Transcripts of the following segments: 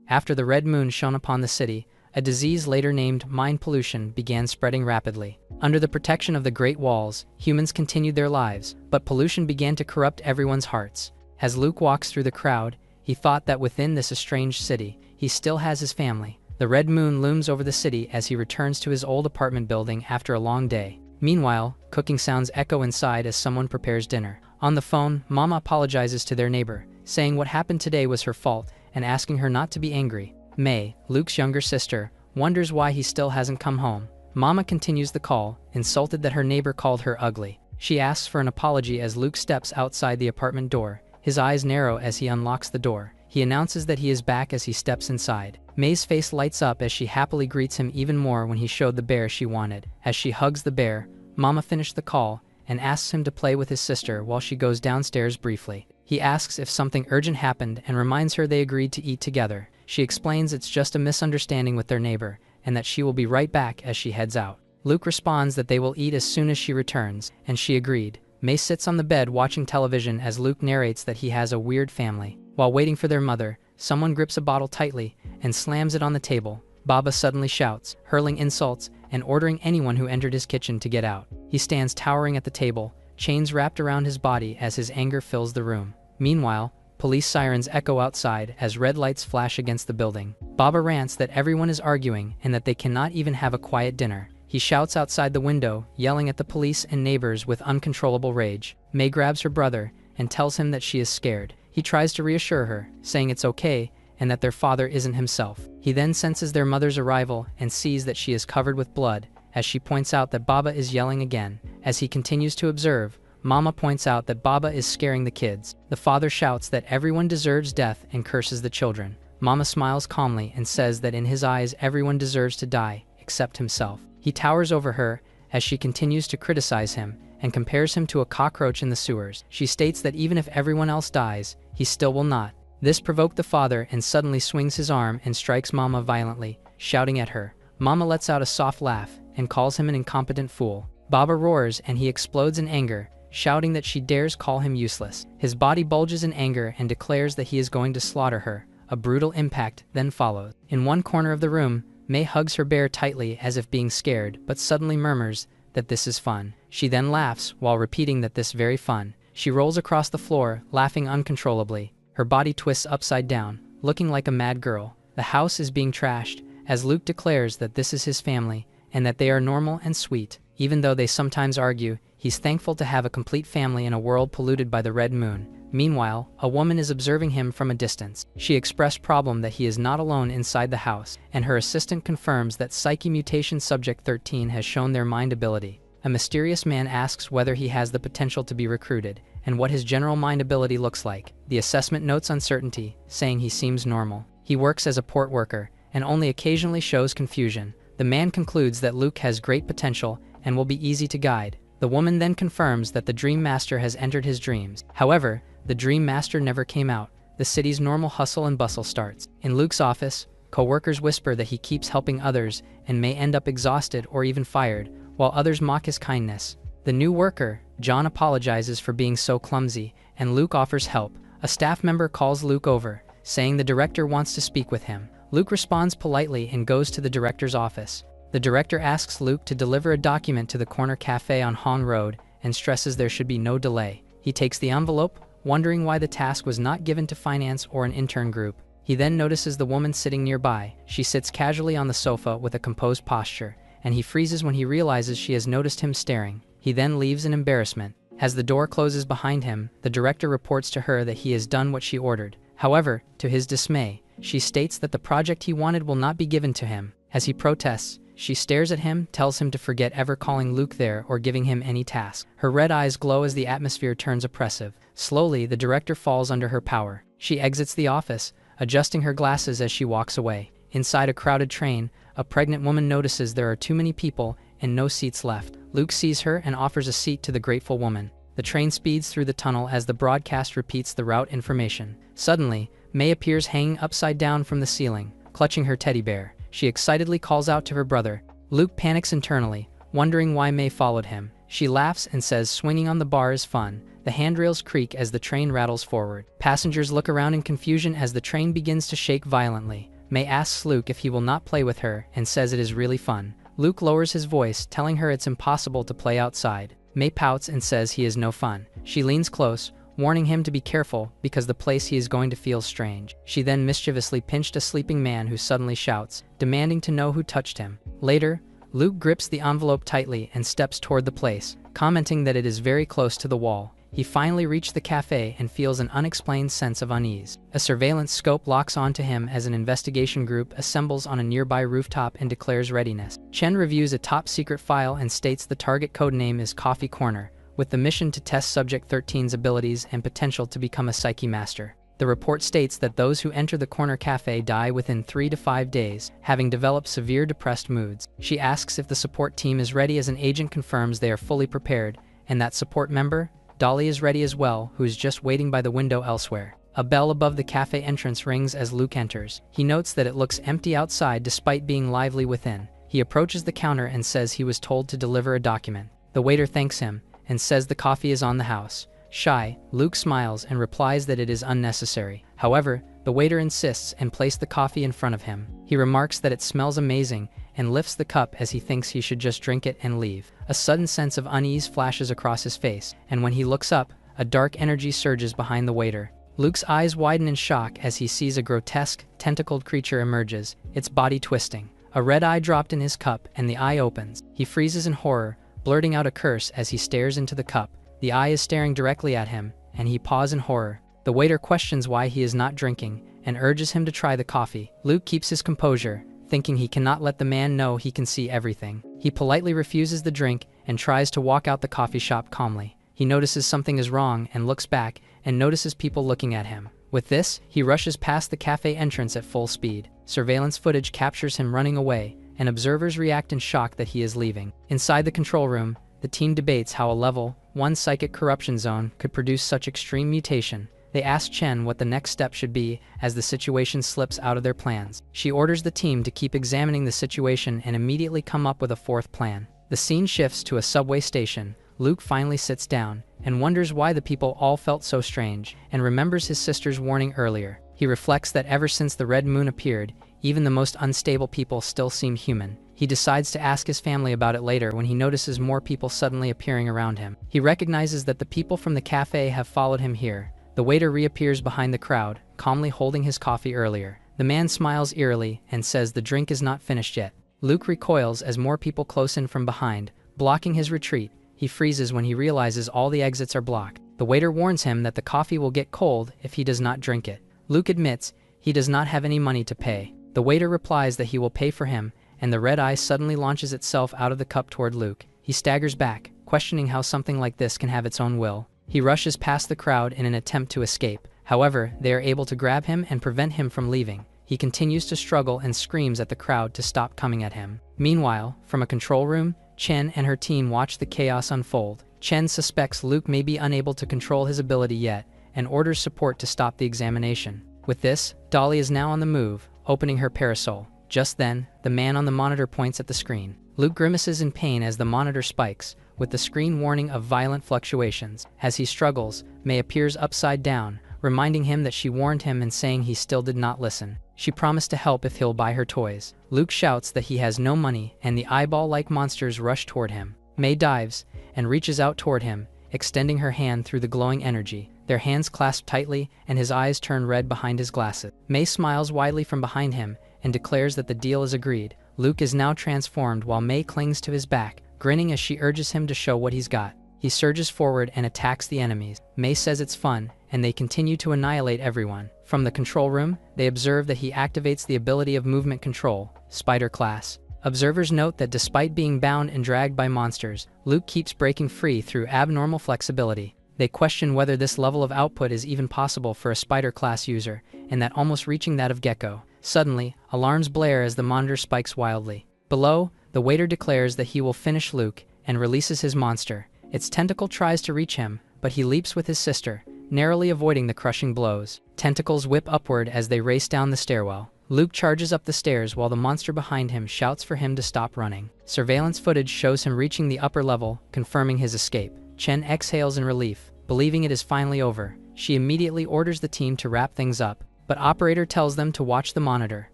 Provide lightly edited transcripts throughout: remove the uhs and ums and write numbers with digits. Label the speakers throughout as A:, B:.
A: After the red moon shone upon the city, a disease later named mind pollution began spreading rapidly. Under the protection of the Great Walls, humans continued their lives, but pollution began to corrupt everyone's hearts. As Luke walks through the crowd, he thought that within this estranged city, he still has his family. The red moon looms over the city as he returns to his old apartment building after a long day. Meanwhile, cooking sounds echo inside as someone prepares dinner. On the phone, Mama apologizes to their neighbor, saying what happened today was her fault and asking her not to be angry. May, Luke's younger sister, wonders why he still hasn't come home. Mama continues the call, insulted that her neighbor called her ugly. She asks for an apology as Luke steps outside the apartment door. His eyes narrow as he unlocks the door. He announces that he is back as he steps inside. May's face lights up as she happily greets him even more when he showed the bear she wanted. As she hugs the bear, Mama finished the call and asks him to play with his sister while she goes downstairs briefly. He asks if something urgent happened and reminds her they agreed to eat together. She explains it's just a misunderstanding with their neighbor and that she will be right back as she heads out. Luke responds that they will eat as soon as she returns, and she agreed. May sits on the bed watching television as Luke narrates that he has a weird family. While waiting for their mother, someone grips a bottle tightly and slams it on the table. Baba suddenly shouts, hurling insults and ordering anyone who entered his kitchen to get out. He stands towering at the table, chains wrapped around his body as his anger fills the room. Meanwhile, police sirens echo outside as red lights flash against the building. Baba rants that everyone is arguing and that they cannot even have a quiet dinner. He shouts outside the window, yelling at the police and neighbors with uncontrollable rage. May grabs her brother and tells him that she is scared. He tries to reassure her, saying it's okay and that their father isn't himself. He then senses their mother's arrival and sees that she is covered with blood, as she points out that Baba is yelling again. As he continues to observe, Mama points out that Baba is scaring the kids. The father shouts that everyone deserves death and curses the children. Mama smiles calmly and says that in his eyes everyone deserves to die, except himself. He towers over her as she continues to criticize him and compares him to a cockroach in the sewers. She states that even if everyone else dies, he still will not. This provoked the father and suddenly swings his arm and strikes Mama violently, shouting at her. Mama lets out a soft laugh and calls him an incompetent fool. Baba roars and he explodes in anger, shouting that she dares call him useless. His body bulges in anger and declares that he is going to slaughter her. A brutal impact then follows. In one corner of the room, May hugs her bear tightly as if being scared, but suddenly murmurs that this is fun. She then laughs while repeating that this very fun. She rolls across the floor, laughing uncontrollably. Her body twists upside down, looking like a mad girl. The house is being trashed, as Luke declares that this is his family, and that they are normal and sweet. Even though they sometimes argue, he's thankful to have a complete family in a world polluted by the red moon. Meanwhile, a woman is observing him from a distance. She expressed problem that he is not alone inside the house, and her assistant confirms that Psyche Mutation Subject 13 has shown their mind ability. A mysterious man asks whether he has the potential to be recruited, and what his general mind ability looks like. The assessment notes uncertainty, saying he seems normal. He works as a port worker, and only occasionally shows confusion. The man concludes that Luke has great potential and will be easy to guide. The woman then confirms that the Dream Master has entered his dreams. However, the Dream Master never came out. The city's normal hustle and bustle starts. In Luke's office, co-workers whisper that he keeps helping others and may end up exhausted or even fired, while others mock his kindness. The new worker, John, apologizes for being so clumsy, and Luke offers help. A staff member calls Luke over, saying the director wants to speak with him. Luke responds politely and goes to the director's office. The director asks Luke to deliver a document to the corner cafe on Hong Road and stresses there should be no delay. He takes the envelope, wondering why the task was not given to finance or an intern group. He then notices the woman sitting nearby. She sits casually on the sofa with a composed posture, and he freezes when he realizes she has noticed him staring. He then leaves in embarrassment. As the door closes behind him, the director reports to her that he has done what she ordered. However, to his dismay, she states that the project he wanted will not be given to him. As he protests, she stares at him, tells him to forget ever calling Luke there or giving him any task. Her red eyes glow as the atmosphere turns oppressive. Slowly, the director falls under her power. She exits the office, adjusting her glasses as she walks away. Inside a crowded train, a pregnant woman notices there are too many people and no seats left. Luke sees her and offers a seat to the grateful woman. The train speeds through the tunnel as the broadcast repeats the route information. Suddenly, May appears hanging upside down from the ceiling, clutching her teddy bear. She excitedly calls out to her brother. Luke panics internally, wondering why May followed him. She laughs and says swinging on the bar is fun. The handrails creak as the train rattles forward. Passengers look around in confusion as the train begins to shake violently. May asks Luke if he will not play with her and says it is really fun. Luke lowers his voice, telling her it's impossible to play outside. May pouts and says he is no fun. She leans close, warning him to be careful because the place he is going to feel strange. She then mischievously pinched a sleeping man who suddenly shouts, demanding to know who touched him. Later, Luke grips the envelope tightly and steps toward the place, commenting that it is very close to the wall. He finally reached the cafe and feels an unexplained sense of unease. A surveillance scope locks onto him as an investigation group assembles on a nearby rooftop and declares readiness. Chen reviews a top-secret file and states the target codename is Coffee Corner, with the mission to test Subject 13's abilities and potential to become a Psyche Master. The report states that those who enter the corner cafe die within 3 to 5 days, having developed severe depressed moods. She asks if the support team is ready as an agent confirms they are fully prepared, and that support member, Dolly, is ready as well, who is just waiting by the window elsewhere. A bell above the cafe entrance rings as Luke enters. He notes that it looks empty outside despite being lively within. He approaches the counter and says he was told to deliver a document. The waiter thanks him and says the coffee is on the house. Shy, Luke smiles and replies that it is unnecessary. However, the waiter insists and places the coffee in front of him. He remarks that it smells amazing and lifts the cup as he thinks he should just drink it and leave. A sudden sense of unease flashes across his face, and when he looks up, a dark energy surges behind the waiter. Luke's eyes widen in shock as he sees a grotesque, tentacled creature emerges, its body twisting. A red eye dropped in his cup and the eye opens. He freezes in horror, blurting out a curse as he stares into the cup. The eye is staring directly at him, and he pauses in horror. The waiter questions why he is not drinking and urges him to try the coffee. Luke keeps his composure, thinking he cannot let the man know he can see everything. He politely refuses the drink and tries to walk out the coffee shop calmly. He notices something is wrong and looks back and notices people looking at him. With this, he rushes past the cafe entrance at full speed. Surveillance footage captures him running away, and observers react in shock that he is leaving. Inside the control room, the team debates how a level 1 psychic corruption zone could produce such extreme mutation. They ask Chen what the next step should be as the situation slips out of their plans. She orders the team to keep examining the situation and immediately come up with a fourth plan. The scene shifts to a subway station. Luke finally sits down and wonders why the people all felt so strange, and remembers his sister's warning earlier. He reflects that ever since the red moon appeared, even the most unstable people still seem human. He decides to ask his family about it later when he notices more people suddenly appearing around him. He recognizes that the people from the cafe have followed him here. The waiter reappears behind the crowd, calmly holding his coffee earlier. The man smiles eerily and says the drink is not finished yet. Luke recoils as more people close in from behind, blocking his retreat. He freezes when he realizes all the exits are blocked. The waiter warns him that the coffee will get cold if he does not drink it. Luke admits he does not have any money to pay. The waiter replies that he will pay for him, and the red eye suddenly launches itself out of the cup toward Luke. He staggers back, questioning how something like this can have its own will. He rushes past the crowd in an attempt to escape. However, they are able to grab him and prevent him from leaving. He continues to struggle and screams at the crowd to stop coming at him. Meanwhile, from a control room, Chen and her team watch the chaos unfold. Chen suspects Luke may be unable to control his ability yet, and orders support to stop the examination. With this, Dolly is now on the move, opening her parasol. Just then, the man on the monitor points at the screen. Luke grimaces in pain as the monitor spikes, with the screen warning of violent fluctuations. As he struggles, May appears upside down, reminding him that she warned him and saying he still did not listen. She promised to help if he'll buy her toys. Luke shouts that he has no money, and the eyeball-like monsters rush toward him. May dives and reaches out toward him, extending her hand through the glowing energy. Their hands clasp tightly, and his eyes turn red behind his glasses. May smiles widely from behind him and declares that the deal is agreed. Luke is now transformed while May clings to his back, grinning as she urges him to show what he's got. He surges forward and attacks the enemies. May says it's fun, and they continue to annihilate everyone. From the control room, they observe that he activates the ability of movement control, Spider Class. Observers note that despite being bound and dragged by monsters, Luke keeps breaking free through abnormal flexibility. They question whether this level of output is even possible for a Spider Class user, and that almost reaching that of Gecko. Suddenly, alarms blare as the monitor spikes wildly. Below, the waiter declares that he will finish Luke and releases his monster. Its tentacle tries to reach him, but he leaps with his sister, narrowly avoiding the crushing blows. Tentacles whip upward as they race down the stairwell. Luke charges up the stairs while the monster behind him shouts for him to stop running. Surveillance footage shows him reaching the upper level, confirming his escape. Chen exhales in relief, believing it is finally over. She immediately orders the team to wrap things up, but operator tells them to watch the monitor.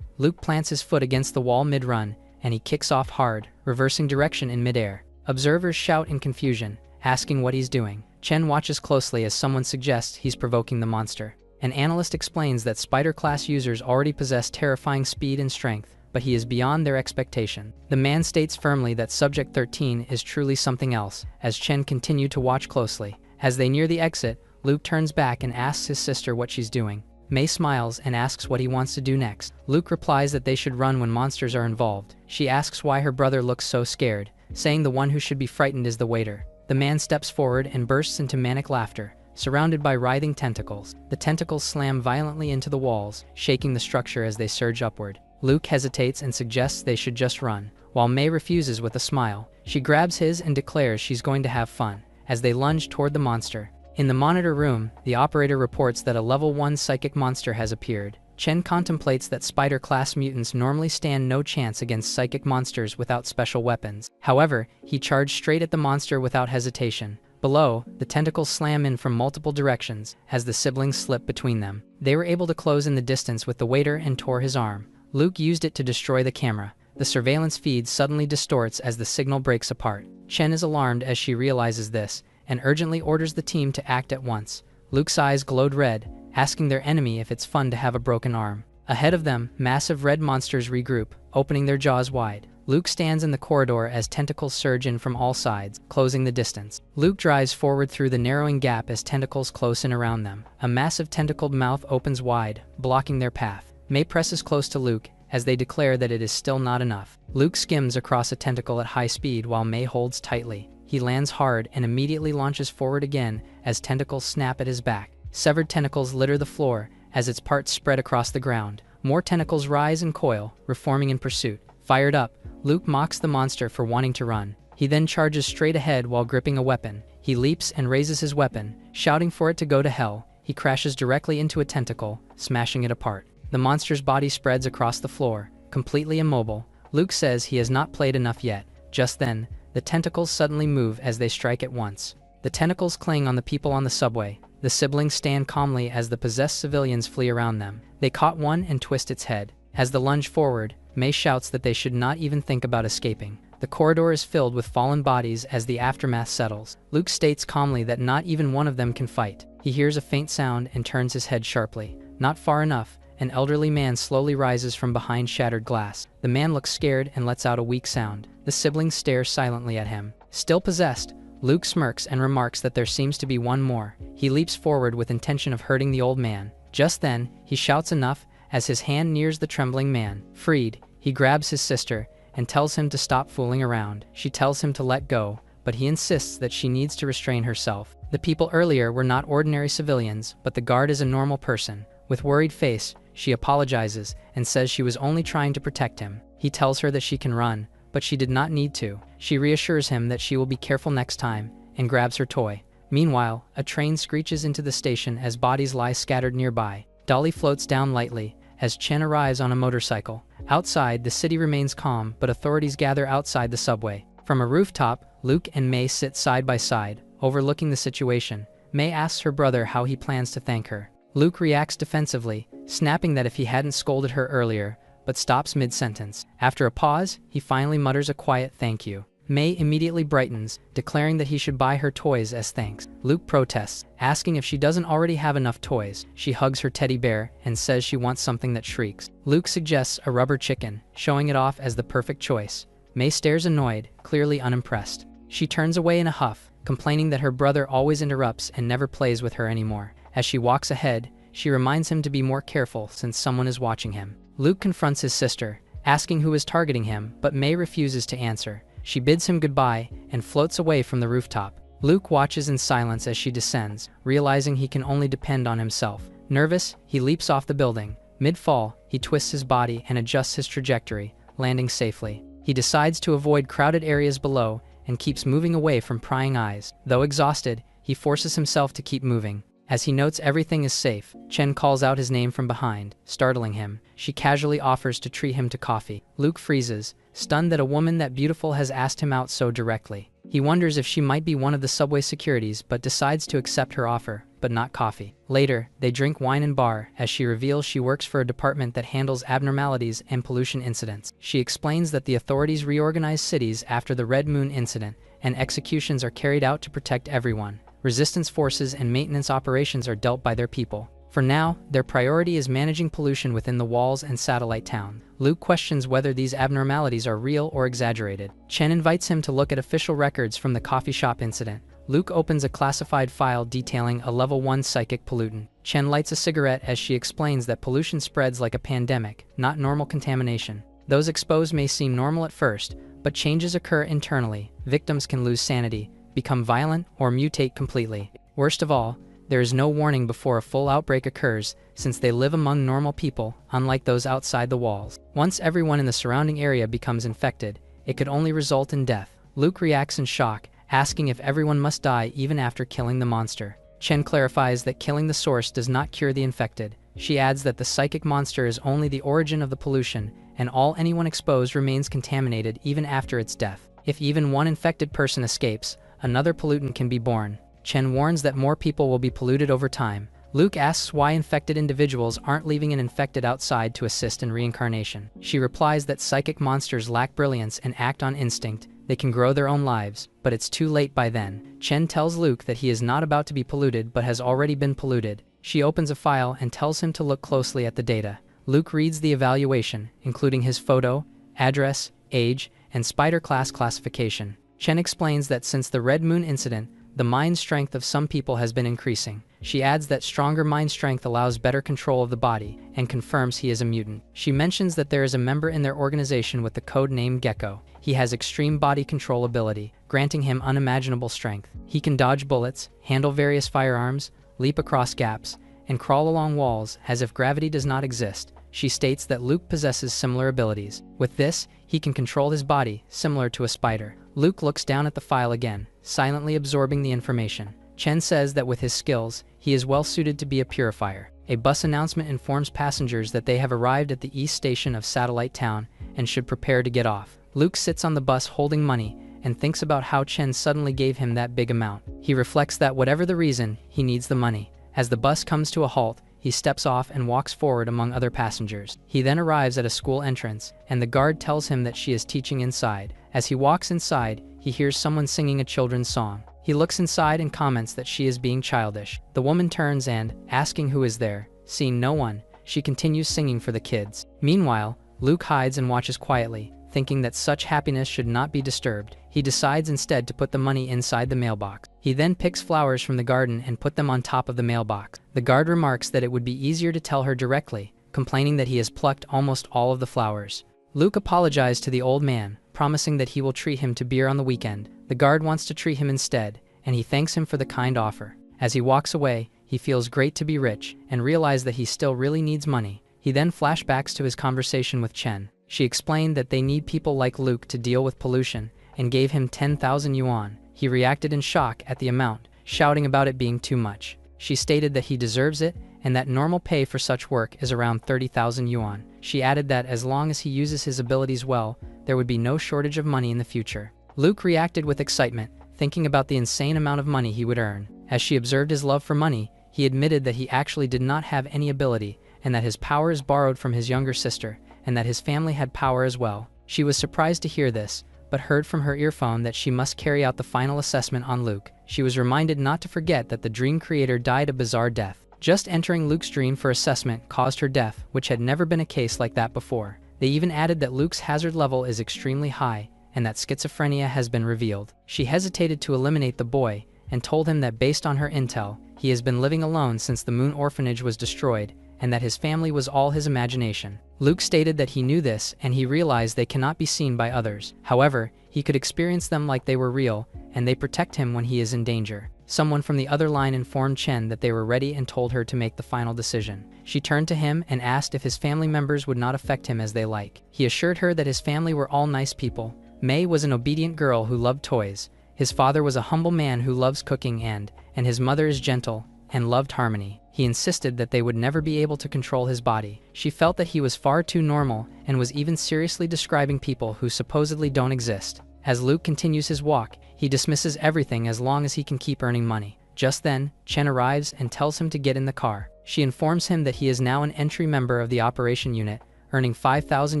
A: Luke plants his foot against the wall mid-run, and he kicks off hard, reversing direction in midair. Observers shout in confusion, asking what he's doing. Chen watches closely as someone suggests he's provoking the monster. An analyst explains that spider-class users already possess terrifying speed and strength, but he is beyond their expectation. The man states firmly that Subject 13 is truly something else, as Chen continued to watch closely. As they near the exit, Luke turns back and asks his sister what she's doing. Mei smiles and asks what he wants to do next. Luke replies that they should run when monsters are involved. She asks why her brother looks so scared, saying the one who should be frightened is the waiter. The man steps forward and bursts into manic laughter, surrounded by writhing tentacles. The tentacles slam violently into the walls, shaking the structure as they surge upward. Luke hesitates and suggests they should just run, while Mei refuses with a smile. She grabs his and declares she's going to have fun, as they lunge toward the monster. In the monitor room, the operator reports that a level 1 psychic monster has appeared. Chen contemplates that spider-class mutants normally stand no chance against psychic monsters without special weapons. However, he charged straight at the monster without hesitation. Below, the tentacles slam in from multiple directions as the siblings slip between them. They were able to close in the distance with the waiter and tore his arm. Luke used it to destroy the camera. The surveillance feed suddenly distorts as the signal breaks apart. Chen is alarmed as she realizes this, and urgently orders the team to act at once. Luke's eyes glowed red, asking their enemy if it's fun to have a broken arm. Ahead of them, massive red monsters regroup, opening their jaws wide. Luke stands in the corridor as tentacles surge in from all sides, closing the distance. Luke drives forward through the narrowing gap as tentacles close in around them. A massive tentacled mouth opens wide, blocking their path. Mei presses close to Luke, as they declare that it is still not enough. Luke skims across a tentacle at high speed while Mei holds tightly. He lands hard and immediately launches forward again as tentacles snap at his back. Severed tentacles litter the floor as its parts spread across the ground. More tentacles rise and coil, reforming in pursuit. Fired up, Luke mocks the monster for wanting to run. He then charges straight ahead while gripping a weapon. He leaps and raises his weapon, shouting for it to go to hell. He crashes directly into a tentacle, smashing it apart. The monster's body spreads across the floor, completely immobile. Luke says he has not played enough yet. Just then, the tentacles suddenly move as they strike at once. The tentacles cling on the people on the subway. The siblings stand calmly as the possessed civilians flee around them. They caught one and twist its head. As the lunge forward, Mei shouts that they should not even think about escaping. The corridor is filled with fallen bodies as the aftermath settles. Luke states calmly that not even one of them can fight. He hears a faint sound and turns his head sharply. Not far enough, an elderly man slowly rises from behind shattered glass. The man looks scared and lets out a weak sound. The siblings stare silently at him. Still possessed, Luke smirks and remarks that there seems to be one more. He leaps forward with intention of hurting the old man. Just then, he shouts enough as his hand nears the trembling man. Freed, he grabs his sister and tells him to stop fooling around. She tells him to let go, but he insists that she needs to restrain herself. The people earlier were not ordinary civilians, but the guard is a normal person. With worried face, she apologizes and says she was only trying to protect him. He tells her that she can run, but she did not need to. She reassures him that she will be careful next time and grabs her toy. Meanwhile, a train screeches into the station as bodies lie scattered nearby. Dolly floats down lightly as Chen arrives on a motorcycle. Outside, the city remains calm, but authorities gather outside the subway. From a rooftop, Luke and Mei sit side by side, overlooking the situation. Mei asks her brother how he plans to thank her. Luke reacts defensively, snapping that if he hadn't scolded her earlier, but stops mid-sentence. After a pause, he finally mutters a quiet thank you. Mei immediately brightens, declaring that he should buy her toys as thanks. Luke protests, asking if she doesn't already have enough toys. She hugs her teddy bear and says she wants something that shrieks. Luke suggests a rubber chicken, showing it off as the perfect choice. Mei stares annoyed, clearly unimpressed. She turns away in a huff, complaining that her brother always interrupts and never plays with her anymore. As she walks ahead, she reminds him to be more careful since someone is watching him. Luke confronts his sister, asking who is targeting him, but Mei refuses to answer. She bids him goodbye and floats away from the rooftop. Luke watches in silence as she descends, realizing he can only depend on himself. Nervous, he leaps off the building. Mid-fall, he twists his body and adjusts his trajectory, landing safely. He decides to avoid crowded areas below and keeps moving away from prying eyes. Though exhausted, he forces himself to keep moving. As he notes everything is safe, Chen calls out his name from behind, startling him. She casually offers to treat him to coffee. Luke freezes, stunned that a woman that beautiful has asked him out so directly. He wonders if she might be one of the subway securities but decides to accept her offer. but not coffee. Later, they drink wine in bar as she reveals she works for a department that handles abnormalities and pollution incidents. She explains that the authorities reorganize cities after the Red Moon incident, and executions are carried out to protect everyone. Resistance forces and maintenance operations are dealt by their people. For now, their priority is managing pollution within the walls and satellite town. Luke questions whether these abnormalities are real or exaggerated. Chen invites him to look at official records from the coffee shop incident. Luke opens a classified file detailing a level 1 psychic pollutant. Chen lights a cigarette as she explains that pollution spreads like a pandemic, not normal contamination. Those exposed may seem normal at first, but changes occur internally. Victims can lose sanity, become violent, or mutate completely. Worst of all, there is no warning before a full outbreak occurs, since they live among normal people, unlike those outside the walls. Once everyone in the surrounding area becomes infected, it could only result in death. Luke reacts in shock, asking if everyone must die even after killing the monster. Chen clarifies that killing the source does not cure the infected. She adds that the psychic monster is only the origin of the pollution, and anyone exposed remains contaminated even after its death. If even one infected person escapes, another pollutant can be born. Chen warns that more people will be polluted over time. Luke asks why infected individuals aren't leaving an infected outside to assist in reincarnation. She replies that psychic monsters lack brilliance and act on instinct. They can grow their own lives, but it's too late by then. Chen tells Luke that he is not about to be polluted but has already been polluted. She opens a file and tells him to look closely at the data. Luke reads the evaluation, including his photo, address, age, and spider class classification. Chen explains that since the Red Moon incident, the mind strength of some people has been increasing. She adds that stronger mind strength allows better control of the body, and confirms he is a mutant. She mentions that there is a member in their organization with the code name Gecko. He has extreme body control ability, granting him unimaginable strength. He can dodge bullets, handle various firearms, leap across gaps, and crawl along walls as if gravity does not exist. She states that Luke possesses similar abilities. With this, he can control his body, similar to a spider. Luke looks down at the file again, silently absorbing the information. Chen says that with his skills, he is well suited to be a purifier. A bus announcement informs passengers that they have arrived at the east station of Satellite Town and should prepare to get off. Luke sits on the bus holding money and thinks about how Chen suddenly gave him that big amount. He reflects that whatever the reason, he needs the money. As the bus comes to a halt, he steps off and walks forward among other passengers. He then arrives at a school entrance, and the guard tells him that she is teaching inside. As he walks inside, he hears someone singing a children's song. He looks inside and comments that she is being childish. The woman turns and, asking who is there, seeing no one, she continues singing for the kids. Meanwhile, Luke hides and watches quietly, thinking that such happiness should not be disturbed. He decides instead to put the money inside the mailbox. He then picks flowers from the garden and put them on top of the mailbox. The guard remarks that it would be easier to tell her directly, complaining that he has plucked almost all of the flowers. Luke apologized to the old man, promising that he will treat him to beer on the weekend. The guard wants to treat him instead, and he thanks him for the kind offer. As he walks away, he feels great to be rich, and realizes that he still really needs money. He then flashbacks to his conversation with Chen. She explained that they need people like Luke to deal with pollution, and gave him 10,000 yuan. He reacted in shock at the amount, shouting about it being too much. She stated that he deserves it, and that normal pay for such work is around 30,000 yuan. She added that as long as he uses his abilities well, there would be no shortage of money in the future. Luke reacted with excitement, thinking about the insane amount of money he would earn. As she observed his love for money, he admitted that he actually did not have any ability, and that his power is borrowed from his younger sister, and that his family had power as well. She was surprised to hear this, but heard from her earphone that she must carry out the final assessment on Luke. She was reminded not to forget that the dream creator died a bizarre death. Just entering Luke's dream for assessment caused her death, which had never been a case like that before. They even added that Luke's hazard level is extremely high, and that schizophrenia has been revealed. She hesitated to eliminate the boy, and told him that based on her intel, he has been living alone since the Moon Orphanage was destroyed, and that his family was all his imagination. Luke stated that he knew this, and he realized they cannot be seen by others. However, he could experience them like they were real, and they protect him when he is in danger. Someone from the other line informed Chen that they were ready and told her to make the final decision. She turned to him and asked if his family members would not affect him as they like. He assured her that his family were all nice people. Mei was an obedient girl who loved toys. His father was a humble man who loves cooking and his mother is gentle and loved harmony. He insisted that they would never be able to control his body. She felt that he was far too normal and was even seriously describing people who supposedly don't exist. As Luke continues his walk, he dismisses everything as long as he can keep earning money. Just then, Chen arrives and tells him to get in the car. She informs him that he is now an entry member of the operation unit, earning 5,000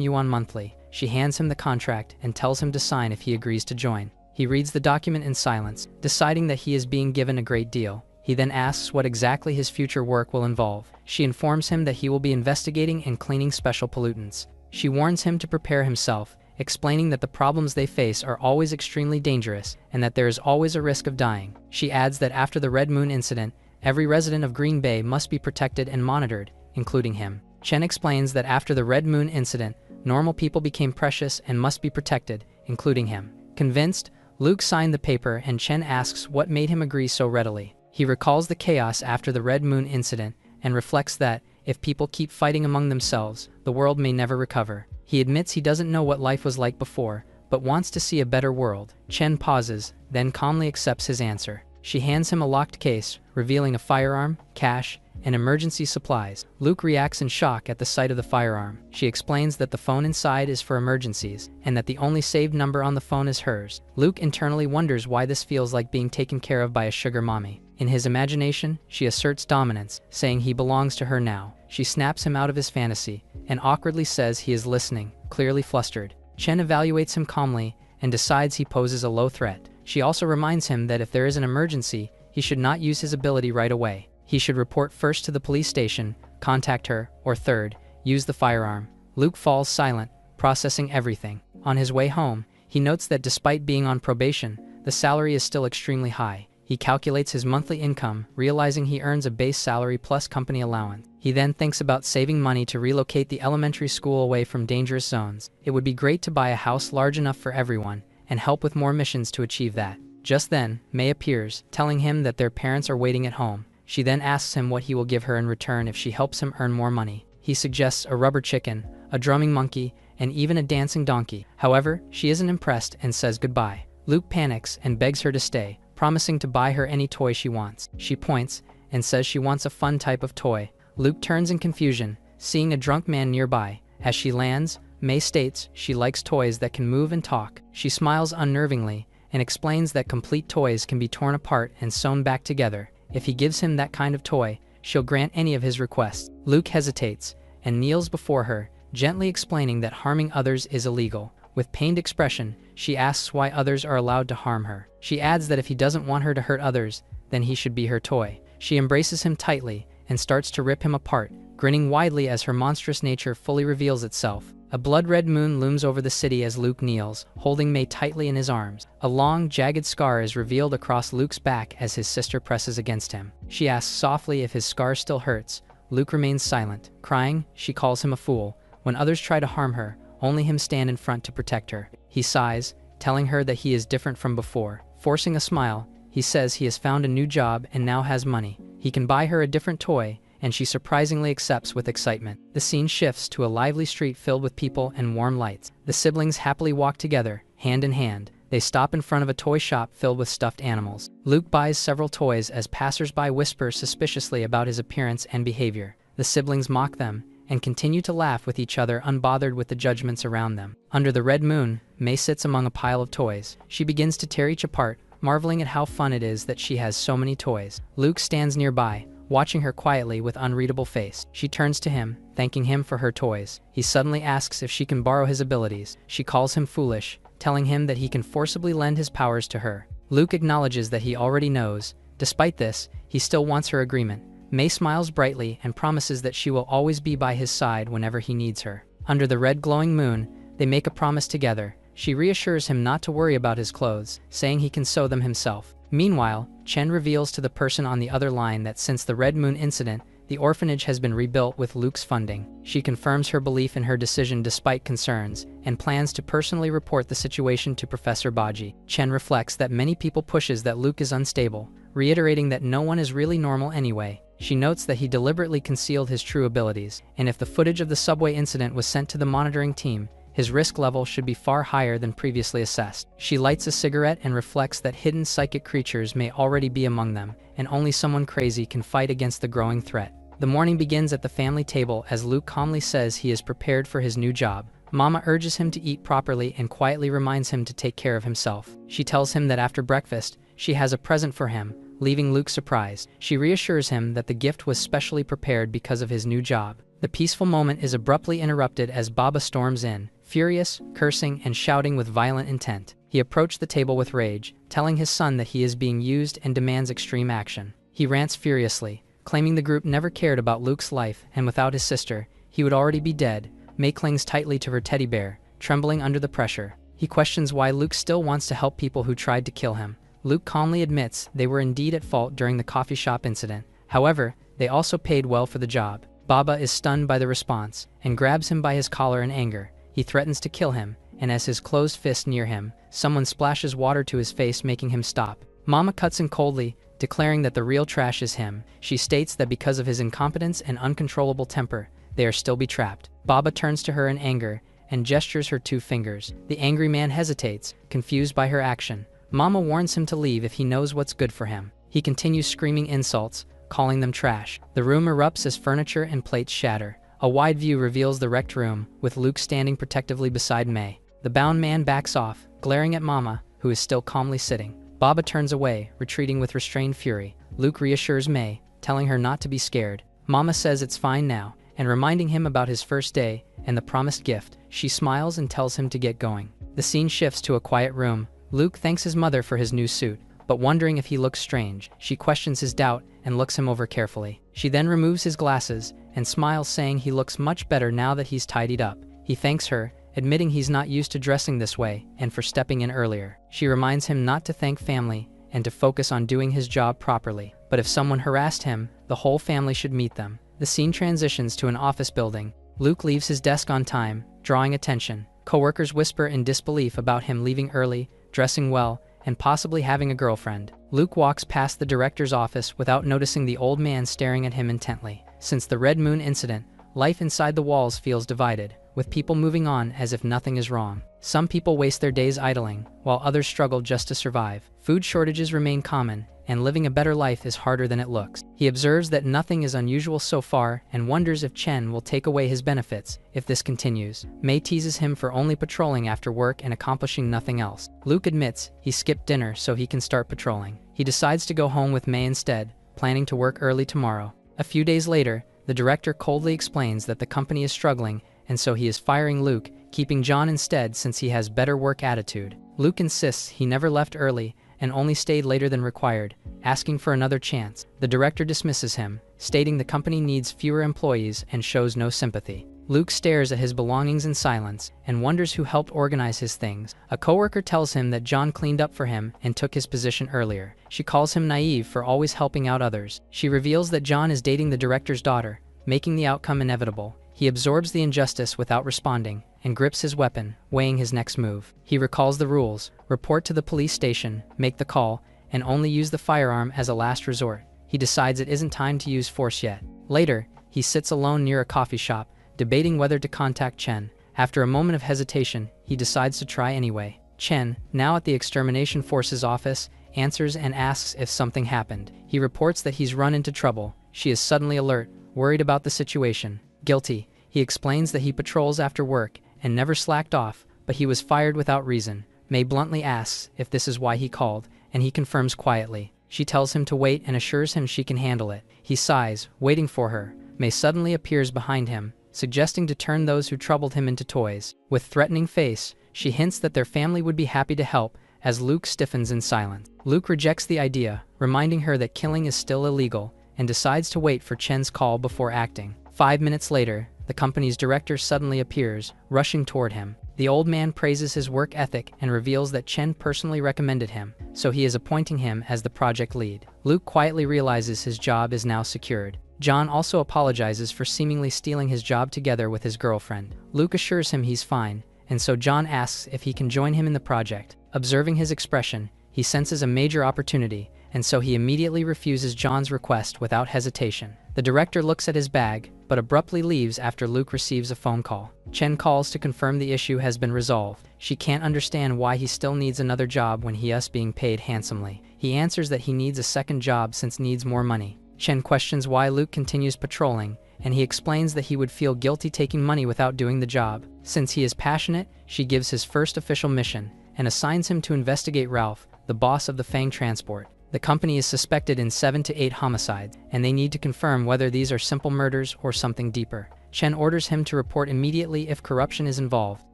A: yuan monthly. She hands him the contract and tells him to sign if he agrees to join. He reads the document in silence, deciding that he is being given a great deal. He then asks what exactly his future work will involve. She informs him that he will be investigating and cleaning special pollutants. She warns him to prepare himself, explaining that the problems they face are always extremely dangerous and that there is always a risk of dying. She adds that after the Red Moon incident, every resident of Green Bay must be protected and monitored, including him. Chen explains that after the Red Moon incident, normal people became precious and must be protected, including him. Convinced, Luke signed the paper and Chen asks what made him agree so readily. He recalls the chaos after the Red Moon incident and reflects that, if people keep fighting among themselves, the world may never recover. He admits he doesn't know what life was like before, but wants to see a better world. Chen pauses, then calmly accepts his answer. She hands him a locked case, revealing a firearm, cash, and emergency supplies. Luke reacts in shock at the sight of the firearm. She explains that the phone inside is for emergencies, and that the only saved number on the phone is hers. Luke internally wonders why this feels like being taken care of by a sugar mommy. In his imagination, she asserts dominance, saying he belongs to her now. She snaps him out of his fantasy, and awkwardly says he is listening, clearly flustered. Chen evaluates him calmly, and decides he poses a low threat. She also reminds him that if there is an emergency, he should not use his ability right away. He should report first to the police station, contact her, or third, use the firearm. Luke falls silent, processing everything. On his way home, he notes that despite being on probation, the salary is still extremely high. He calculates his monthly income, realizing he earns a base salary plus company allowance. He then thinks about saving money to relocate the elementary school away from dangerous zones. It would be great to buy a house large enough for everyone, and help with more missions to achieve that. Just then, May appears, telling him that their parents are waiting at home. She then asks him what he will give her in return if she helps him earn more money. He suggests a rubber chicken, a drumming monkey, and even a dancing donkey. However, she isn't impressed and says goodbye. Luke panics and begs her to stay, promising to buy her any toy she wants. She points and says she wants a fun type of toy. Luke turns in confusion, seeing a drunk man nearby. As she lands, May states she likes toys that can move and talk. She smiles unnervingly and explains that complete toys can be torn apart and sewn back together. If he gives him that kind of toy, she'll grant any of his requests. Luke hesitates and kneels before her, gently explaining that harming others is illegal. With pained expression, she asks why others are allowed to harm her. She adds that if he doesn't want her to hurt others, then he should be her toy. She embraces him tightly and starts to rip him apart, grinning widely as her monstrous nature fully reveals itself. A blood-red moon looms over the city as Luke kneels, holding May tightly in his arms. A long, jagged scar is revealed across Luke's back as his sister presses against him. She asks softly if his scar still hurts. Luke remains silent. Crying, she calls him a fool. When others try to harm her, only him stand in front to protect her. He sighs, telling her that he is different from before. Forcing a smile, he says he has found a new job and now has money. He can buy her a different toy, and she surprisingly accepts with excitement. The scene shifts to a lively street filled with people and warm lights. The siblings happily walk together, hand in hand. They stop in front of a toy shop filled with stuffed animals. Luke buys several toys as passers-by whisper suspiciously about his appearance and behavior. The siblings mock them and continue to laugh with each other, unbothered with the judgments around them. Under the red moon, May sits among a pile of toys. She begins to tear each apart, marveling at how fun it is that she has so many toys. Luke stands nearby, watching her quietly with unreadable face. She turns to him, thanking him for her toys. He suddenly asks if she can borrow his abilities. She calls him foolish, telling him that he can forcibly lend his powers to her. Luke acknowledges that he already knows. Despite this, he still wants her agreement. May smiles brightly and promises that she will always be by his side whenever he needs her. Under the red glowing moon, they make a promise together. She reassures him not to worry about his clothes, saying he can sew them himself. Meanwhile, Chen reveals to the person on the other line that since the Red Moon incident, the orphanage has been rebuilt with Luke's funding. She confirms her belief in her decision despite concerns, and plans to personally report the situation to Professor Baji. Chen reflects that many people pushes that Luke is unstable, reiterating that no one is really normal anyway. She notes that he deliberately concealed his true abilities, and if the footage of the subway incident was sent to the monitoring team, his risk level should be far higher than previously assessed. She lights a cigarette and reflects that hidden psychic creatures may already be among them, and only someone crazy can fight against the growing threat. The morning begins at the family table as Luke calmly says he is prepared for his new job. Mama urges him to eat properly and quietly reminds him to take care of himself. She tells him that after breakfast, she has a present for him, leaving Luke surprised. She reassures him that the gift was specially prepared because of his new job. The peaceful moment is abruptly interrupted as Baba storms in, furious, cursing, and shouting with violent intent. He approached the table with rage, telling his son that he is being used and demands extreme action. He rants furiously, claiming the group never cared about Luke's life, and without his sister, he would already be dead. Mei clings tightly to her teddy bear, trembling under the pressure. He questions why Luke still wants to help people who tried to kill him. Luke calmly admits they were indeed at fault during the coffee shop incident. However, they also paid well for the job. Baba is stunned by the response, and grabs him by his collar in anger. He threatens to kill him, and as his closed fist near him, someone splashes water to his face, making him stop. Mama cuts in coldly, declaring that the real trash is him. She states that because of his incompetence and uncontrollable temper, they are still trapped. Baba turns to her in anger, and gestures her 2 fingers. The angry man hesitates, confused by her action. Mama warns him to leave if he knows what's good for him. He continues screaming insults, calling them trash. The room erupts as furniture and plates shatter. A wide view reveals the wrecked room, with Luke standing protectively beside Mei. The bound man backs off, glaring at Mama, who is still calmly sitting. Baba turns away, retreating with restrained fury. Luke reassures Mei, telling her not to be scared. Mama says it's fine now, and reminding him about his first day and the promised gift. She smiles and tells him to get going. The scene shifts to a quiet room. Luke thanks his mother for his new suit, but wondering if he looks strange. She questions his doubt and looks him over carefully. She then removes his glasses and smiles, saying he looks much better now that he's tidied up. He thanks her, admitting he's not used to dressing this way and for stepping in earlier. She reminds him not to thank family and to focus on doing his job properly. But if someone harassed him, the whole family should meet them. The scene transitions to an office building. Luke leaves his desk on time, drawing attention. Coworkers whisper in disbelief about him leaving early, dressing well, and possibly having a girlfriend. Luke walks past the director's office without noticing the old man staring at him intently. Since the Red Moon incident, life inside the walls feels divided, with people moving on as if nothing is wrong. Some people waste their days idling, while others struggle just to survive. Food shortages remain common, and living a better life is harder than it looks. He observes that nothing is unusual so far and wonders if Chen will take away his benefits if this continues. Mei teases him for only patrolling after work and accomplishing nothing else. Luke admits he skipped dinner so he can start patrolling. He decides to go home with Mei instead, planning to work early tomorrow. A few days later, the director coldly explains that the company is struggling, and so he is firing Luke, keeping John instead since he has better work attitude. Luke insists he never left early and only stayed later than required, asking for another chance. The director dismisses him, stating the company needs fewer employees and shows no sympathy. Luke stares at his belongings in silence and wonders who helped organize his things. A coworker tells him that John cleaned up for him and took his position earlier. She calls him naive for always helping out others. She reveals that John is dating the director's daughter, making the outcome inevitable. He absorbs the injustice without responding and grips his weapon, weighing his next move. He recalls the rules: report to the police station, make the call, and only use the firearm as a last resort. He decides it isn't time to use force yet. Later, he sits alone near a coffee shop, debating whether to contact Chen. After a moment of hesitation, he decides to try anyway. Chen, now at the Extermination Force's office, answers and asks if something happened. He reports that he's run into trouble. She is suddenly alert, worried about the situation. Guilty, he explains that he patrols after work and never slacked off, but he was fired without reason. Mei bluntly asks if this is why he called, and he confirms quietly. She tells him to wait and assures him she can handle it. He sighs, waiting for her. Mei suddenly appears behind him, suggesting to turn those who troubled him into toys. With threatening face, she hints that their family would be happy to help, as Luke stiffens in silence. Luke rejects the idea, reminding her that killing is still illegal, and decides to wait for Chen's call before acting. 5 minutes later, the company's director suddenly appears, rushing toward him. The old man praises his work ethic and reveals that Chen personally recommended him, so he is appointing him as the project lead. Luke quietly realizes his job is now secured. John also apologizes for seemingly stealing his job together with his girlfriend. Luke assures him he's fine, and so John asks if he can join him in the project. Observing his expression, he senses a major opportunity, and so he immediately refuses John's request without hesitation. The director looks at his bag, but abruptly leaves after Luke receives a phone call. Chen calls to confirm the issue has been resolved. She can't understand why he still needs another job when he is being paid handsomely. He answers that he needs a second job since needs more money. Chen questions why Luke continues patrolling, and he explains that he would feel guilty taking money without doing the job. Since he is passionate, she gives his first official mission, and assigns him to investigate Ralph, the boss of the Fang transport. The company is suspected in 7 to 8 homicides, and they need to confirm whether these are simple murders or something deeper. Chen orders him to report immediately if corruption is involved.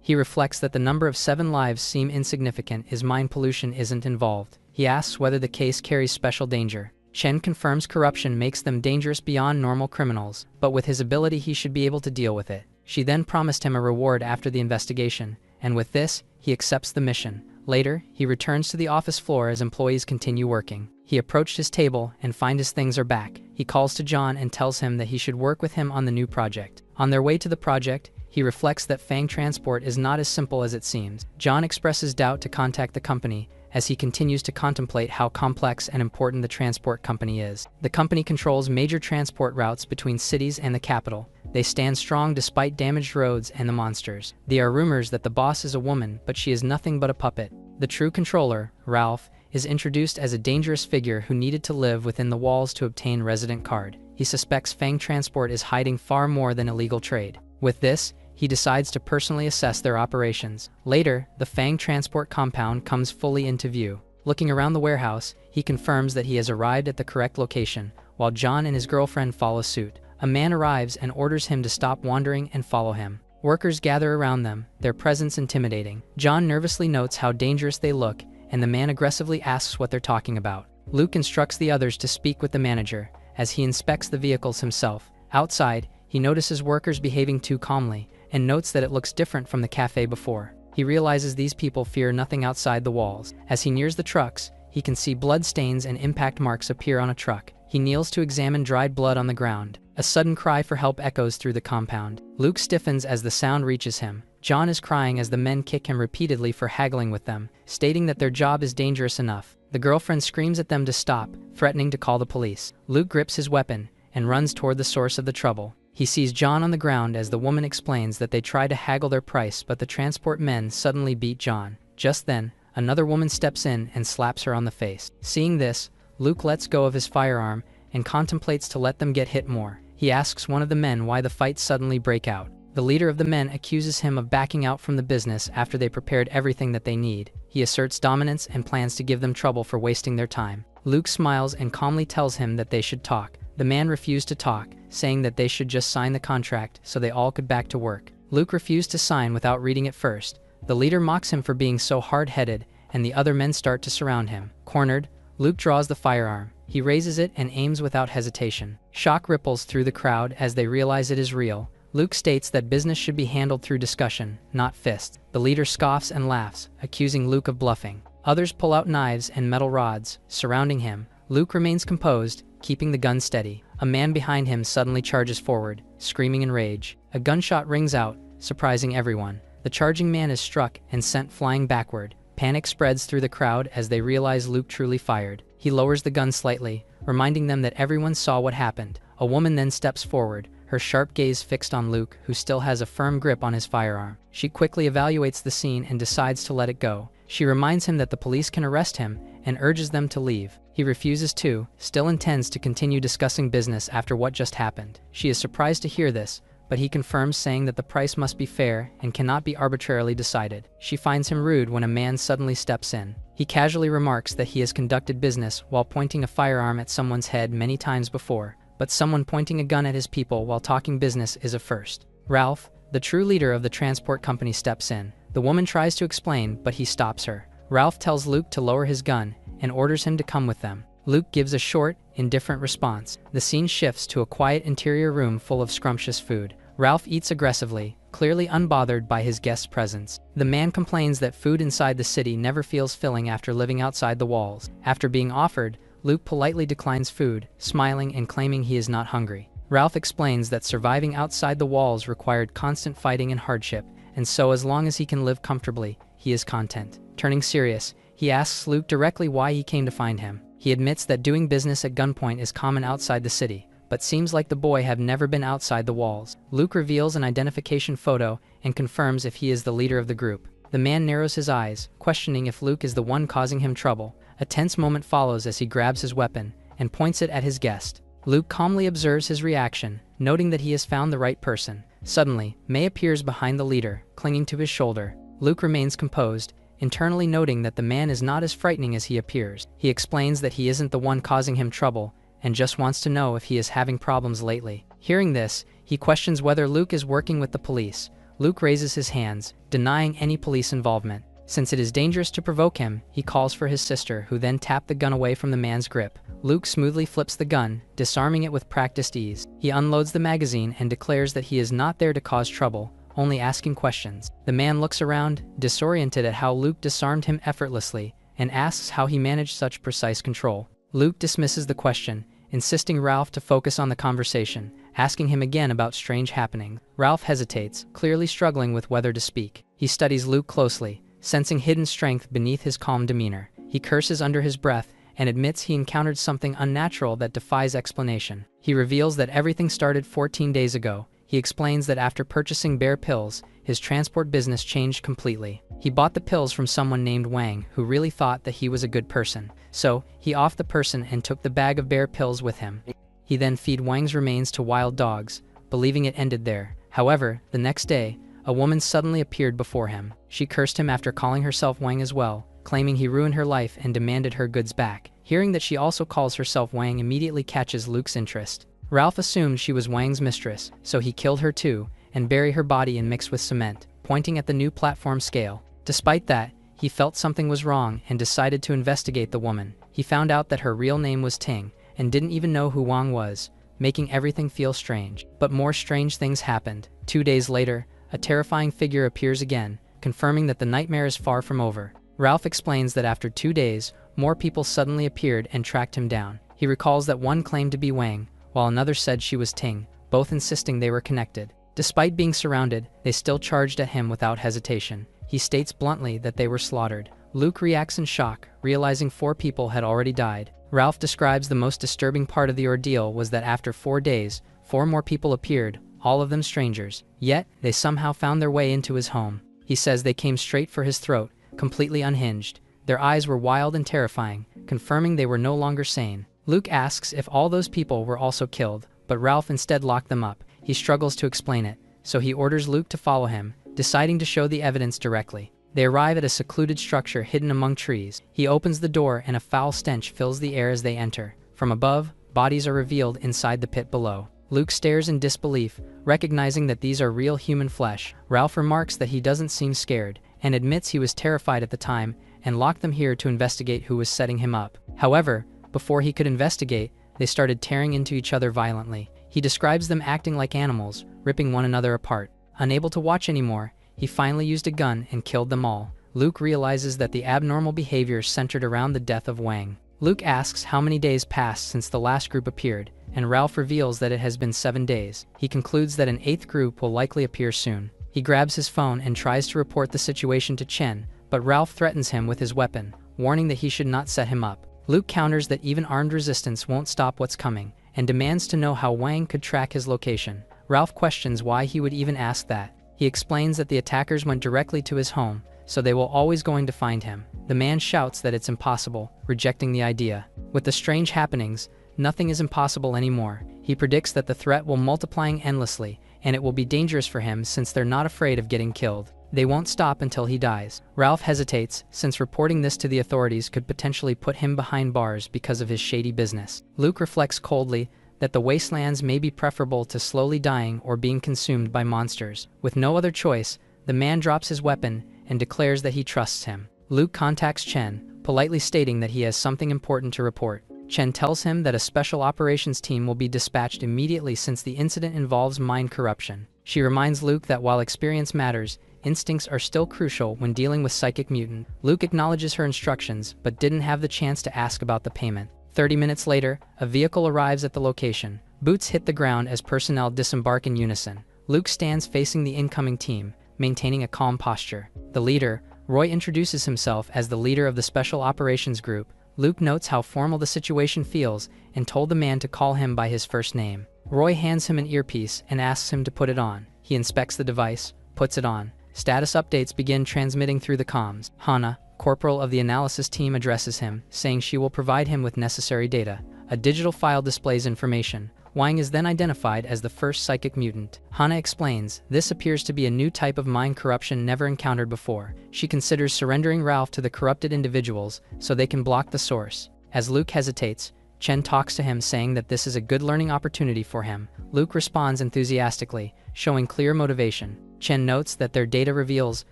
A: He reflects that the number of 7 lives seem insignificant as mind pollution isn't involved. He asks whether the case carries special danger. Chen confirms corruption makes them dangerous beyond normal criminals, but with his ability he should be able to deal with it. She then promised him a reward after the investigation, and with this, he accepts the mission. Later, he returns to the office floor as employees continue working. He approached his table and finds his things are back. He calls to John and tells him that he should work with him on the new project. On their way to the project, he reflects that Fang transport is not as simple as it seems. John expresses doubt to contact the company, as he continues to contemplate how complex and important the transport company is. The company controls major transport routes between cities and the capital. They stand strong despite damaged roads and the monsters. There are rumors that the boss is a woman, but she is nothing but a puppet. The true controller, Ralph, is introduced as a dangerous figure who needed to live within the walls to obtain resident card. He suspects Fang transport is hiding far more than illegal trade. With this, he decides to personally assess their operations. Later, the Fang transport compound comes fully into view. Looking around the warehouse, he confirms that he has arrived at the correct location, while John and his girlfriend follow suit. A man arrives and orders him to stop wandering and follow him. Workers gather around them, their presence intimidating. John nervously notes how dangerous they look, and the man aggressively asks what they're talking about. Luke instructs the others to speak with the manager, as he inspects the vehicles himself. Outside, he notices workers behaving too calmly, and notes that it looks different from the cafe before. He realizes these people fear nothing outside the walls. As he nears the trucks, he can see blood stains and impact marks appear on a truck. He kneels to examine dried blood on the ground. A sudden cry for help echoes through the compound. Luke stiffens as the sound reaches him. John is crying as the men kick him repeatedly for haggling with them, stating that their job is dangerous enough. The girlfriend screams at them to stop, threatening to call the police. Luke grips his weapon and runs toward the source of the trouble. He sees John on the ground as the woman explains that they try to haggle their price, but the transport men suddenly beat John. Just then, another woman steps in and slaps her on the face. Seeing this, Luke lets go of his firearm and contemplates to let them get hit more. He asks one of the men why the fight suddenly break out. The leader of the men accuses him of backing out from the business after they prepared everything that they need. He asserts dominance and plans to give them trouble for wasting their time. Luke smiles and calmly tells him that they should talk. The man refused to talk, saying that they should just sign the contract so they all could back to work. Luke refused to sign without reading it first. The leader mocks him for being so hard-headed, and the other men start to surround him. Cornered, Luke draws the firearm. He raises it and aims without hesitation. Shock ripples through the crowd as they realize it is real. Luke states that business should be handled through discussion, not fists. The leader scoffs and laughs, accusing Luke of bluffing. Others pull out knives and metal rods, surrounding him. Luke remains composed, keeping the gun steady. A man behind him suddenly charges forward, screaming in rage. A gunshot rings out, surprising everyone. The charging man is struck and sent flying backward. Panic spreads through the crowd as they realize Luke truly fired. He lowers the gun slightly, reminding them that everyone saw what happened. A woman then steps forward, her sharp gaze fixed on Luke, who still has a firm grip on his firearm. She quickly evaluates the scene and decides to let it go. She reminds him that the police can arrest him and urges them to leave. He refuses to, still intends to continue discussing business after what just happened. She is surprised to hear this, but he confirms, saying that the price must be fair and cannot be arbitrarily decided. She finds him rude when a man suddenly steps in. He casually remarks that he has conducted business while pointing a firearm at someone's head many times before, but someone pointing a gun at his people while talking business is a first. Ralph, the true leader of the transport company, steps in. The woman tries to explain, but he stops her. Ralph tells Luke to lower his gun and orders him to come with them. Luke gives a short, indifferent response. The scene shifts to a quiet interior room full of scrumptious food. Ralph eats aggressively, clearly unbothered by his guest's presence. The man complains that food inside the city never feels filling after living outside the walls. After being offered, Luke politely declines food, smiling and claiming he is not hungry. Ralph explains that surviving outside the walls required constant fighting and hardship, and so as long as he can live comfortably, he is content. Turning serious, he asks Luke directly why he came to find him. He admits that doing business at gunpoint is common outside the city, but seems like the boy have never been outside the walls. Luke reveals an identification photo and confirms if he is the leader of the group. The man narrows his eyes, questioning if Luke is the one causing him trouble. A tense moment follows as he grabs his weapon and points it at his guest. Luke calmly observes his reaction, noting that he has found the right person. Suddenly, May appears behind the leader, clinging to his shoulder. Luke remains composed, internally noting that the man is not as frightening as he appears. He explains that he isn't the one causing him trouble, and just wants to know if he is having problems lately. Hearing this, he questions whether Luke is working with the police. Luke raises his hands, denying any police involvement. Since it is dangerous to provoke him, he calls for his sister, who then tapped the gun away from the man's grip. Luke smoothly flips the gun, disarming it with practiced ease. He unloads the magazine and declares that he is not there to cause trouble, only asking questions. The man looks around, disoriented at how Luke disarmed him effortlessly, and asks how he managed such precise control. Luke dismisses the question, insisting Ralph to focus on the conversation, asking him again about strange happenings. Ralph hesitates, clearly struggling with whether to speak. He studies Luke closely, sensing hidden strength beneath his calm demeanor. He curses under his breath and admits he encountered something unnatural that defies explanation. He reveals that everything started 14 days ago. He explains that after purchasing bear pills, his transport business changed completely. He bought the pills from someone named Wang, who really thought that he was a good person. So, he offed the person and took the bag of bear pills with him. He then fed Wang's remains to wild dogs, believing it ended there. However, the next day, a woman suddenly appeared before him. She cursed him after calling herself Wang as well, claiming he ruined her life and demanded her goods back. Hearing that she also calls herself Wang immediately catches Luke's interest. Ralph assumed she was Wang's mistress, so he killed her too, and buried her body and mixed with cement, pointing at the new platform scale. Despite that, he felt something was wrong and decided to investigate the woman. He found out that her real name was Ting, and didn't even know who Wang was, making everything feel strange. But more strange things happened. 2 days later, a terrifying figure appears again, confirming that the nightmare is far from over. Ralph explains that after 2 days, more people suddenly appeared and tracked him down. He recalls that one claimed to be Wang, while another said she was Ting, both insisting they were connected. Despite being surrounded, they still charged at him without hesitation. He states bluntly that they were slaughtered. Luke reacts in shock, realizing 4 people had already died. Ralph describes the most disturbing part of the ordeal was that after 4 days, 4 more people appeared, all of them strangers. Yet, they somehow found their way into his home. He says they came straight for his throat, completely unhinged. Their eyes were wild and terrifying, confirming they were no longer sane. Luke asks if all those people were also killed, but Ralph instead locked them up. He struggles to explain it, so he orders Luke to follow him, deciding to show the evidence directly. They arrive at a secluded structure hidden among trees. He opens the door and a foul stench fills the air as they enter. From above, bodies are revealed inside the pit below. Luke stares in disbelief, recognizing that these are real human flesh. Ralph remarks that he doesn't seem scared, and admits he was terrified at the time, and locked them here to investigate who was setting him up. However, before he could investigate, they started tearing into each other violently. He describes them acting like animals, ripping one another apart. Unable to watch anymore, he finally used a gun and killed them all. Luke realizes that the abnormal behavior centered around the death of Wang. Luke asks how many days passed since the last group appeared, and Ralph reveals that it has been 7 days. He concludes that an 8th group will likely appear soon. He grabs his phone and tries to report the situation to Chen, but Ralph threatens him with his weapon, warning that he should not set him up. Luke counters that even armed resistance won't stop what's coming, and demands to know how Wang could track his location. Ralph questions why he would even ask that. He explains that the attackers went directly to his home, so they will always going to find him. The man shouts that it's impossible, rejecting the idea. With the strange happenings, nothing is impossible anymore. He predicts that the threat will multiplying endlessly, and it will be dangerous for him since they're not afraid of getting killed. They won't stop until he dies. Ralph hesitates, since reporting this to the authorities could potentially put him behind bars because of his shady business. Luke reflects coldly that the wastelands may be preferable to slowly dying or being consumed by monsters. With no other choice, the man drops his weapon and declares that he trusts him. Luke contacts Chen, politely stating that he has something important to report. Chen tells him that a special operations team will be dispatched immediately since the incident involves mind corruption. She reminds Luke that while experience matters, instincts are still crucial when dealing with psychic mutant. Luke acknowledges her instructions, but didn't have the chance to ask about the payment. 30 minutes later, a vehicle arrives at the location. Boots hit the ground as personnel disembark in unison. Luke stands facing the incoming team, maintaining a calm posture. The leader, Roy, introduces himself as the leader of the Special Operations Group. Luke notes how formal the situation feels and told the man to call him by his first name. Roy hands him an earpiece and asks him to put it on. He inspects the device, puts it on. Status updates begin transmitting through the comms. Hana, corporal of the analysis team, addresses him, saying she will provide him with necessary data. A digital file displays information. Wang is then identified as the first psychic mutant. Hana explains, this appears to be a new type of mind corruption never encountered before. She considers surrendering Ralph to the corrupted individuals so they can block the source. As Luke hesitates, Chen talks to him saying that this is a good learning opportunity for him. Luke responds enthusiastically, showing clear motivation. Chen notes that their data reveals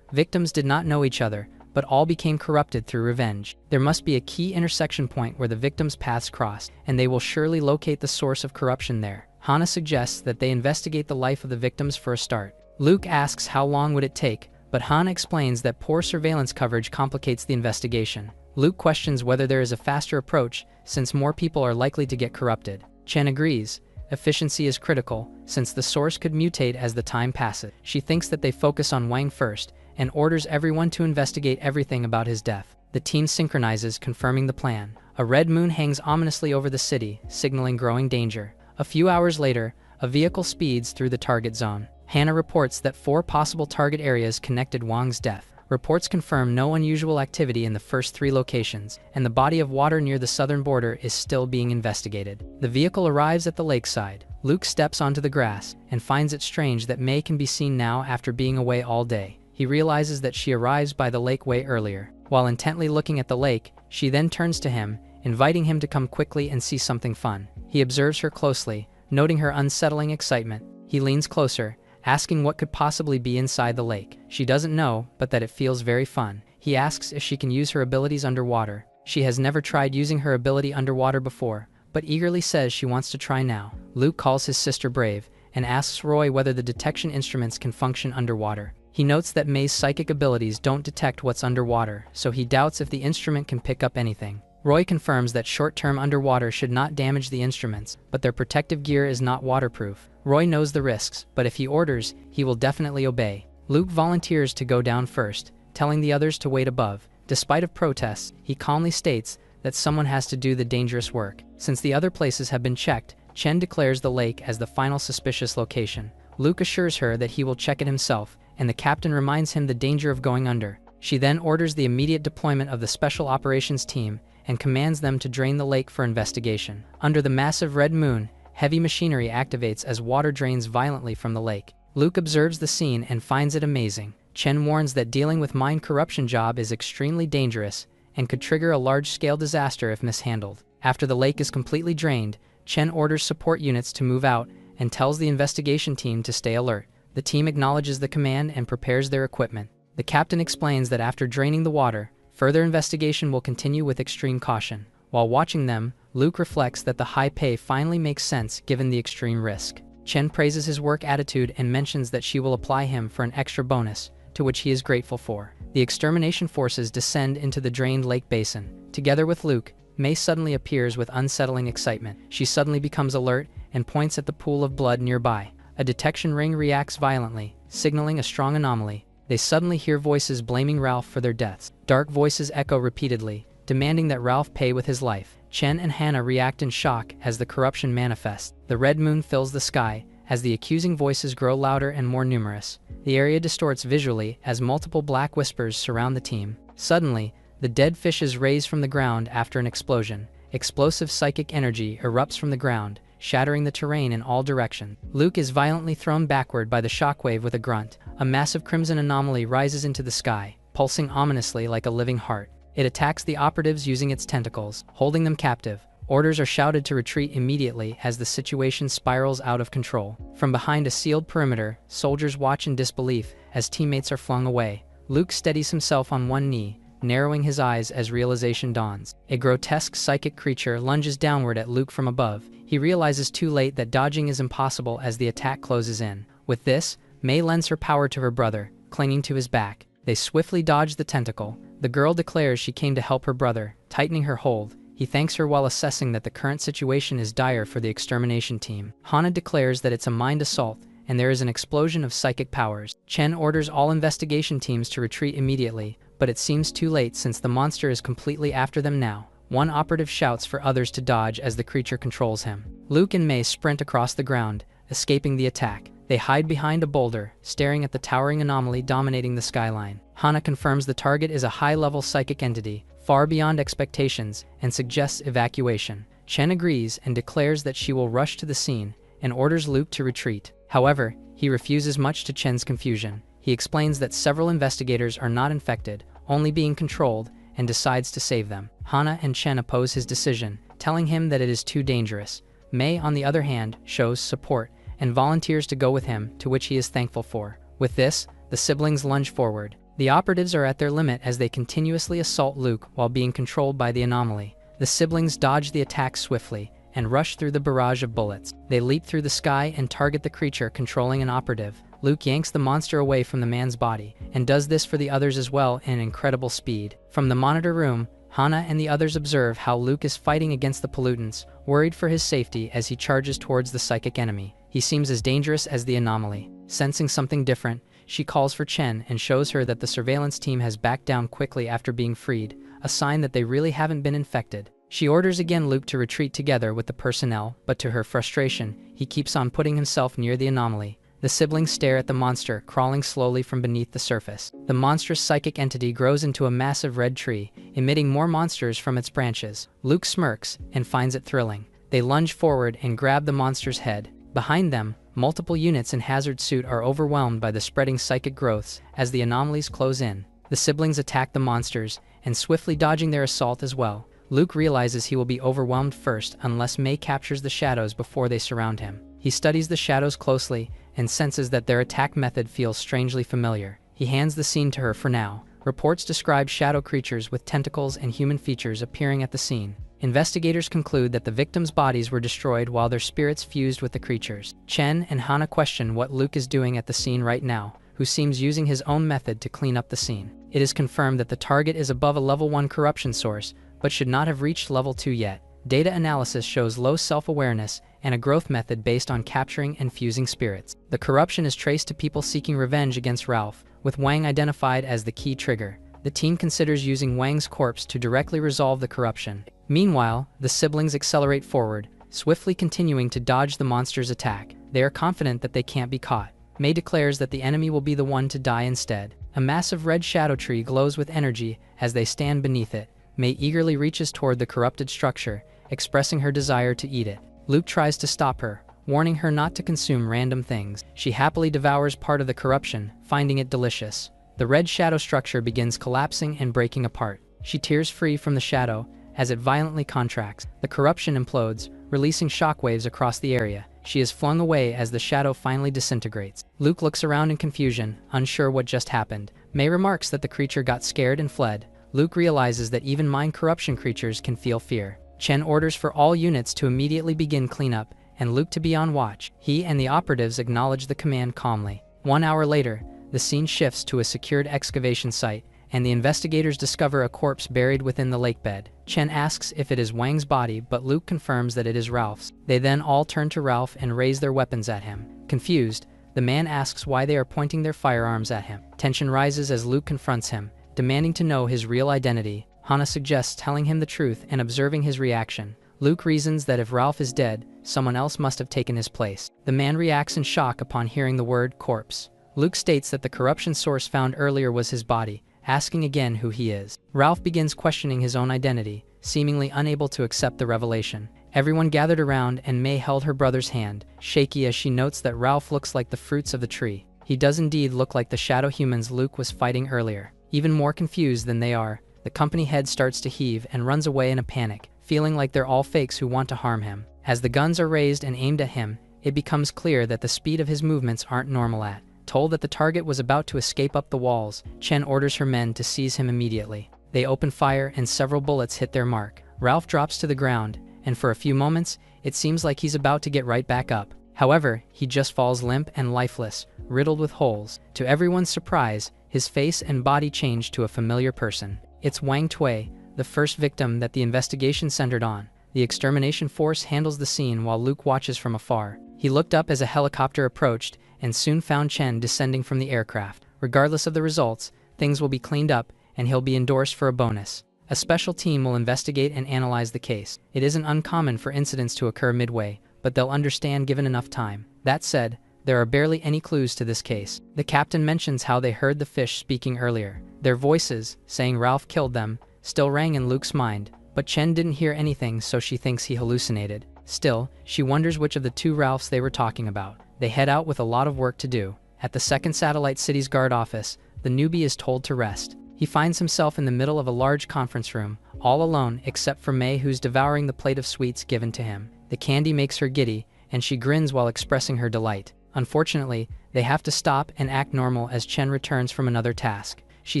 A: victims did not know each other, but all became corrupted through revenge. There must be a key intersection point where the victims' paths cross, and they will surely locate the source of corruption there. Hana suggests that they investigate the life of the victims for a start. Luke asks how long would it take, but Hana explains that poor surveillance coverage complicates the investigation. Luke questions whether there is a faster approach, since more people are likely to get corrupted. Chen agrees. Efficiency is critical, since the source could mutate as the time passes. She thinks that they focus on Wang first, and orders everyone to investigate everything about his death. The team synchronizes, confirming the plan. A red moon hangs ominously over the city, signaling growing danger. A few hours later, a vehicle speeds through the target zone. Hana reports that 4 possible target areas connected Wang's death. Reports confirm no unusual activity in the first 3 locations, and the body of water near the southern border is still being investigated. The vehicle arrives at the lakeside. Luke steps onto the grass, and finds it strange that Mei can be seen now after being away all day. He realizes that she arrives by the lake way earlier. While intently looking at the lake, she then turns to him, inviting him to come quickly and see something fun. He observes her closely, noting her unsettling excitement. He leans closer, asking what could possibly be inside the lake. She doesn't know, but that it feels very fun. He asks if she can use her abilities underwater. She has never tried using her ability underwater before, but eagerly says she wants to try now. Luke calls his sister brave, and asks Roy whether the detection instruments can function underwater. He notes that Mei's psychic abilities don't detect what's underwater, so he doubts if the instrument can pick up anything. Roy confirms that short-term underwater should not damage the instruments, but their protective gear is not waterproof. Roy knows the risks, but if he orders, he will definitely obey. Luke volunteers to go down first, telling the others to wait above. Despite of protests, he calmly states that someone has to do the dangerous work. Since the other places have been checked, Chen declares the lake as the final suspicious location. Luke assures her that he will check it himself, and the captain reminds him the danger of going under. She then orders the immediate deployment of the Special Operations Team and commands them to drain the lake for investigation. Under the massive red moon, heavy machinery activates as water drains violently from the lake. Luke observes the scene and finds it amazing. Chen warns that dealing with mind corruption job is extremely dangerous and could trigger a large-scale disaster if mishandled. After the lake is completely drained, Chen orders support units to move out and tells the investigation team to stay alert. The team acknowledges the command and prepares their equipment. The captain explains that after draining the water, further investigation will continue with extreme caution. While watching them, Luke reflects that the high pay finally makes sense given the extreme risk. Chen praises his work attitude and mentions that she will apply him for an extra bonus, to which he is grateful for. The extermination forces descend into the drained lake basin. Together with Luke, Mei suddenly appears with unsettling excitement. She suddenly becomes alert and points at the pool of blood nearby. A detection ring reacts violently, signaling a strong anomaly. They suddenly hear voices blaming Ralph for their deaths. Dark voices echo repeatedly, demanding that Ralph pay with his life. Chen and Hana react in shock as the corruption manifests. The red moon fills the sky as the accusing voices grow louder and more numerous. The area distorts visually as multiple black whispers surround the team. Suddenly, the dead fish is raised from the ground after an explosion. Explosive psychic energy erupts from the ground, shattering the terrain in all directions. Luke is violently thrown backward by the shockwave with a grunt. A massive crimson anomaly rises into the sky, pulsing ominously like a living heart. It attacks the operatives using its tentacles, holding them captive. Orders are shouted to retreat immediately as the situation spirals out of control. From behind a sealed perimeter, soldiers watch in disbelief as teammates are flung away. Luke steadies himself on one knee, narrowing his eyes as realization dawns. A grotesque psychic creature lunges downward at Luke from above. He realizes too late that dodging is impossible as the attack closes in. With this, Mei lends her power to her brother, clinging to his back. They swiftly dodge the tentacle. The girl declares she came to help her brother, tightening her hold. He thanks her while assessing that the current situation is dire for the extermination team. Hana declares that it's a mind assault, and there is an explosion of psychic powers. Chen orders all investigation teams to retreat immediately, but it seems too late since the monster is completely after them now. One operative shouts for others to dodge as the creature controls him. Luke and Mei sprint across the ground, escaping the attack. They hide behind a boulder, staring at the towering anomaly dominating the skyline. Hana confirms the target is a high-level psychic entity, far beyond expectations, and suggests evacuation. Chen agrees and declares that she will rush to the scene and orders Luke to retreat. However, he refuses, much to Chen's confusion. He explains that several investigators are not infected, only being controlled, and decides to save them. Hana and Chen oppose his decision, telling him that it is too dangerous. Mei, on the other hand, shows support and volunteers to go with him, to which he is thankful for. With this, the siblings lunge forward. The operatives are at their limit as they continuously assault Luke while being controlled by the anomaly. The siblings dodge the attack swiftly and rush through the barrage of bullets. They leap through the sky and target the creature controlling an operative. Luke yanks the monster away from the man's body, and does this for the others as well in incredible speed. From the monitor room, Hana and the others observe how Luke is fighting against the pollutants, worried for his safety as he charges towards the psychic enemy. He seems as dangerous as the anomaly. Sensing something different, she calls for Chen and shows her that the surveillance team has backed down quickly after being freed, a sign that they really haven't been infected. She orders again Luke to retreat together with the personnel, but to her frustration, he keeps on putting himself near the anomaly. The siblings stare at the monster crawling slowly from beneath the surface. The monstrous psychic entity grows into a massive red tree, emitting more monsters from its branches. Luke smirks and finds it thrilling. They lunge forward and grab the monster's head. Behind them, multiple units in hazard suit are overwhelmed by the spreading psychic growths as the anomalies close in. The siblings attack the monsters, and swiftly dodging their assault as well. Luke realizes he will be overwhelmed first unless Mei captures the shadows before they surround him. He studies the shadows closely and senses that their attack method feels strangely familiar. He hands the scene to her for now. Reports describe shadow creatures with tentacles and human features appearing at the scene. Investigators conclude that the victims' bodies were destroyed while their spirits fused with the creatures. Chen and Hana question what Luke is doing at the scene right now, who seems using his own method to clean up the scene. It is confirmed that the target is above a level 1 corruption source, but should not have reached level 2 yet. Data analysis shows low self-awareness and a growth method based on capturing and fusing spirits. The corruption is traced to people seeking revenge against Ralph, with Wang identified as the key trigger. The team considers using Wang's corpse to directly resolve the corruption. Meanwhile, the siblings accelerate forward, swiftly continuing to dodge the monster's attack. They are confident that they can't be caught. Mei declares that the enemy will be the one to die instead. A massive red shadow tree glows with energy as they stand beneath it. Mei eagerly reaches toward the corrupted structure, expressing her desire to eat it. Luke tries to stop her, warning her not to consume random things. She happily devours part of the corruption, finding it delicious. The red shadow structure begins collapsing and breaking apart. She tears free from the shadow as it violently contracts. The corruption implodes, releasing shockwaves across the area. She is flung away as the shadow finally disintegrates. Luke looks around in confusion, unsure what just happened. Mei remarks that the creature got scared and fled. Luke realizes that even mind corruption creatures can feel fear. Chen orders for all units to immediately begin cleanup, and Luke to be on watch. He and the operatives acknowledge the command calmly. 1 hour later, the scene shifts to a secured excavation site, and the investigators discover a corpse buried within the lake bed. Chen asks if it is Wang's body, but Luke confirms that it is Ralph's. They then all turn to Ralph and raise their weapons at him. Confused, the man asks why they are pointing their firearms at him. Tension rises as Luke confronts him, demanding to know his real identity. Hana suggests telling him the truth and observing his reaction. Luke reasons that if Ralph is dead, someone else must have taken his place. The man reacts in shock upon hearing the word corpse. Luke states that the corruption source found earlier was his body, asking again who he is. Ralph begins questioning his own identity, seemingly unable to accept the revelation. Everyone gathered around and Mei held her brother's hand, shaky as she notes that Ralph looks like the fruits of the tree. He does indeed look like the shadow humans Luke was fighting earlier. Even more confused than they are, the company head starts to heave and runs away in a panic, feeling like they're all fakes who want to harm him. As the guns are raised and aimed at him, it becomes clear that the speed of his movements aren't normal. Told that the target was about to escape up the walls, Chen orders her men to seize him immediately. They open fire and several bullets hit their mark. Ralph drops to the ground, and for a few moments, it seems like he's about to get right back up. However, he just falls limp and lifeless, riddled with holes. To everyone's surprise, his face and body change to a familiar person. It's Wang Tui, the first victim that the investigation centered on. The extermination force handles the scene while Luke watches from afar. He looked up as a helicopter approached and soon found Chen descending from the aircraft. Regardless of the results, things will be cleaned up and he'll be endorsed for a bonus. A special team will investigate and analyze the case. It isn't uncommon for incidents to occur midway, but they'll understand given enough time. That said, there are barely any clues to this case. The captain mentions how they heard the fish speaking earlier. Their voices, saying Ralph killed them, still rang in Luke's mind, but Chen didn't hear anything, so she thinks he hallucinated. Still, she wonders which of the two Ralphs they were talking about. They head out with a lot of work to do. At the second satellite city's guard office, the newbie is told to rest. He finds himself in the middle of a large conference room, all alone except for May, who's devouring the plate of sweets given to him. The candy makes her giddy, and she grins while expressing her delight. Unfortunately, they have to stop and act normal as Chen returns from another task. She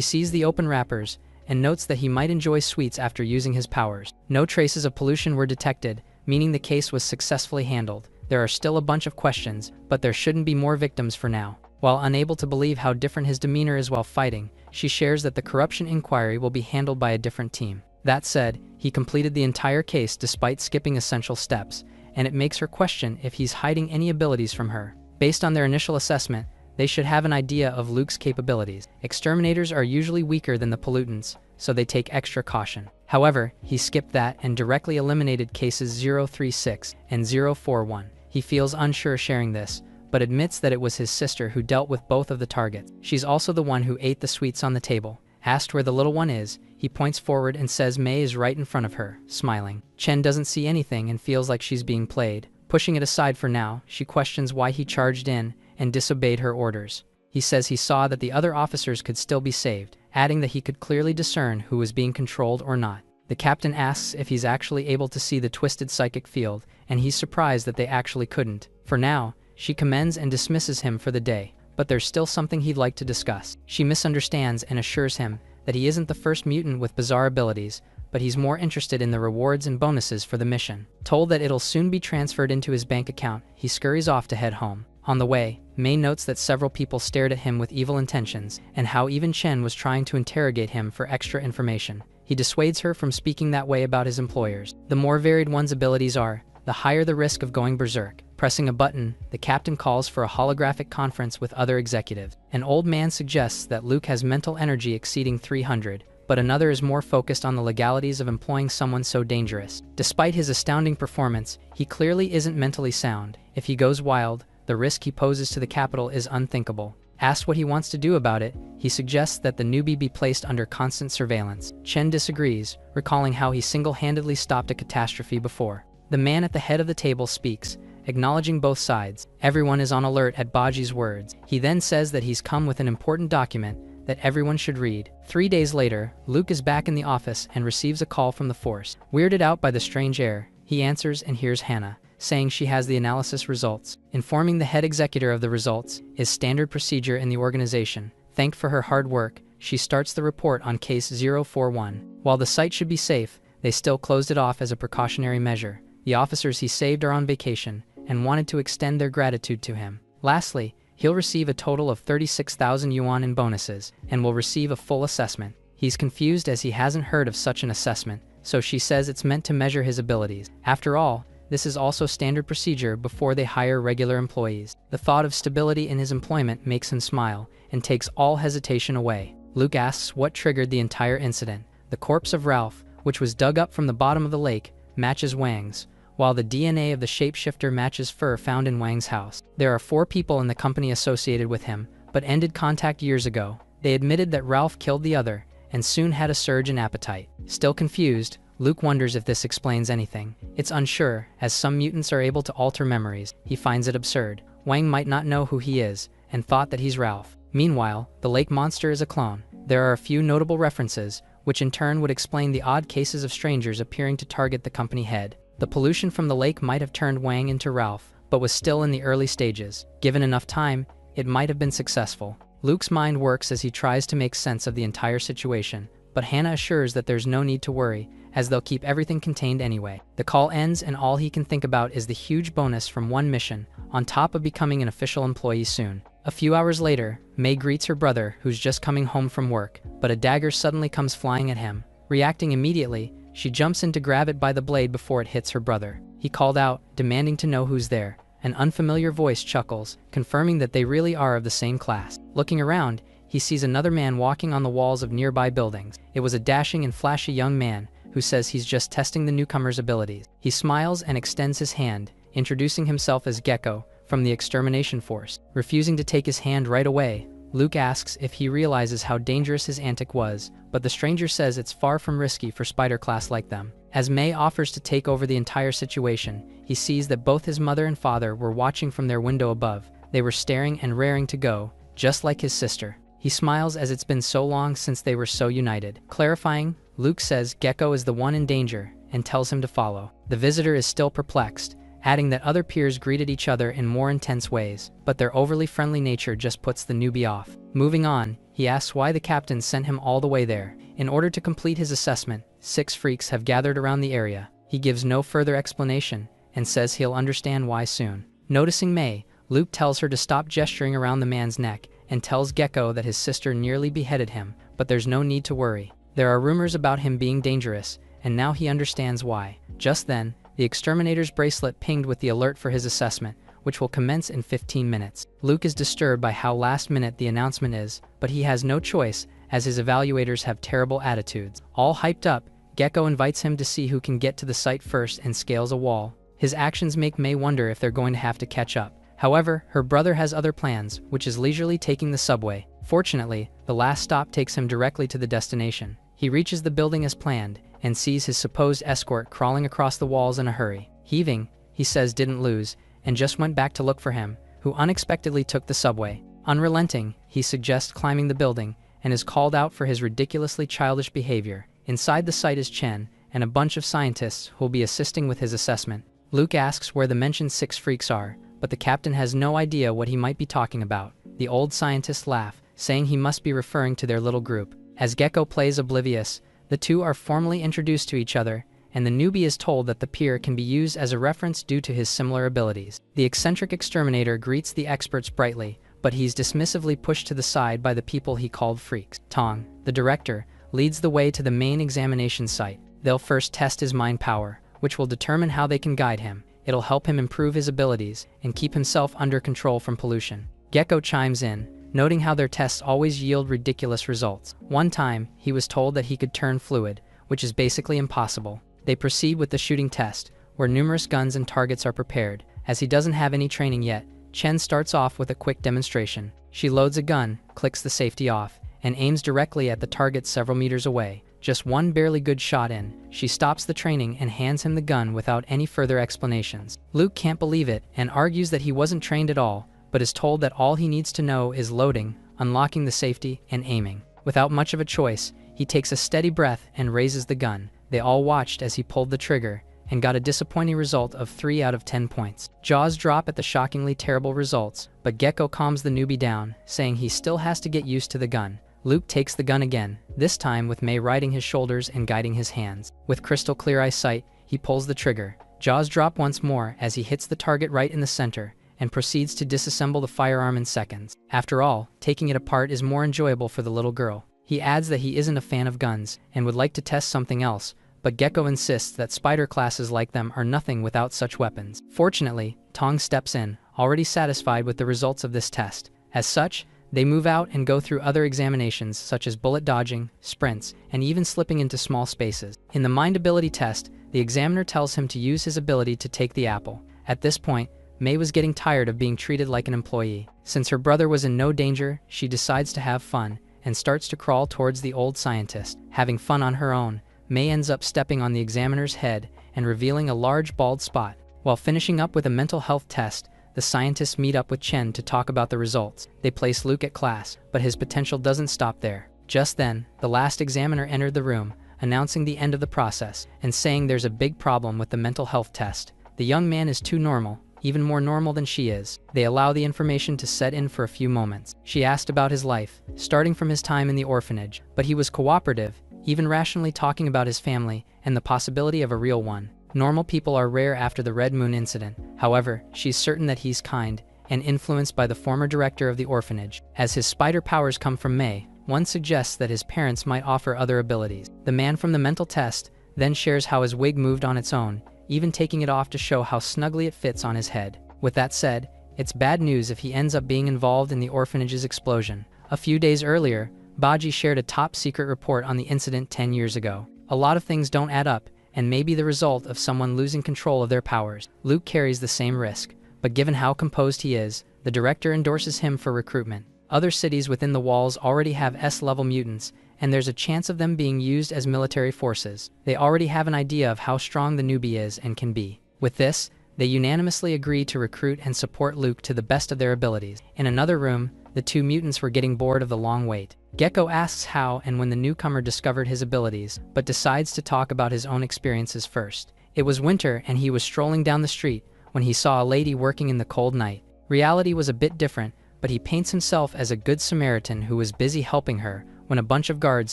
A: sees the open wrappers and notes that he might enjoy sweets after using his powers. No traces of pollution were detected, meaning the case was successfully handled. There are still a bunch of questions, but there shouldn't be more victims for now. While unable to believe how different his demeanor is while fighting, she shares that the corruption inquiry will be handled by a different team. That said, he completed the entire case despite skipping essential steps, and it makes her question if he's hiding any abilities from her. Based on their initial assessment, they should have an idea of Luke's capabilities. Exterminators are usually weaker than the pollutants, so they take extra caution. However, he skipped that and directly eliminated cases 036 and 041. He feels unsure sharing this, but admits that it was his sister who dealt with both of the targets. She's also the one who ate the sweets on the table. Asked where the little one is, he points forward and says May is right in front of her, smiling. Chen doesn't see anything and feels like she's being played. Pushing it aside for now, she questions why he charged in and disobeyed her orders. He says he saw that the other officers could still be saved, adding that he could clearly discern who was being controlled or not. The captain asks if he's actually able to see the twisted psychic field, and he's surprised that they actually couldn't. For now, she commends and dismisses him for the day, but there's still something he'd like to discuss. She misunderstands and assures him that he isn't the first mutant with bizarre abilities, but he's more interested in the rewards and bonuses for the mission. Told that it'll soon be transferred into his bank account, he scurries off to head home. On the way, May notes that several people stared at him with evil intentions, and how even Chen was trying to interrogate him for extra information. He dissuades her from speaking that way about his employers. The more varied one's abilities are, the higher the risk of going berserk. Pressing a button, the captain calls for a holographic conference with other executives. An old man suggests that Luke has mental energy exceeding 300, but another is more focused on the legalities of employing someone so dangerous. Despite his astounding performance, he clearly isn't mentally sound. If he goes wild, the risk he poses to the capital is unthinkable. Asked what he wants to do about it, he suggests that the newbie be placed under constant surveillance. Chen disagrees, recalling how he single-handedly stopped a catastrophe before. The man at the head of the table speaks, acknowledging both sides. Everyone is on alert at Baji's words. He then says that he's come with an important document that everyone should read. 3 days later, Luke is back in the office and receives a call from the force. Weirded out by the strange air, he answers and hears Hannah saying she has the analysis results. Informing the head executor of the results is standard procedure in the organization. Thanked for her hard work, she starts the report on case 041. While the site should be safe, they still closed it off as a precautionary measure. The officers he saved are on vacation and wanted to extend their gratitude to him. Lastly, he'll receive a total of 36,000 yuan in bonuses and will receive a full assessment. He's confused as he hasn't heard of such an assessment, so she says it's meant to measure his abilities. After all, this is also standard procedure before they hire regular employees. The thought of stability in his employment makes him smile and takes all hesitation away. Luke asks what triggered the entire incident. The corpse of Ralph, which was dug up from the bottom of the lake, matches Wang's, while the DNA of the shapeshifter matches fur found in Wang's house. There are 4 people in the company associated with him, but ended contact years ago. They admitted that Ralph killed the other, and soon had a surge in appetite. Still confused, Luke wonders if this explains anything. It's unsure, as some mutants are able to alter memories. He finds it absurd. Wang might not know who he is, and thought that he's Ralph. Meanwhile, the lake monster is a clone. There are a few notable references, which in turn would explain the odd cases of strangers appearing to target the company head. The pollution from the lake might have turned Wang into Ralph, but was still in the early stages. Given enough time, it might have been successful. Luke's mind works as he tries to make sense of the entire situation, but Hannah assures that there's no need to worry, as they'll keep everything contained anyway. The call ends and all he can think about is the huge bonus from one mission, on top of becoming an official employee soon. A few hours later, May greets her brother, who's just coming home from work, but a dagger suddenly comes flying at him. Reacting immediately, she jumps in to grab it by the blade before it hits her brother. He called out, demanding to know who's there. An unfamiliar voice chuckles, confirming that they really are of the same class. Looking around, he sees another man walking on the walls of nearby buildings. It was a dashing and flashy young man, who says he's just testing the newcomer's abilities. He smiles and extends his hand, introducing himself as Gecko, from the extermination force. Refusing to take his hand right away, Luke asks if he realizes how dangerous his antic was, but the stranger says it's far from risky for spider class like them. As May offers to take over the entire situation, he sees that both his mother and father were watching from their window above. They were staring and raring to go, just like his sister. He smiles as it's been so long since they were so united. Clarifying, Luke says Gecko is the one in danger and tells him to follow. The visitor is still perplexed, adding that other peers greeted each other in more intense ways, but their overly friendly nature just puts the newbie off. Moving on, he asks why the captain sent him all the way there. In order to complete his assessment, 6 freaks have gathered around the area. He gives no further explanation and says he'll understand why soon. Noticing May, Luke tells her to stop gesturing around the man's neck and tells Gecko that his sister nearly beheaded him, but there's no need to worry. There are rumors about him being dangerous, and now he understands why. Just then, the exterminator's bracelet pinged with the alert for his assessment, which will commence in 15 minutes. Luke is disturbed by how last minute the announcement is, but he has no choice as his evaluators have terrible attitudes. All hyped up, Gecko invites him to see who can get to the site first and scales a wall. His actions make May wonder if they're going to have to catch up. However, her brother has other plans, which is leisurely taking the subway. Fortunately, the last stop takes him directly to the destination. He reaches the building as planned and sees his supposed escort crawling across the walls in a hurry. Heaving, he says didn't lose and just went back to look for him, who unexpectedly took the subway. Unrelenting, he suggests climbing the building and is called out for his ridiculously childish behavior. Inside the site is Chen and a bunch of scientists who will be assisting with his assessment. Luke asks where the mentioned 6 freaks are, but the captain has no idea what he might be talking about. The old scientists laugh, saying he must be referring to their little group. As Gecko plays oblivious, the two are formally introduced to each other, and the newbie is told that the peer can be used as a reference due to his similar abilities. The eccentric exterminator greets the experts brightly, but he's dismissively pushed to the side by the people he called freaks. Tong, the director, leads the way to the main examination site. They'll first test his mind power, which will determine how they can guide him. It'll help him improve his abilities and keep himself under control from pollution. Gecko chimes in, noting how their tests always yield ridiculous results. One time, he was told that he could turn fluid, which is basically impossible. They proceed with the shooting test, where numerous guns and targets are prepared. As he doesn't have any training yet, Chen starts off with a quick demonstration. She loads a gun, clicks the safety off, and aims directly at the target several meters away. Just one barely good shot in, she stops the training and hands him the gun without any further explanations. Luke can't believe it and argues that he wasn't trained at all, but is told that all he needs to know is loading, unlocking the safety, and aiming. Without much of a choice, he takes a steady breath and raises the gun. They all watched as he pulled the trigger and got a disappointing result of 3 out of 10 points. Jaws drop at the shockingly terrible results, but Gecko calms the newbie down, saying he still has to get used to the gun. Luke takes the gun again, this time with May riding his shoulders and guiding his hands. With crystal clear eyesight, he pulls the trigger. Jaws drop once more as he hits the target right in the center and proceeds to disassemble the firearm in seconds. After all, taking it apart is more enjoyable for the little girl. He adds that he isn't a fan of guns and would like to test something else, but Gecko insists that spider classes like them are nothing without such weapons. Fortunately, Tong steps in, already satisfied with the results of this test. As such, they move out and go through other examinations such as bullet dodging, sprints, and even slipping into small spaces. In the mind ability test, the examiner tells him to use his ability to take the apple. At this point, May was getting tired of being treated like an employee. Since her brother was in no danger, she decides to have fun and starts to crawl towards the old scientist. Having fun on her own, May ends up stepping on the examiner's head and revealing a large bald spot. While finishing up with a mental health test, the scientists meet up with Chen to talk about the results. They place Luke at class, but his potential doesn't stop there. Just then, the last examiner entered the room, announcing the end of the process and saying there's a big problem with the mental health test. The young man is too normal, even more normal than she is. They allow the information to set in for a few moments. She asked about his life, starting from his time in the orphanage, but he was cooperative, even rationally talking about his family and the possibility of a real one. Normal people are rare after the Red Moon incident. However, she's certain that he's kind and influenced by the former director of the orphanage. As his spider powers come from May, one suggests that his parents might offer other abilities. The man from the mental test then shares how his wig moved on its own, even taking it off to show how snugly it fits on his head. With that said, it's bad news if he ends up being involved in the orphanage's explosion. A few days earlier, Baji shared a top-secret report on the incident 10 years ago. A lot of things don't add up, and may be the result of someone losing control of their powers. Luke carries the same risk, but given how composed he is, the director endorses him for recruitment. Other cities within the walls already have S-level mutants, and there's a chance of them being used as military forces. They already have an idea of how strong the newbie is and can be. With this, they unanimously agree to recruit and support Luke to the best of their abilities. In another room, the two mutants were getting bored of the long wait. Gecko asks how and when the newcomer discovered his abilities, but decides to talk about his own experiences first. It was winter and he was strolling down the street when he saw a lady working in the cold night. Reality was a bit different, but he paints himself as a good Samaritan who was busy helping her when a bunch of guards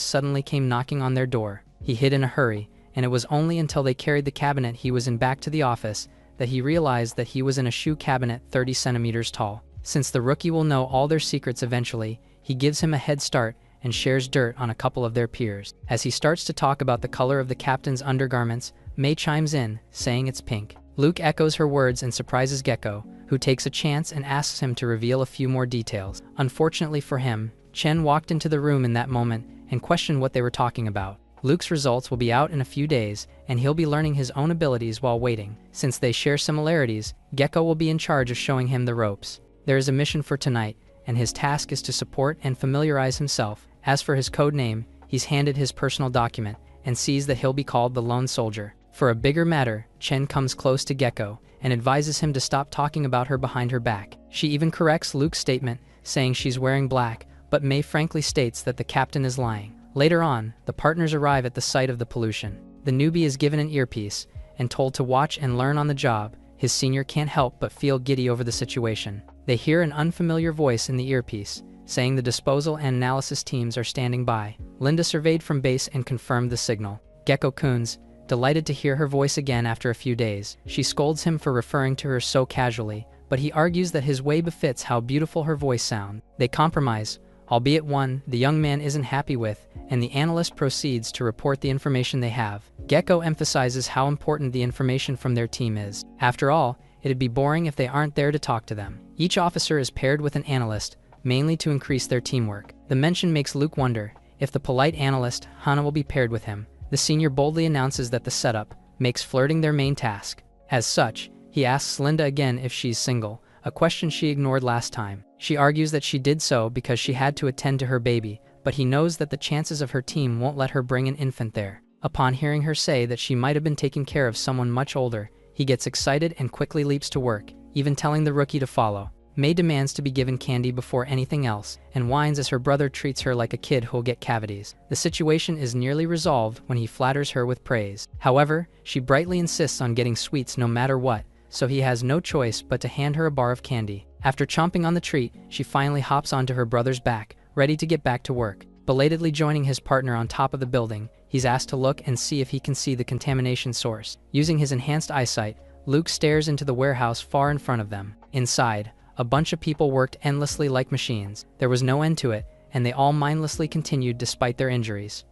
A: suddenly came knocking on their door. He hid in a hurry, and it was only until they carried the cabinet he was in back to the office that he realized that he was in a shoe cabinet 30 centimeters tall. Since the rookie will know all their secrets eventually, he gives him a head start and shares dirt on a couple of their peers. As he starts to talk about the color of the captain's undergarments, May chimes in, saying it's pink. Luke echoes her words and surprises Gecko, who takes a chance and asks him to reveal a few more details. Unfortunately for him, Chen walked into the room in that moment and questioned what they were talking about. Luke's results will be out in a few days, and he'll be learning his own abilities while waiting. Since they share similarities, Gecko will be in charge of showing him the ropes. There is a mission for tonight, and his task is to support and familiarize himself. As for his code name, he's handed his personal document and sees that he'll be called the Lone Soldier. For a bigger matter, Chen comes close to Gecko and advises him to stop talking about her behind her back. She even corrects Luke's statement, saying she's wearing black, but May frankly states that the captain is lying. Later on, the partners arrive at the site of the pollution. The newbie is given an earpiece and told to watch and learn on the job. His senior can't help but feel giddy over the situation. They hear an unfamiliar voice in the earpiece, saying the disposal and analysis teams are standing by. Linda surveyed from base and confirmed the signal. Gecko-kun's delighted to hear her voice again after a few days. She scolds him for referring to her so casually, but he argues that his way befits how beautiful her voice sounds. They compromise, albeit one the young man isn't happy with, and the analyst proceeds to report the information they have. Gecko emphasizes how important the information from their team is. After all, it'd be boring if they aren't there to talk to them. Each officer is paired with an analyst, mainly to increase their teamwork. The mention makes Luke wonder if the polite analyst, Hana, will be paired with him. The senior boldly announces that the setup makes flirting their main task. As such, he asks Linda again if she's single, a question she ignored last time. She argues that she did so because she had to attend to her baby, but he knows that the chances of her team won't let her bring an infant there. Upon hearing her say that she might have been taking care of someone much older, he gets excited and quickly leaps to work, even telling the rookie to follow. May demands to be given candy before anything else, and whines as her brother treats her like a kid who'll get cavities. The situation is nearly resolved when he flatters her with praise. However, she brightly insists on getting sweets no matter what, so he has no choice but to hand her a bar of candy. After chomping on the treat, she finally hops onto her brother's back, ready to get back to work. Belatedly joining his partner on top of the building, he's asked to look and see if he can see the contamination source. Using his enhanced eyesight, Luke stares into the warehouse far in front of them. Inside, a bunch of people worked endlessly like machines. There was no end to it, and they all mindlessly continued despite their injuries.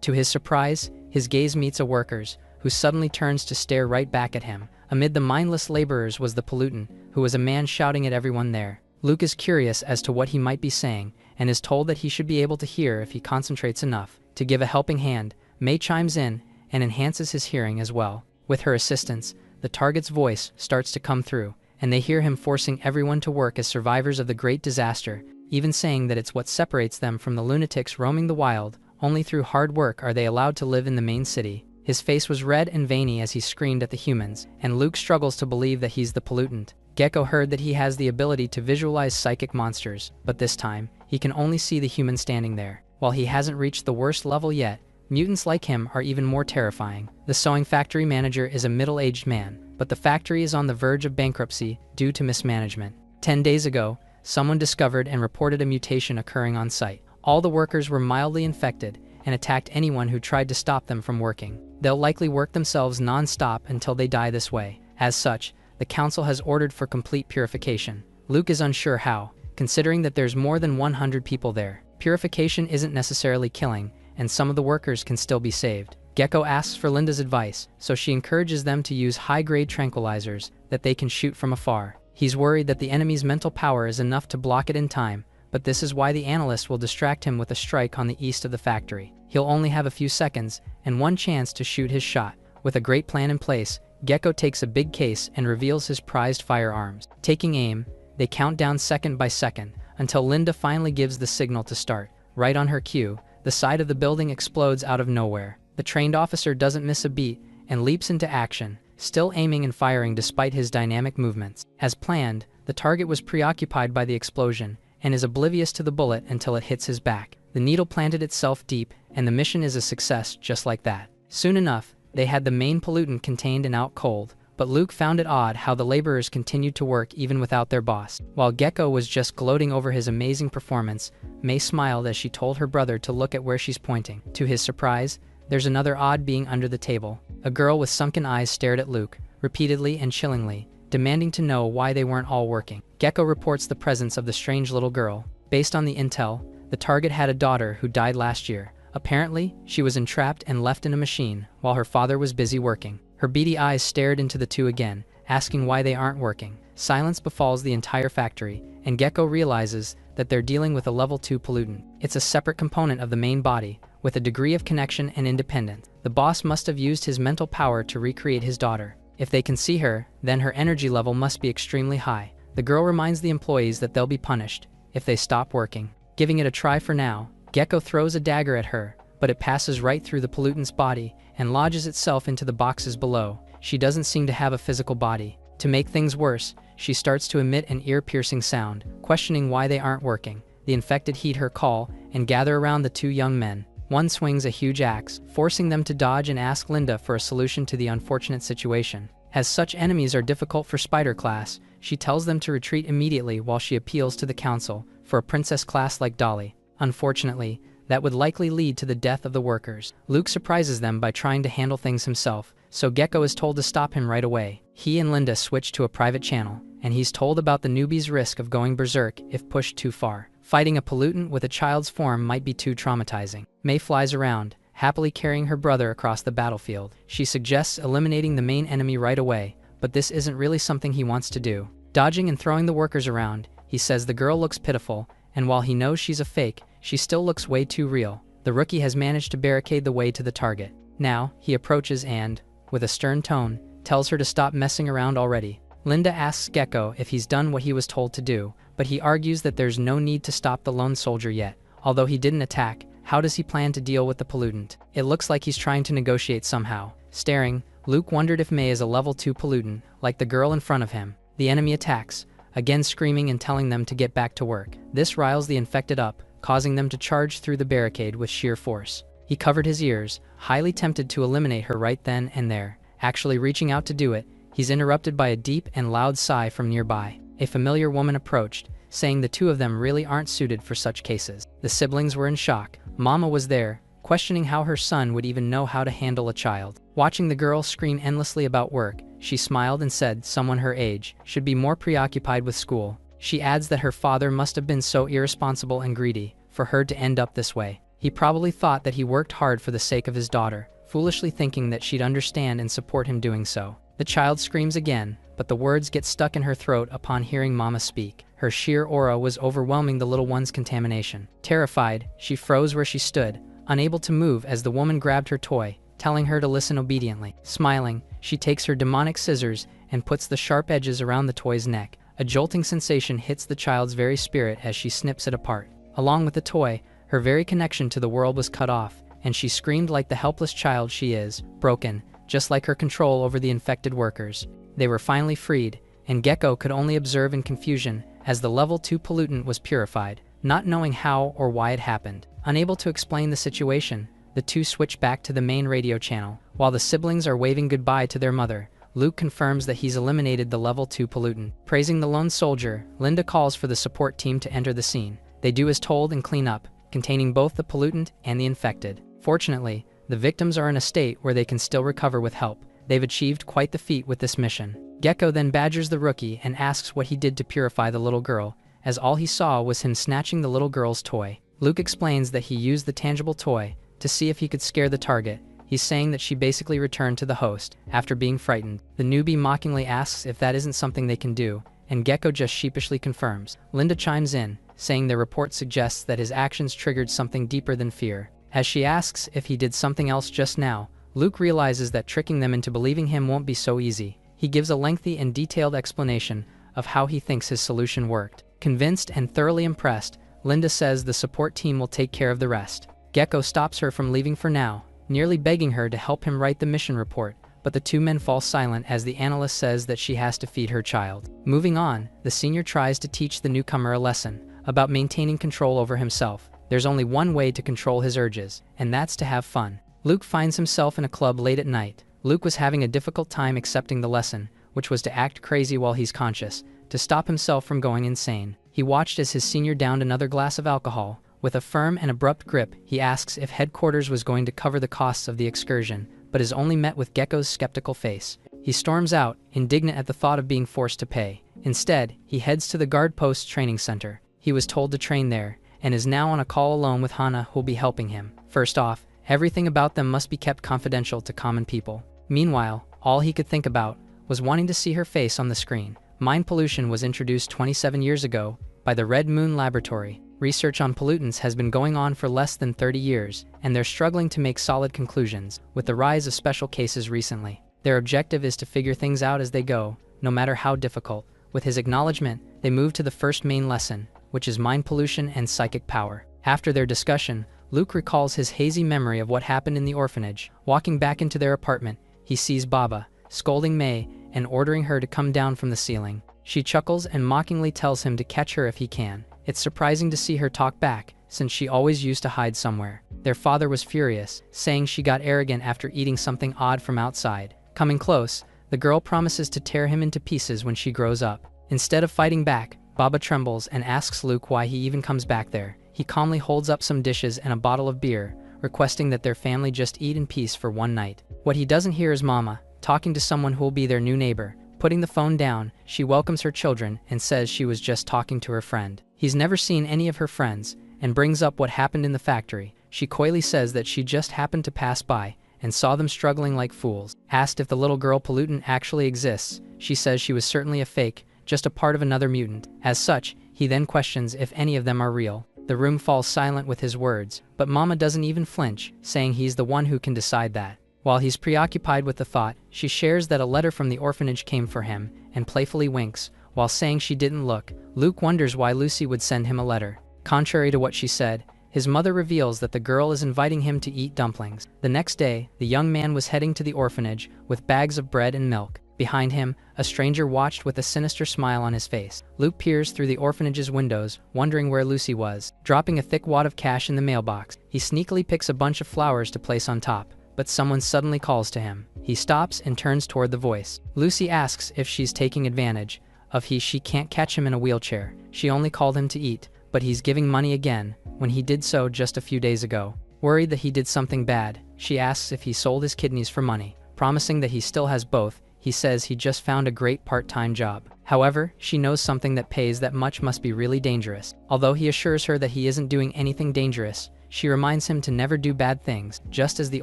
A: To his surprise, his gaze meets a worker's, who suddenly turns to stare right back at him. Amid the mindless laborers was the pollutant, who was a man shouting at everyone there. Luke is curious as to what he might be saying, and is told that he should be able to hear if he concentrates enough. To give a helping hand, May chimes in and enhances his hearing as well. With her assistance, the target's voice starts to come through, and they hear him forcing everyone to work as survivors of the great disaster, even saying that it's what separates them from the lunatics roaming the wild. Only through hard work are they allowed to live in the main city. His face was red and veiny as he screamed at the humans, and Luke struggles to believe that he's the pollutant. Gecko heard that he has the ability to visualize psychic monsters, but this time, he can only see the human standing there. While he hasn't reached the worst level yet, mutants like him are even more terrifying. The sewing factory manager is a middle-aged man, but the factory is on the verge of bankruptcy due to mismanagement. 10 days ago, someone discovered and reported a mutation occurring on site. All the workers were mildly infected and attacked anyone who tried to stop them from working. They'll likely work themselves non-stop until they die this way. As such, the council has ordered for complete purification. Luke is unsure how, considering that there's more than 100 people there. Purification isn't necessarily killing, and some of the workers can still be saved. Gecko asks for Linda's advice, so she encourages them to use high-grade tranquilizers that they can shoot from afar. He's worried that the enemy's mental power is enough to block it in time, but this is why the analyst will distract him with a strike on the east of the factory. He'll only have a few seconds and one chance to shoot his shot. With a great plan in place, Gecko takes a big case and reveals his prized firearms. Taking aim, they count down second by second, until Linda finally gives the signal to start. Right on her cue, the side of the building explodes out of nowhere. The trained officer doesn't miss a beat and leaps into action, still aiming and firing despite his dynamic movements. As planned, the target was preoccupied by the explosion and is oblivious to the bullet until it hits his back. The needle planted itself deep, and the mission is a success just like that. Soon enough, they had the main pollutant contained and out cold, but Luke found it odd how the laborers continued to work even without their boss. While Gecko was just gloating over his amazing performance, May smiled as she told her brother to look at where she's pointing. To his surprise, there's another odd being under the table. A girl with sunken eyes stared at Luke, repeatedly and chillingly, demanding to know why they weren't all working. Gecko reports the presence of the strange little girl. Based on the intel, the target had a daughter who died last year. Apparently, she was entrapped and left in a machine while her father was busy working. Her beady eyes stared into the two again, asking why they aren't working. Silence befalls the entire factory, and Gecko realizes that they're dealing with a level 2 pollutant. It's a separate component of the main body, with a degree of connection and independence. The boss must have used his mental power to recreate his daughter. If they can see her, then her energy level must be extremely high. The girl reminds the employees that they'll be punished if they stop working. Giving it a try for now, Gecko throws a dagger at her, but it passes right through the pollutant's body and lodges itself into the boxes below. She doesn't seem to have a physical body. To make things worse, she starts to emit an ear-piercing sound, questioning why they aren't working. The infected heed her call and gather around the two young men. One swings a huge axe, forcing them to dodge and ask Linda for a solution to the unfortunate situation. As such enemies are difficult for Spider Class, she tells them to retreat immediately while she appeals to the council for a princess class like Dolly. Unfortunately, that would likely lead to the death of the workers. Luke surprises them by trying to handle things himself, so Gecko is told to stop him right away. He and Linda switch to a private channel, and he's told about the newbie's risk of going berserk if pushed too far. Fighting a pollutant with a child's form might be too traumatizing. May flies around, happily carrying her brother across the battlefield. She suggests eliminating the main enemy right away, but this isn't really something he wants to do. Dodging and throwing the workers around, he says the girl looks pitiful, and while he knows she's a fake, she still looks way too real. The rookie has managed to barricade the way to the target. Now, he approaches and, with a stern tone, tells her to stop messing around already. Linda asks Gecko if he's done what he was told to do, but he argues that there's no need to stop the lone soldier yet. Although he didn't attack, how does he plan to deal with the pollutant? It looks like he's trying to negotiate somehow. Staring, Luke wondered if May is a level 2 pollutant, like the girl in front of him. The enemy attacks, again screaming and telling them to get back to work. This riles the infected up, causing them to charge through the barricade with sheer force. He covered his ears, highly tempted to eliminate her right then and there. Actually reaching out to do it, he's interrupted by a deep and loud sigh from nearby. A familiar woman approached, saying the two of them really aren't suited for such cases. The siblings were in shock. Mama was there, questioning how her son would even know how to handle a child. Watching the girl scream endlessly about work, she smiled and said someone her age should be more preoccupied with school. She adds that her father must have been so irresponsible and greedy for her to end up this way. He probably thought that he worked hard for the sake of his daughter, foolishly thinking that she'd understand and support him doing so. The child screams again, but the words get stuck in her throat upon hearing Mama speak. Her sheer aura was overwhelming the little one's contamination. Terrified, she froze where she stood, unable to move as the woman grabbed her toy, telling her to listen obediently. Smiling, she takes her demonic scissors and puts the sharp edges around the toy's neck. A jolting sensation hits the child's very spirit as she snips it apart. Along with the toy, her very connection to the world was cut off, and she screamed like the helpless child she is, broken, just like her control over the infected workers. They were finally freed, and Gecko could only observe in confusion as the level 2 pollutant was purified, not knowing how or why it happened. Unable to explain the situation, the two switch back to the main radio channel. While the siblings are waving goodbye to their mother, Luke confirms that he's eliminated the level 2 pollutant. Praising the lone soldier, Linda calls for the support team to enter the scene. They do as told and clean up, containing both the pollutant and the infected. Fortunately, the victims are in a state where they can still recover with help. They've achieved quite the feat with this mission. Gecko then badgers the rookie and asks what he did to purify the little girl, as all he saw was him snatching the little girl's toy. Luke explains that he used the tangible toy to see if he could scare the target. He's saying that she basically returned to the host after being frightened. The newbie mockingly asks if that isn't something they can do, and Gecko just sheepishly confirms. Linda chimes in, saying their report suggests that his actions triggered something deeper than fear. As she asks if he did something else just now, Luke realizes that tricking them into believing him won't be so easy. He gives a lengthy and detailed explanation of how he thinks his solution worked. Convinced and thoroughly impressed, Linda says the support team will take care of the rest. Gecko stops her from leaving for now, nearly begging her to help him write the mission report, but the two men fall silent as the analyst says that she has to feed her child. Moving on, the senior tries to teach the newcomer a lesson about maintaining control over himself. There's only one way to control his urges, and that's to have fun. Luke finds himself in a club late at night. Luke was having a difficult time accepting the lesson, which was to act crazy while he's conscious, to stop himself from going insane. He watched as his senior downed another glass of alcohol. With a firm and abrupt grip, he asks if headquarters was going to cover the costs of the excursion, but is only met with Gecko's skeptical face. He storms out, indignant at the thought of being forced to pay. Instead, he heads to the guard post's training center. He was told to train there, and is now on a call alone with Hana, who'll be helping him. First off, everything about them must be kept confidential to common people. Meanwhile, all he could think about was wanting to see her face on the screen. Mind pollution was introduced 27 years ago by the Red Moon Laboratory. Research on pollutants has been going on for less than 30 years, and they're struggling to make solid conclusions, with the rise of special cases recently. Their objective is to figure things out as they go, no matter how difficult. With his acknowledgement, they move to the first main lesson, which is mind pollution and psychic power. After their discussion, Luke recalls his hazy memory of what happened in the orphanage. Walking back into their apartment, he sees Baba, scolding May and ordering her to come down from the ceiling. She chuckles and mockingly tells him to catch her if he can. It's surprising to see her talk back, since she always used to hide somewhere. Their father was furious, saying she got arrogant after eating something odd from outside. Coming close, the girl promises to tear him into pieces when she grows up. Instead of fighting back, Baba trembles and asks Luke why he even comes back there. He calmly holds up some dishes and a bottle of beer, requesting that their family just eat in peace for one night. What he doesn't hear is Mama, talking to someone who'll be their new neighbor. Putting the phone down, she welcomes her children and says she was just talking to her friend. He's never seen any of her friends, and brings up what happened in the factory. She coyly says that she just happened to pass by and saw them struggling like fools. Asked if the little girl pollutant actually exists, she says she was certainly a fake, just a part of another mutant. As such, he then questions if any of them are real. The room falls silent with his words, but Mama doesn't even flinch, saying he's the one who can decide that. While he's preoccupied with the thought, she shares that a letter from the orphanage came for him, and playfully winks, while saying she didn't look. Luke wonders why Lucy would send him a letter. Contrary to what she said, his mother reveals that the girl is inviting him to eat dumplings. The next day, the young man was heading to the orphanage with bags of bread and milk. Behind him, a stranger watched with a sinister smile on his face. Luke peers through the orphanage's windows, wondering where Lucy was. Dropping a thick wad of cash in the mailbox, he sneakily picks a bunch of flowers to place on top. But someone suddenly calls to him. He stops and turns toward the voice. Lucy asks if she's taking advantage of she can't catch him in a wheelchair. She only called him to eat, but he's giving money again, when he did so just a few days ago. Worried that he did something bad, she asks if he sold his kidneys for money. Promising that he still has both, he says he just found a great part-time job. However, she knows something that pays that much must be really dangerous. Although he assures her that he isn't doing anything dangerous, she reminds him to never do bad things, just as the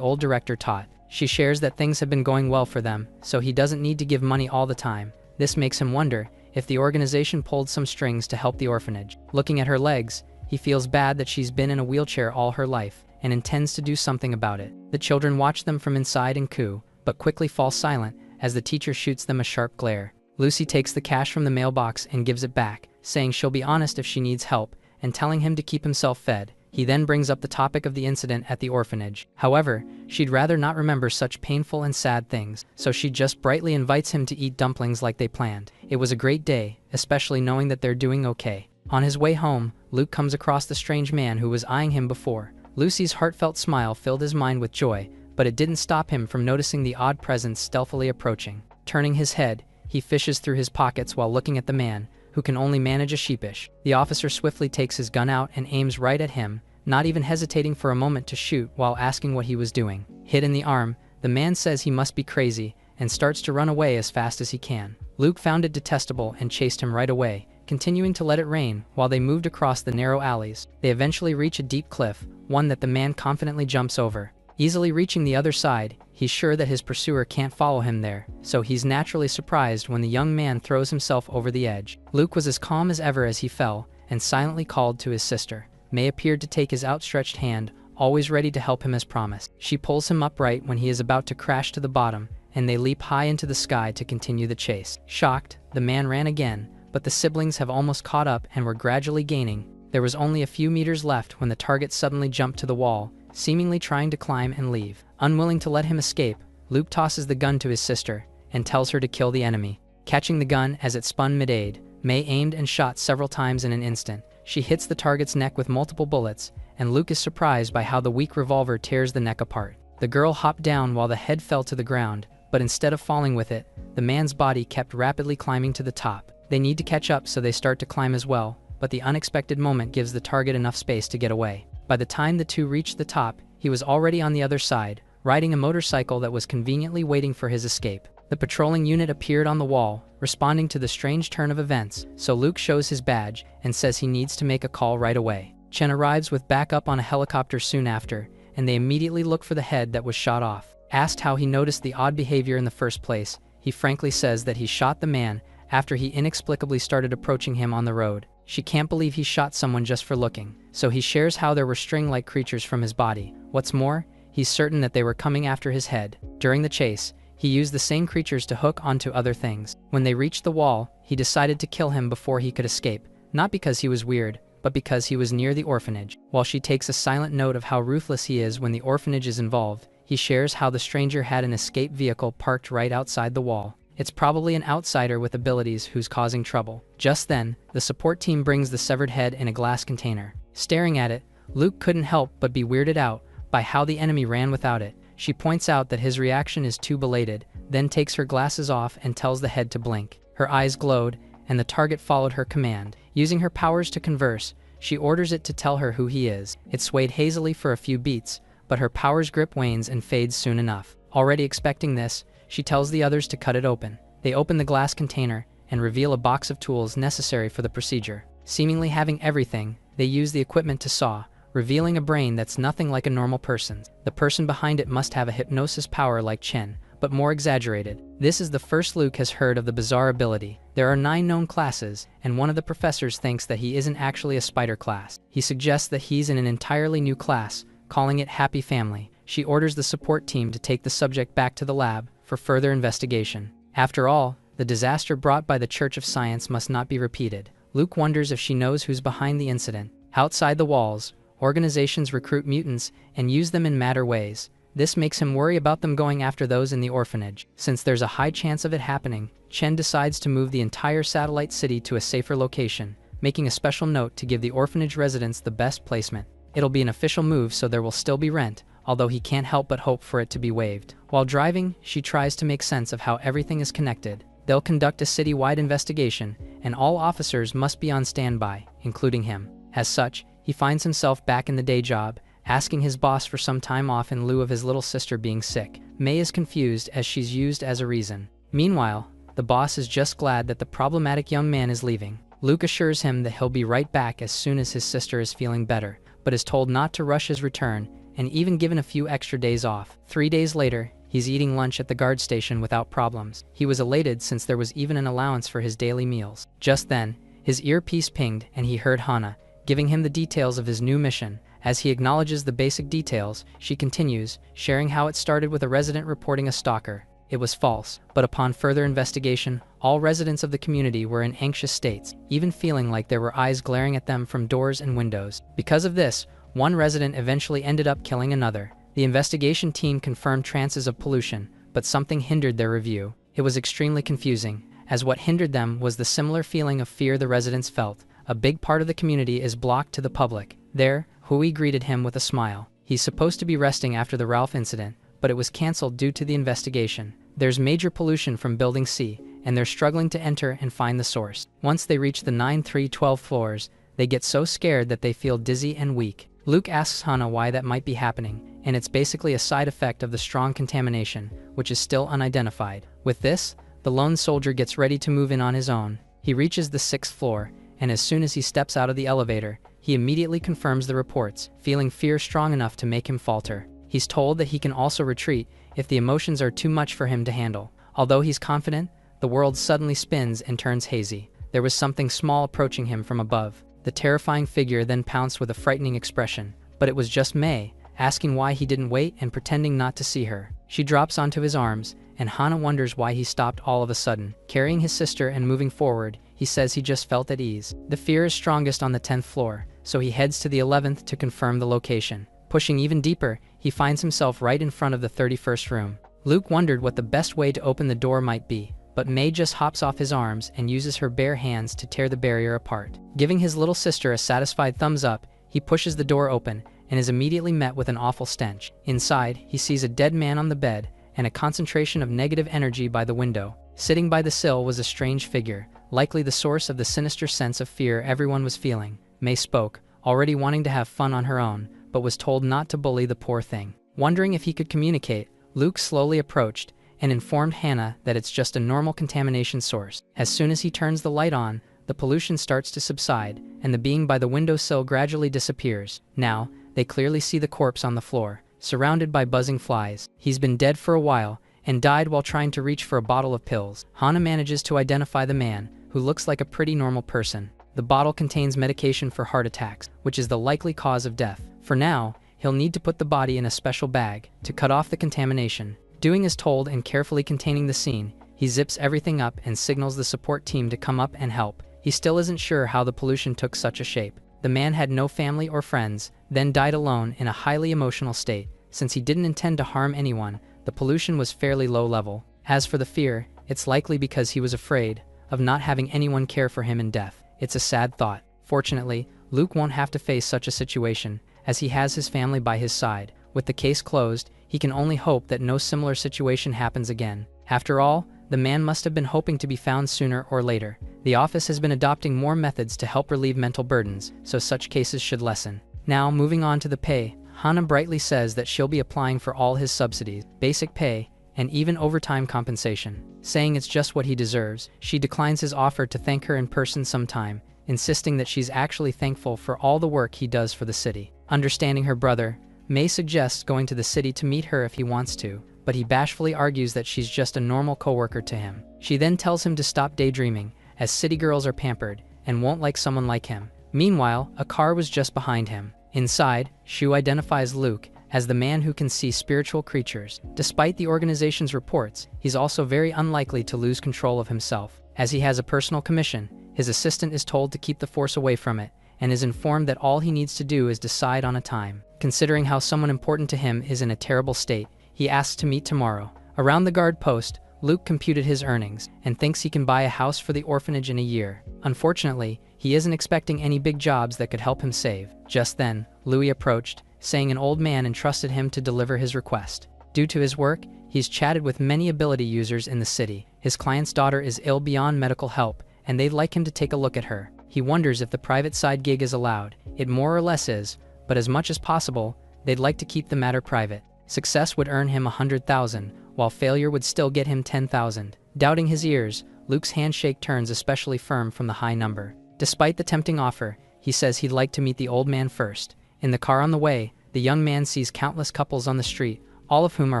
A: old director taught. She shares that things have been going well for them, so he doesn't need to give money all the time. This makes him wonder if the organization pulled some strings to help the orphanage. Looking at her legs, he feels bad that she's been in a wheelchair all her life, and intends to do something about it. The children watch them from inside and coo, but quickly fall silent as the teacher shoots them a sharp glare. Lucy takes the cash from the mailbox and gives it back, saying she'll be honest if she needs help, and telling him to keep himself fed. He then brings up the topic of the incident at the orphanage. However, she'd rather not remember such painful and sad things, so she just brightly invites him to eat dumplings like they planned. It was a great day, especially knowing that they're doing okay. On his way home, Luke comes across the strange man who was eyeing him before. Lucy's heartfelt smile filled his mind with joy, but it didn't stop him from noticing the odd presence stealthily approaching. Turning his head, he fishes through his pockets while looking at the man, who can only manage a sheepish. The officer swiftly takes his gun out and aims right at him, not even hesitating for a moment to shoot while asking what he was doing. Hit in the arm, the man says he must be crazy and starts to run away as fast as he can. Luke found it detestable and chased him right away, continuing to let it rain while they moved across the narrow alleys. They eventually reach a deep cliff, one that the man confidently jumps over. Easily reaching the other side, he's sure that his pursuer can't follow him there, so he's naturally surprised when the young man throws himself over the edge. Luke was as calm as ever as he fell, and silently called to his sister. May appeared to take his outstretched hand, always ready to help him as promised. She pulls him upright when he is about to crash to the bottom, and they leap high into the sky to continue the chase. Shocked, the man ran again, but the siblings have almost caught up and were gradually gaining. There was only a few meters left when the target suddenly jumped to the wall, seemingly trying to climb and leave. Unwilling to let him escape, Luke tosses the gun to his sister and tells her to kill the enemy. Catching the gun as it spun mid-aid, May aimed and shot several times in an instant. She hits the target's neck with multiple bullets, and Luke is surprised by how the weak revolver tears the neck apart. The girl hopped down while the head fell to the ground, but instead of falling with it, the man's body kept rapidly climbing to the top. They need to catch up, so they start to climb as well, but the unexpected moment gives the target enough space to get away. By the time the two reached the top, he was already on the other side, riding a motorcycle that was conveniently waiting for his escape. The patrolling unit appeared on the wall, responding to the strange turn of events, so Luke shows his badge and says he needs to make a call right away. Chen arrives with backup on a helicopter soon after, and they immediately look for the head that was shot off. Asked how he noticed the odd behavior in the first place, he frankly says that he shot the man after he inexplicably started approaching him on the road. She can't believe he shot someone just for looking, so he shares how there were string-like creatures from his body. What's more, he's certain that they were coming after his head. During the chase, he used the same creatures to hook onto other things. When they reached the wall, he decided to kill him before he could escape, not because he was weird, but because he was near the orphanage. While she takes a silent note of how ruthless he is when the orphanage is involved, he shares how the stranger had an escape vehicle parked right outside the wall. It's probably an outsider with abilities who's causing trouble. Just then, the support team brings the severed head in a glass container. Staring at it, Luke couldn't help but be weirded out by how the enemy ran without it. She points out that his reaction is too belated, then takes her glasses off and tells the head to blink. Her eyes glowed, and the target followed her command. Using her powers to converse, she orders it to tell her who he is. It swayed hazily for a few beats, but her power's grip wanes and fades soon enough. Already expecting this, she tells the others to cut it open. They open the glass container and reveal a box of tools necessary for the procedure. Seemingly having everything, they use the equipment to saw, revealing a brain that's nothing like a normal person's. The person behind it must have a hypnosis power like Chen, but more exaggerated. This is the first Luke has heard of the bizarre ability. There are 9 known classes, and one of the professors thinks that he isn't actually a spider class. He suggests that he's in an entirely new class, calling it Happy Family. She orders the support team to take the subject back to the lab for further investigation. After all, the disaster brought by the Church of Science must not be repeated. Luke wonders if she knows who's behind the incident. Outside the walls, organizations recruit mutants and use them in madder ways. This makes him worry about them going after those in the orphanage. Since there's a high chance of it happening, Chen decides to move the entire satellite city to a safer location, making a special note to give the orphanage residents the best placement. It'll be an official move, so there will still be rent, although he can't help but hope for it to be waived. While driving, she tries to make sense of how everything is connected. They'll conduct a city-wide investigation, and all officers must be on standby, including him. As such, he finds himself back in the day job, asking his boss for some time off in lieu of his little sister being sick. May is confused as she's used as a reason. Meanwhile, the boss is just glad that the problematic young man is leaving. Luke assures him that he'll be right back as soon as his sister is feeling better, but is told not to rush his return, and even given a few extra days off. 3 days later, he's eating lunch at the guard station without problems. He was elated since there was even an allowance for his daily meals. Just then, his earpiece pinged and he heard Hana, giving him the details of his new mission. As he acknowledges the basic details, she continues, sharing how it started with a resident reporting a stalker. It was false, but upon further investigation, all residents of the community were in anxious states, even feeling like there were eyes glaring at them from doors and windows. Because of this, one resident eventually ended up killing another. The investigation team confirmed chances of pollution, but something hindered their review. It was extremely confusing, as what hindered them was the similar feeling of fear the residents felt. A big part of the community is blocked to the public. There, Hui greeted him with a smile. He's supposed to be resting after the Ralph incident, but it was cancelled due to the investigation. There's major pollution from Building C, and they're struggling to enter and find the source. Once they reach the 9 through 12 floors, they get so scared that they feel dizzy and weak. Luke asks Hana why that might be happening, and it's basically a side effect of the strong contamination, which is still unidentified. With this, the lone soldier gets ready to move in on his own. He reaches the 6th floor, and as soon as he steps out of the elevator, he immediately confirms the reports, feeling fear strong enough to make him falter. He's told that he can also retreat if the emotions are too much for him to handle. Although he's confident, the world suddenly spins and turns hazy. There was something small approaching him from above. The terrifying figure then pounced with a frightening expression, but it was just May, asking why he didn't wait and pretending not to see her. She drops onto his arms, and Hana wonders why he stopped all of a sudden. Carrying his sister and moving forward, he says he just felt at ease. The fear is strongest on the 10th floor, so he heads to the 11th to confirm the location. Pushing even deeper, he finds himself right in front of the 31st room. Luke wondered what the best way to open the door might be, but May just hops off his arms and uses her bare hands to tear the barrier apart. Giving his little sister a satisfied thumbs up, he pushes the door open and is immediately met with an awful stench. Inside, he sees a dead man on the bed and a concentration of negative energy by the window. Sitting by the sill was a strange figure, likely the source of the sinister sense of fear everyone was feeling. May spoke, already wanting to have fun on her own, but was told not to bully the poor thing. Wondering if he could communicate, Luke slowly approached and informed Hannah that it's just a normal contamination source. As soon as he turns the light on, the pollution starts to subside, and the being by the windowsill gradually disappears. Now, they clearly see the corpse on the floor, surrounded by buzzing flies. He's been dead for a while, and died while trying to reach for a bottle of pills. Hannah manages to identify the man, who looks like a pretty normal person. The bottle contains medication for heart attacks, which is the likely cause of death. For now, he'll need to put the body in a special bag to cut off the contamination. Doing as told and carefully containing the scene, he zips everything up and signals the support team to come up and help. He still isn't sure how the pollution took such a shape. The man had no family or friends, then died alone in a highly emotional state. Since he didn't intend to harm anyone, the pollution was fairly low level. As for the fear, it's likely because he was afraid of not having anyone care for him in death. It's a sad thought. Fortunately, Luke won't have to face such a situation, as he has his family by his side. With the case closed, he can only hope that no similar situation happens again. After all, the man must have been hoping to be found sooner or later. The office has been adopting more methods to help relieve mental burdens, so such cases should lessen. Now, moving on to the pay, Hannah brightly says that she'll be applying for all his subsidies, basic pay, and even overtime compensation. Saying it's just what he deserves, she declines his offer to thank her in person sometime, insisting that she's actually thankful for all the work he does for the city. Understanding her brother, May suggests going to the city to meet her if he wants to, but he bashfully argues that she's just a normal coworker to him. She then tells him to stop daydreaming, as city girls are pampered and won't like someone like him. Meanwhile, a car was just behind him. Inside, Shu identifies Luke as the man who can see spiritual creatures. Despite the organization's reports, he's also very unlikely to lose control of himself. As he has a personal commission, his assistant is told to keep the force away from it, and is informed that all he needs to do is decide on a time. Considering how someone important to him is in a terrible state, he asks to meet tomorrow. Around the guard post, Luke computed his earnings and thinks he can buy a house for the orphanage in a year. Unfortunately, he isn't expecting any big jobs that could help him save. Just then, Louis approached, saying an old man entrusted him to deliver his request. Due to his work, he's chatted with many ability users in the city. His client's daughter is ill beyond medical help, and they'd like him to take a look at her. He wonders if the private side gig is allowed. It more or less is, but as much as possible, they'd like to keep the matter private. Success would earn him 100,000, while failure would still get him 10,000. Doubting his ears, Luke's handshake turns especially firm from the high number. Despite the tempting offer, he says he'd like to meet the old man first. In the car on the way, the young man sees countless couples on the street, all of whom are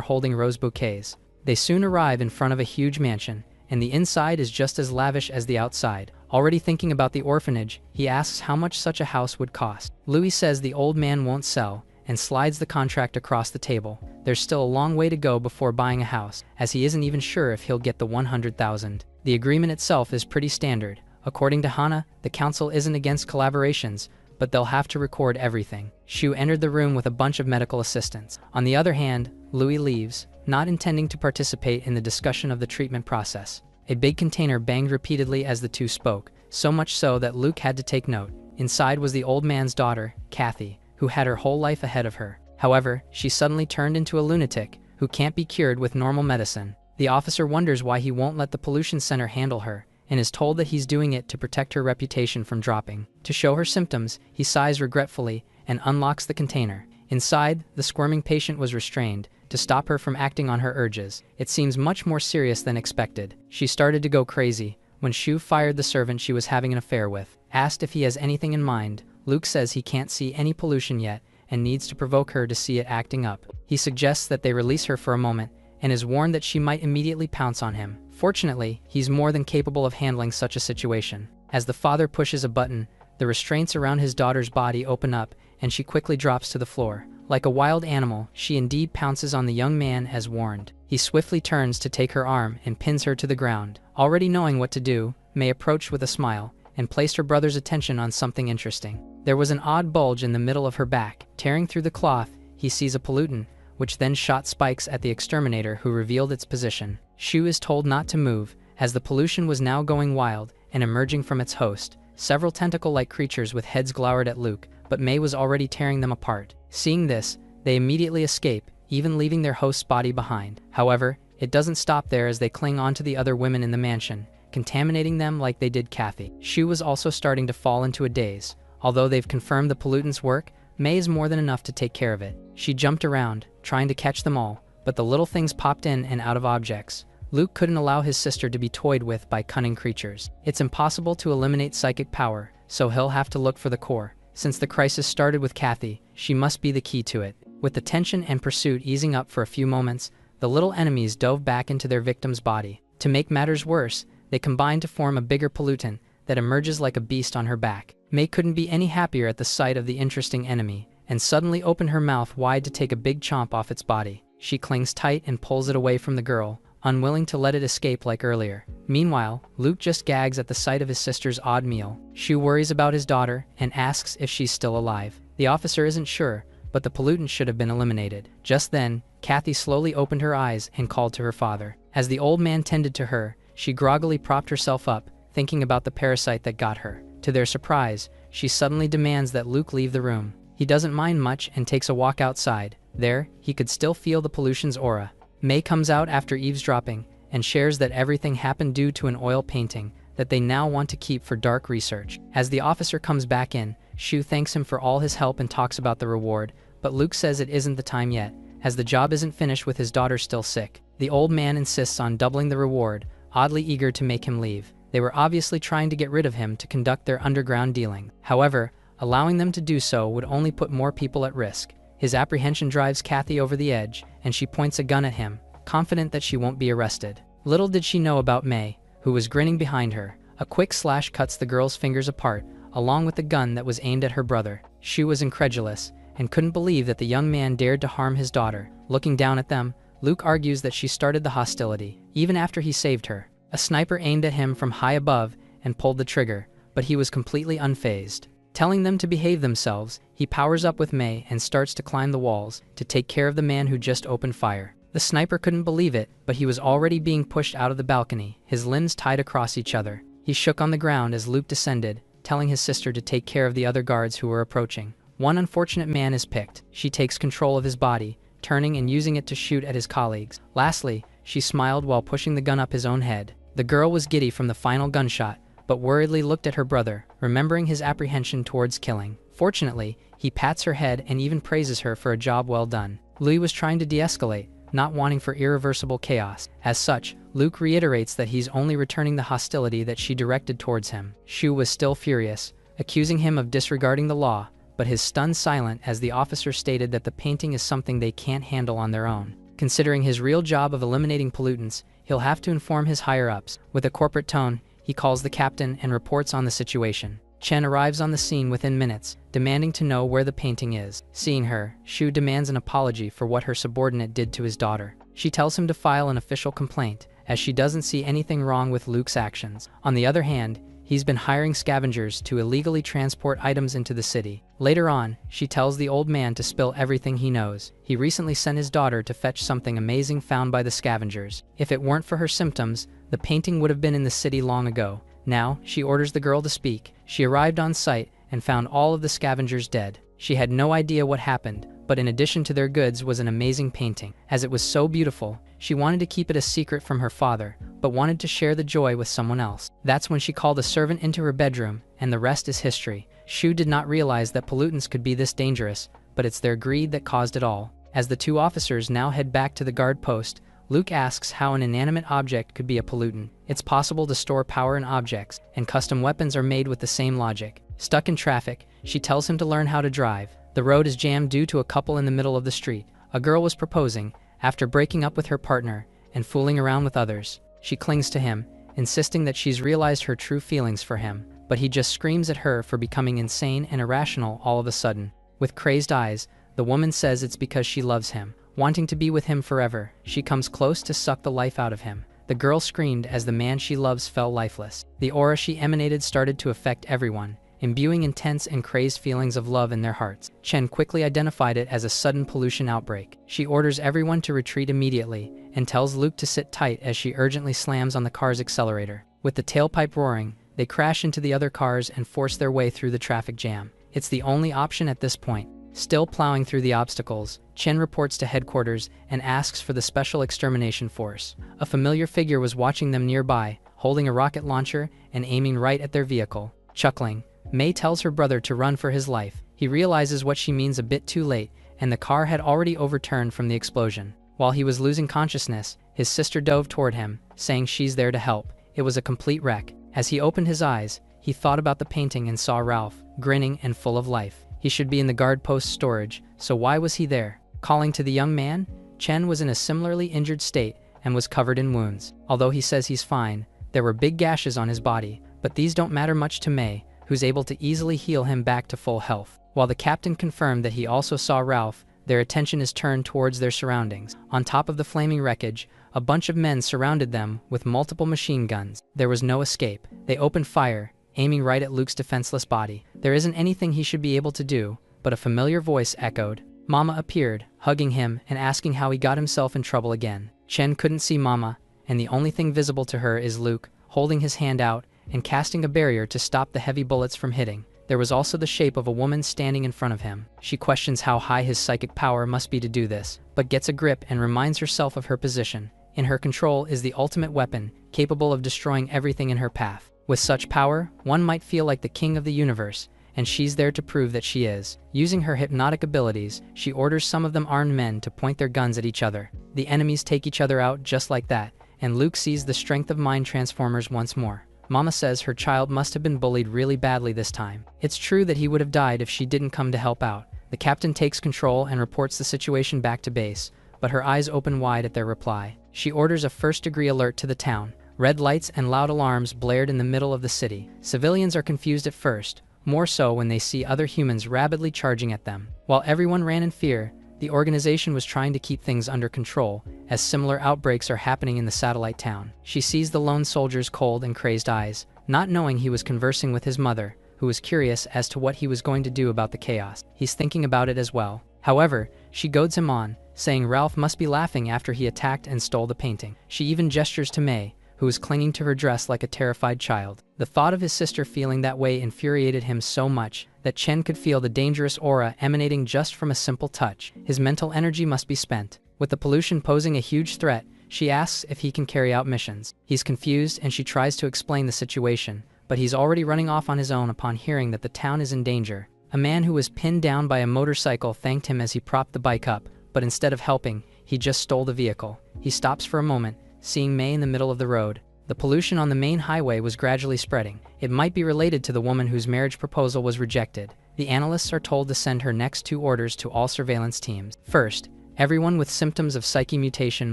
A: holding rose bouquets. They soon arrive in front of a huge mansion, and the inside is just as lavish as the outside. Already thinking about the orphanage, he asks how much such a house would cost. Louis says the old man won't sell, and slides the contract across the table. There's still a long way to go before buying a house, as he isn't even sure if he'll get the 100,000. The agreement itself is pretty standard. According to Hannah, the council isn't against collaborations, but they'll have to record everything. Shu entered the room with a bunch of medical assistants. On the other hand, Louis leaves, not intending to participate in the discussion of the treatment process. A big container banged repeatedly as the two spoke, so much so that Luke had to take note. Inside was the old man's daughter, Kathy, who had her whole life ahead of her. However, she suddenly turned into a lunatic who can't be cured with normal medicine. The officer wonders why he won't let the pollution center handle her, and is told that he's doing it to protect her reputation from dropping. To show her symptoms, he sighs regretfully and unlocks the container. Inside, the squirming patient was restrained to stop her from acting on her urges. It seems much more serious than expected. She started to go crazy when Shu fired the servant she was having an affair with. Asked if he has anything in mind, Luke says he can't see any pollution yet and needs to provoke her to see it acting up. He suggests that they release her for a moment and is warned that she might immediately pounce on him. Fortunately, he's more than capable of handling such a situation. As the father pushes a button, the restraints around his daughter's body open up and she quickly drops to the floor. Like a wild animal, she indeed pounces on the young man as warned. He swiftly turns to take her arm and pins her to the ground. Already knowing what to do, May approached with a smile and placed her brother's attention on something interesting. There was an odd bulge in the middle of her back. Tearing through the cloth, he sees a pollutant, which then shot spikes at the exterminator who revealed its position. Shu is told not to move, as the pollution was now going wild and emerging from its host. Several tentacle-like creatures with heads glowered at Luke, but Mei was already tearing them apart. Seeing this, they immediately escape, even leaving their host's body behind. However, it doesn't stop there as they cling on to the other women in the mansion, contaminating them like they did Kathy. Shu was also starting to fall into a daze. Although they've confirmed the pollutants work, Mei is more than enough to take care of it. She jumped around, trying to catch them all, but the little things popped in and out of objects. Luke couldn't allow his sister to be toyed with by cunning creatures. It's impossible to eliminate psychic power, so he'll have to look for the core. Since the crisis started with Kathy, she must be the key to it. With the tension and pursuit easing up for a few moments, the little enemies dove back into their victim's body. To make matters worse, they combined to form a bigger pollutant that emerges like a beast on her back. Mei couldn't be any happier at the sight of the interesting enemy, and suddenly opened her mouth wide to take a big chomp off its body. She clings tight and pulls it away from the girl, unwilling to let it escape like earlier. Meanwhile, Luke just gags at the sight of his sister's odd meal. Shu worries about his daughter and asks if she's still alive. The officer isn't sure, but the pollutant should have been eliminated. Just then, Kathy slowly opened her eyes and called to her father. As the old man tended to her, she groggily propped herself up, thinking about the parasite that got her. To their surprise, she suddenly demands that Luke leave the room. He doesn't mind much and takes a walk outside. There, he could still feel the pollution's aura. Mei comes out after eavesdropping and shares that everything happened due to an oil painting that they now want to keep for dark research. As the officer comes back in, Shu thanks him for all his help and talks about the reward, but Luke says it isn't the time yet, as the job isn't finished with his daughter still sick. The old man insists on doubling the reward, oddly eager to make him leave. They were obviously trying to get rid of him to conduct their underground dealing. However, allowing them to do so would only put more people at risk. His apprehension drives Kathy over the edge, and she points a gun at him, confident that she won't be arrested. Little did she know about Mei, who was grinning behind her. A quick slash cuts the girl's fingers apart, along with the gun that was aimed at her brother. Shu was incredulous, and couldn't believe that the young man dared to harm his daughter. Looking down at them, Luke argues that she started the hostility, even after he saved her. A sniper aimed at him from high above and pulled the trigger, but he was completely unfazed. Telling them to behave themselves, he powers up with Mei and starts to climb the walls to take care of the man who just opened fire. The sniper couldn't believe it, but he was already being pushed out of the balcony, his limbs tied across each other. He shook on the ground as Luke descended, telling his sister to take care of the other guards who were approaching. One unfortunate man is picked. She takes control of his body, turning and using it to shoot at his colleagues. Lastly, she smiled while pushing the gun up his own head. The girl was giddy from the final gunshot, but worriedly looked at her brother, remembering his apprehension towards killing. Fortunately, he pats her head and even praises her for a job well done. Louis was trying to de-escalate, not wanting for irreversible chaos. As such, Luke reiterates that he's only returning the hostility that she directed towards him. Shu was still furious, accusing him of disregarding the law, but his stunned silent as the officer stated that the painting is something they can't handle on their own. Considering his real job of eliminating pollutants, he'll have to inform his higher-ups. With a corporate tone, he calls the captain and reports on the situation. Chen arrives on the scene within minutes, demanding to know where the painting is. Seeing her, Shu demands an apology for what her subordinate did to his daughter. She tells him to file an official complaint, as she doesn't see anything wrong with Luke's actions. On the other hand, he's been hiring scavengers to illegally transport items into the city. Later on, she tells the old man to spill everything he knows. He recently sent his daughter to fetch something amazing found by the scavengers. If it weren't for her symptoms, the painting would have been in the city long ago. Now, she orders the girl to speak. She arrived on site and found all of the scavengers dead. She had no idea what happened, but in addition to their goods was an amazing painting. As it was so beautiful, she wanted to keep it a secret from her father, but wanted to share the joy with someone else. That's when she called a servant into her bedroom, and the rest is history. Shu did not realize that pollutants could be this dangerous, but it's their greed that caused it all. As the two officers now head back to the guard post, Luke asks how an inanimate object could be a pollutant. It's possible to store power in objects, and custom weapons are made with the same logic. Stuck in traffic, she tells him to learn how to drive. The road is jammed due to a couple in the middle of the street. A girl was proposing, after breaking up with her partner and fooling around with others. She clings to him, insisting that she's realized her true feelings for him, but he just screams at her for becoming insane and irrational all of a sudden. With crazed eyes, the woman says it's because she loves him, wanting to be with him forever. She comes close to suck the life out of him. The girl screamed as the man she loves fell lifeless. The aura she emanated started to affect everyone, imbuing intense and crazed feelings of love in their hearts. Chen quickly identified it as a sudden pollution outbreak. She orders everyone to retreat immediately and tells Luke to sit tight as she urgently slams on the car's accelerator. With the tailpipe roaring, they crash into the other cars and force their way through the traffic jam. It's the only option at this point. Still plowing through the obstacles, Chen reports to headquarters and asks for the Special Extermination Force. A familiar figure was watching them nearby, holding a rocket launcher and aiming right at their vehicle. Chuckling, Mei tells her brother to run for his life. He realizes what she means a bit too late, and the car had already overturned from the explosion. While he was losing consciousness, his sister dove toward him, saying she's there to help. It was a complete wreck. As he opened his eyes, he thought about the painting and saw Ralph, grinning and full of life. He should be in the guard post storage, so why was he there? Calling to the young man, Chen was in a similarly injured state and was covered in wounds. Although he says he's fine, there were big gashes on his body, but these don't matter much to Mei, who's able to easily heal him back to full health. While the captain confirmed that he also saw Ralph, their attention is turned towards their surroundings. On top of the flaming wreckage, a bunch of men surrounded them with multiple machine guns. There was no escape. They opened fire, aiming right at Luke's defenseless body. There isn't anything he should be able to do, but a familiar voice echoed. Mama appeared, hugging him and asking how he got himself in trouble again. Chen couldn't see Mama, and the only thing visible to her is Luke, holding his hand out and casting a barrier to stop the heavy bullets from hitting. There was also the shape of a woman standing in front of him. She questions how high his psychic power must be to do this, but gets a grip and reminds herself of her position. In her control is the ultimate weapon, capable of destroying everything in her path. With such power, one might feel like the king of the universe, and she's there to prove that she is. Using her hypnotic abilities, she orders some of them armed men to point their guns at each other. The enemies take each other out just like that, and Luke sees the strength of mind transformers once more. Mama says her child must have been bullied really badly this time. It's true that he would have died if she didn't come to help out. The captain takes control and reports the situation back to base, but her eyes open wide at their reply. She orders a first-degree alert to the town. Red lights and loud alarms blared in the middle of the city. Civilians are confused at first, more so when they see other humans rapidly charging at them. While everyone ran in fear, the organization was trying to keep things under control, as similar outbreaks are happening in the satellite town. She sees the lone soldier's cold and crazed eyes, not knowing he was conversing with his mother, who was curious as to what he was going to do about the chaos. He's thinking about it as well. However, she goads him on, saying Ralph must be laughing after he attacked and stole the painting. She even gestures to Mei, who was clinging to her dress like a terrified child. The thought of his sister feeling that way infuriated him so much that Chen could feel the dangerous aura emanating just from a simple touch. His mental energy must be spent. With the pollution posing a huge threat, she asks if he can carry out missions. He's confused and she tries to explain the situation, but he's already running off on his own upon hearing that the town is in danger. A man who was pinned down by a motorcycle thanked him as he propped the bike up, but instead of helping, he just stole the vehicle. He stops for a moment, seeing Mei in the middle of the road. The pollution on the main highway was gradually spreading. It might be related to the woman whose marriage proposal was rejected. The analysts are told to send her next two orders to all surveillance teams. First, everyone with symptoms of psyche mutation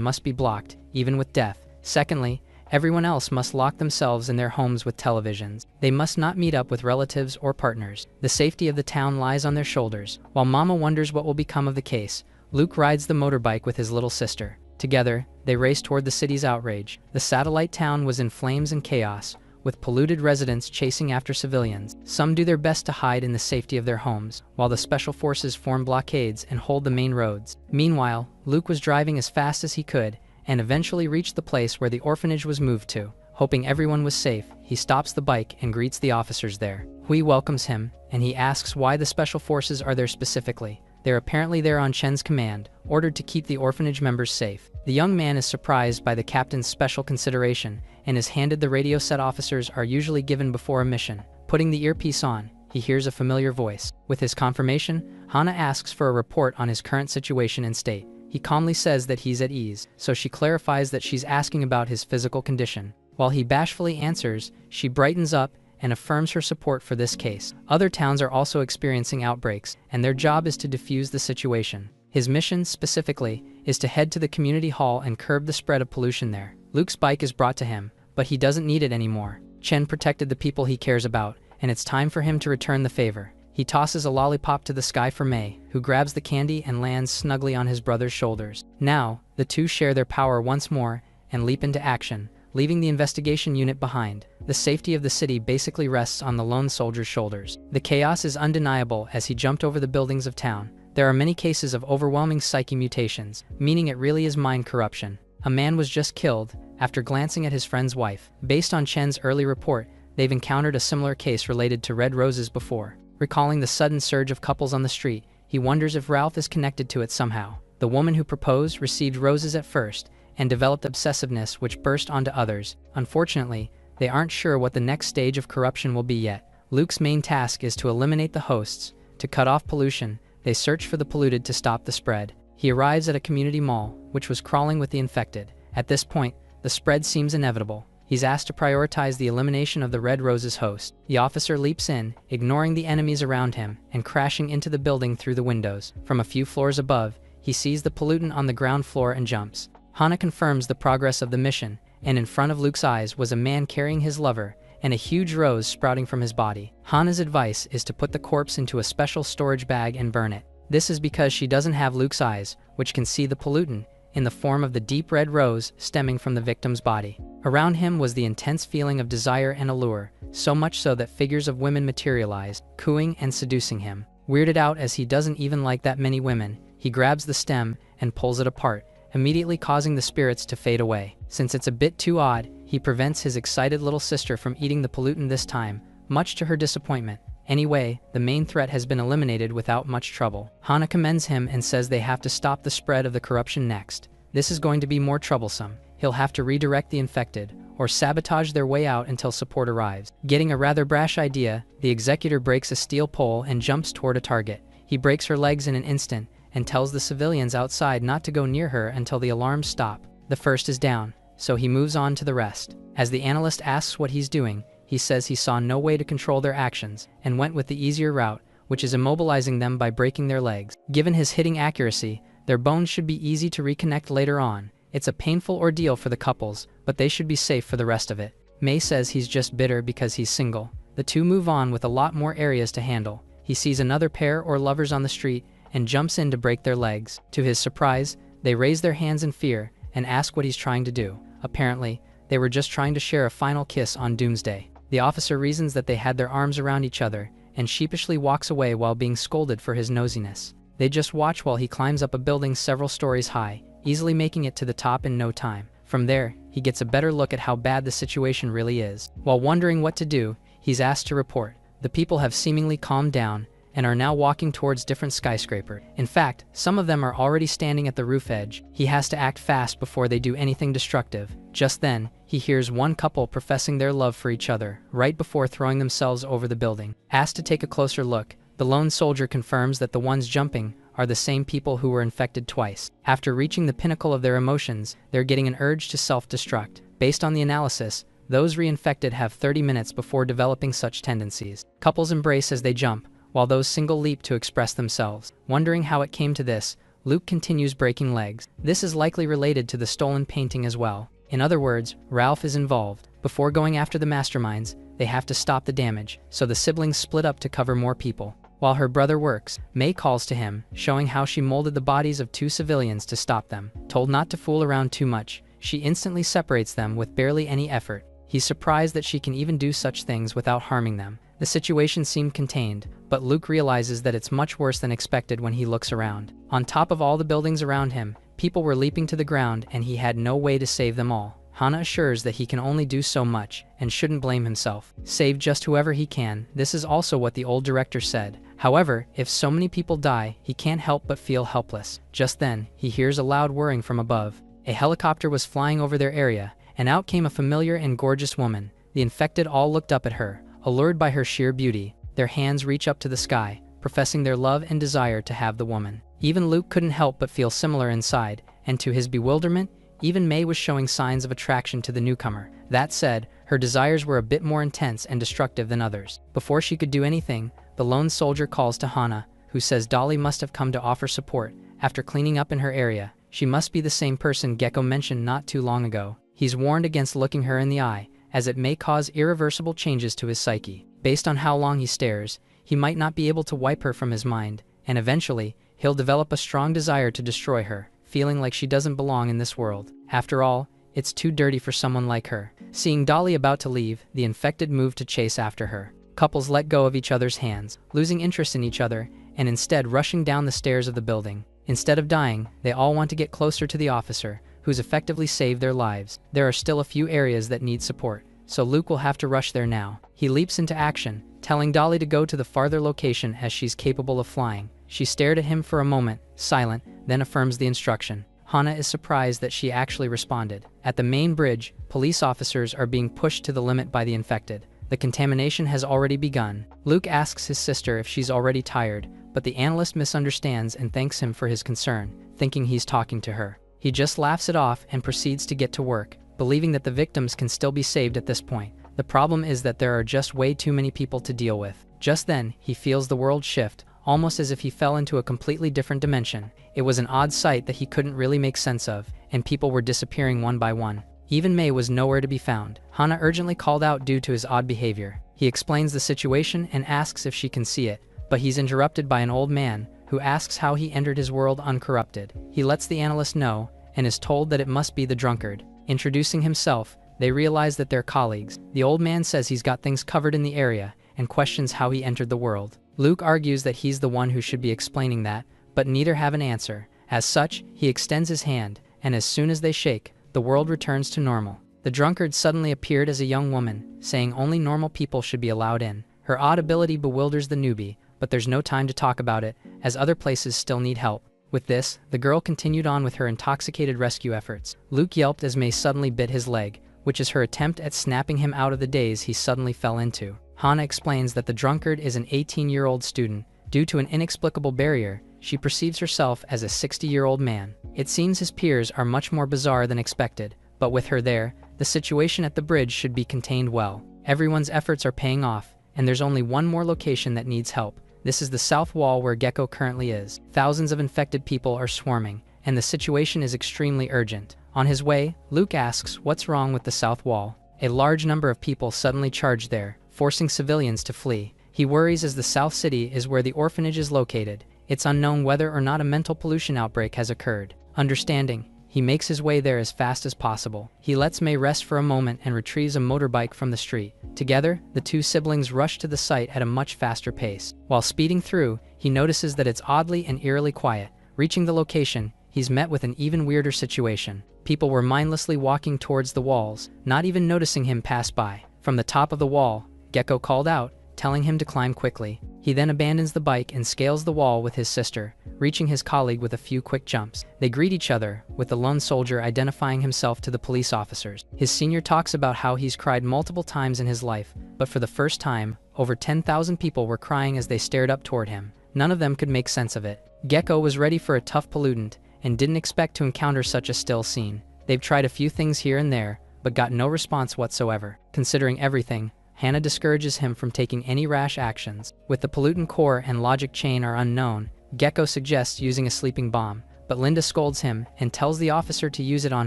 A: must be blocked, even with death. Secondly, everyone else must lock themselves in their homes with televisions. They must not meet up with relatives or partners. The safety of the town lies on their shoulders. While Mama wonders what will become of the case, Luke rides the motorbike with his little sister. Together, they race toward the city's outrage. The satellite town was in flames and chaos, with polluted residents chasing after civilians. Some do their best to hide in the safety of their homes, while the special forces form blockades and hold the main roads. Meanwhile, Luke was driving as fast as he could, and eventually reached the place where the orphanage was moved to. Hoping everyone was safe, he stops the bike and greets the officers there. Hui welcomes him, and he asks why the special forces are there specifically. They're apparently there on Chen's command, ordered to keep the orphanage members safe. The young man is surprised by the captain's special consideration, and is handed the radio set officers are usually given before a mission. Putting the earpiece on, he hears a familiar voice. With his confirmation, Hana asks for a report on his current situation and state. He calmly says that he's at ease, so she clarifies that she's asking about his physical condition. While he bashfully answers, she brightens up and affirms her support for this case. Other towns are also experiencing outbreaks, and their job is to defuse the situation. His mission, specifically, is to head to the community hall and curb the spread of pollution there. Luke's bike is brought to him, but he doesn't need it anymore. Chen protected the people he cares about, and it's time for him to return the favor. He tosses a lollipop to the sky for Mei, who grabs the candy and lands snugly on his brother's shoulders. Now, the two share their power once more and leap into action, leaving the investigation unit behind. The safety of the city basically rests on the lone soldier's shoulders. The chaos is undeniable as he jumped over the buildings of town. There are many cases of overwhelming psyche mutations, meaning it really is mind corruption. A man was just killed after glancing at his friend's wife. Based on Chen's early report, they've encountered a similar case related to red roses before. Recalling the sudden surge of couples on the street, he wonders if Ralph is connected to it somehow. The woman who proposed received roses at first and developed obsessiveness which burst onto others. Unfortunately, they aren't sure what the next stage of corruption will be yet. Luke's main task is to eliminate the hosts. To cut off pollution, they search for the polluted to stop the spread. He arrives at a community mall, which was crawling with the infected. At this point, the spread seems inevitable. He's asked to prioritize the elimination of the Red Rose's host. The officer leaps in, ignoring the enemies around him, and crashing into the building through the windows. From a few floors above, he sees the pollutant on the ground floor and jumps. Hana confirms the progress of the mission, and in front of Luke's eyes was a man carrying his lover, and a huge rose sprouting from his body. Hana's advice is to put the corpse into a special storage bag and burn it. This is because she doesn't have Luke's eyes, which can see the pollutant, in the form of the deep red rose stemming from the victim's body. Around him was the intense feeling of desire and allure, so much so that figures of women materialized, cooing and seducing him. Weirded out as he doesn't even like that many women, he grabs the stem and pulls it apart, immediately causing the spirits to fade away. Since it's a bit too odd, he prevents his excited little sister from eating the pollutant this time, much to her disappointment. Anyway, the main threat has been eliminated without much trouble. Hana commends him and says they have to stop the spread of the corruption next. This is going to be more troublesome. He'll have to redirect the infected, or sabotage their way out until support arrives. Getting a rather brash idea, the executor breaks a steel pole and jumps toward a target. He breaks her legs in an instant, and tells the civilians outside not to go near her until the alarms stop. The first is down, so he moves on to the rest. As the analyst asks what he's doing, he says he saw no way to control their actions, and went with the easier route, which is immobilizing them by breaking their legs. Given his hitting accuracy, their bones should be easy to reconnect later on. It's a painful ordeal for the couples, but they should be safe for the rest of it. May says he's just bitter because he's single. The two move on with a lot more areas to handle. He sees another pair or lovers on the street, and jumps in to break their legs. To his surprise, they raise their hands in fear, and ask what he's trying to do. Apparently, they were just trying to share a final kiss on Doomsday. The officer reasons that they had their arms around each other, and sheepishly walks away while being scolded for his nosiness. They just watch while he climbs up a building several stories high, easily making it to the top in no time. From there, he gets a better look at how bad the situation really is. While wondering what to do, he's asked to report. The people have seemingly calmed down, and are now walking towards different skyscrapers. In fact, some of them are already standing at the roof edge. He has to act fast before they do anything destructive. Just then, he hears one couple professing their love for each other, right before throwing themselves over the building. Asked to take a closer look, the lone soldier confirms that the ones jumping are the same people who were infected twice. After reaching the pinnacle of their emotions, they're getting an urge to self-destruct. Based on the analysis, those reinfected have 30 minutes before developing such tendencies. Couples embrace as they jump, while those single leap to express themselves. Wondering how it came to this, Luke continues breaking legs. This is likely related to the stolen painting as well. In other words, Ralph is involved. Before going after the masterminds, they have to stop the damage, so the siblings split up to cover more people. While her brother works, May calls to him, showing how she molded the bodies of two civilians to stop them. Told not to fool around too much, she instantly separates them with barely any effort. He's surprised that she can even do such things without harming them. The situation seemed contained, but Luke realizes that it's much worse than expected when he looks around. On top of all the buildings around him, people were leaping to the ground and he had no way to save them all. Hana assures that he can only do so much and shouldn't blame himself. Save just whoever he can. This is also what the old director said. However, if so many people die, he can't help but feel helpless. Just then, he hears a loud whirring from above. A helicopter was flying over their area, and out came a familiar and gorgeous woman. The infected all looked up at her, allured by her sheer beauty. Their hands reach up to the sky, professing their love and desire to have the woman. Even Luke couldn't help but feel similar inside, and to his bewilderment, even May was showing signs of attraction to the newcomer. That said, her desires were a bit more intense and destructive than others. Before she could do anything, the lone soldier calls to Hana, who says Dolly must have come to offer support after cleaning up in her area. She must be the same person Gecko mentioned not too long ago. He's warned against looking her in the eye, as it may cause irreversible changes to his psyche. Based on how long he stares, he might not be able to wipe her from his mind, and eventually, he'll develop a strong desire to destroy her, feeling like she doesn't belong in this world. After all, It's too dirty for someone like her. Seeing Dolly about to leave, the infected move to chase after her. Couples let go of each other's hands, losing interest in each other, and instead rushing down the stairs of the building. Instead of dying, they all want to get closer to the officer, who's effectively saved their lives. There are still a few areas that need support, so Luke will have to rush there now. He leaps into action, telling Dolly to go to the farther location as she's capable of flying. She stared at him for a moment, silent, then affirms the instruction. Hana is surprised that she actually responded. At the main bridge, police officers are being pushed to the limit by the infected. The contamination has already begun. Luke asks his sister if she's already tired, but the analyst misunderstands and thanks him for his concern, thinking he's talking to her. He just laughs it off and proceeds to get to work, believing that the victims can still be saved at this point. The problem is that there are just way too many people to deal with. Just then, he feels the world shift, almost as if he fell into a completely different dimension. It was an odd sight that he couldn't really make sense of, and people were disappearing one by one. Even May was nowhere to be found. Hana urgently called out due to his odd behavior. He explains the situation and asks if she can see it, but he's interrupted by an old man, who asks how he entered his world uncorrupted. He lets the analyst know, and is told that it must be the drunkard. Introducing himself, they realize that they're colleagues. The old man says he's got things covered in the area, and questions how he entered the world. Luke argues that he's the one who should be explaining that, but neither have an answer. As such, he extends his hand, and as soon as they shake, the world returns to normal. The drunkard suddenly appeared as a young woman, saying only normal people should be allowed in. Her odd ability bewilders the newbie, but there's no time to talk about it, as other places still need help. With this, the girl continued on with her intoxicated rescue efforts. Luke yelped as May suddenly bit his leg, which is her attempt at snapping him out of the daze he suddenly fell into. Hana explains that the drunkard is an 18-year-old student. Due to an inexplicable barrier, she perceives herself as a 60-year-old man. It seems his peers are much more bizarre than expected, but with her there, the situation at the bridge should be contained well. Everyone's efforts are paying off, and there's only one more location that needs help. This is the south wall where Gecko currently is. Thousands of infected people are swarming, and the situation is extremely urgent. On his way, Luke asks what's wrong with the south wall. A large number of people suddenly charge there, forcing civilians to flee. He worries as the South City is where the orphanage is located. It's unknown whether or not a mental pollution outbreak has occurred. Understanding, he makes his way there as fast as possible. He lets May rest for a moment and retrieves a motorbike from the street. Together, the two siblings rush to the site at a much faster pace. While speeding through, he notices that it's oddly and eerily quiet. Reaching the location, he's met with an even weirder situation. People were mindlessly walking towards the walls, not even noticing him pass by. From the top of the wall, Gecko called out, telling him to climb quickly. He then abandons the bike and scales the wall with his sister, reaching his colleague with a few quick jumps. They greet each other, with the lone soldier identifying himself to the police officers. His senior talks about how he's cried multiple times in his life, but for the first time, over 10,000 people were crying as they stared up toward him. None of them could make sense of it. Gecko was ready for a tough pollutant, and didn't expect to encounter such a still scene. They've tried a few things here and there, but got no response whatsoever. Considering everything, Hana discourages him from taking any rash actions. With the pollutant core and logic chain are unknown, Gecko suggests using a sleeping bomb, but Linda scolds him and tells the officer to use it on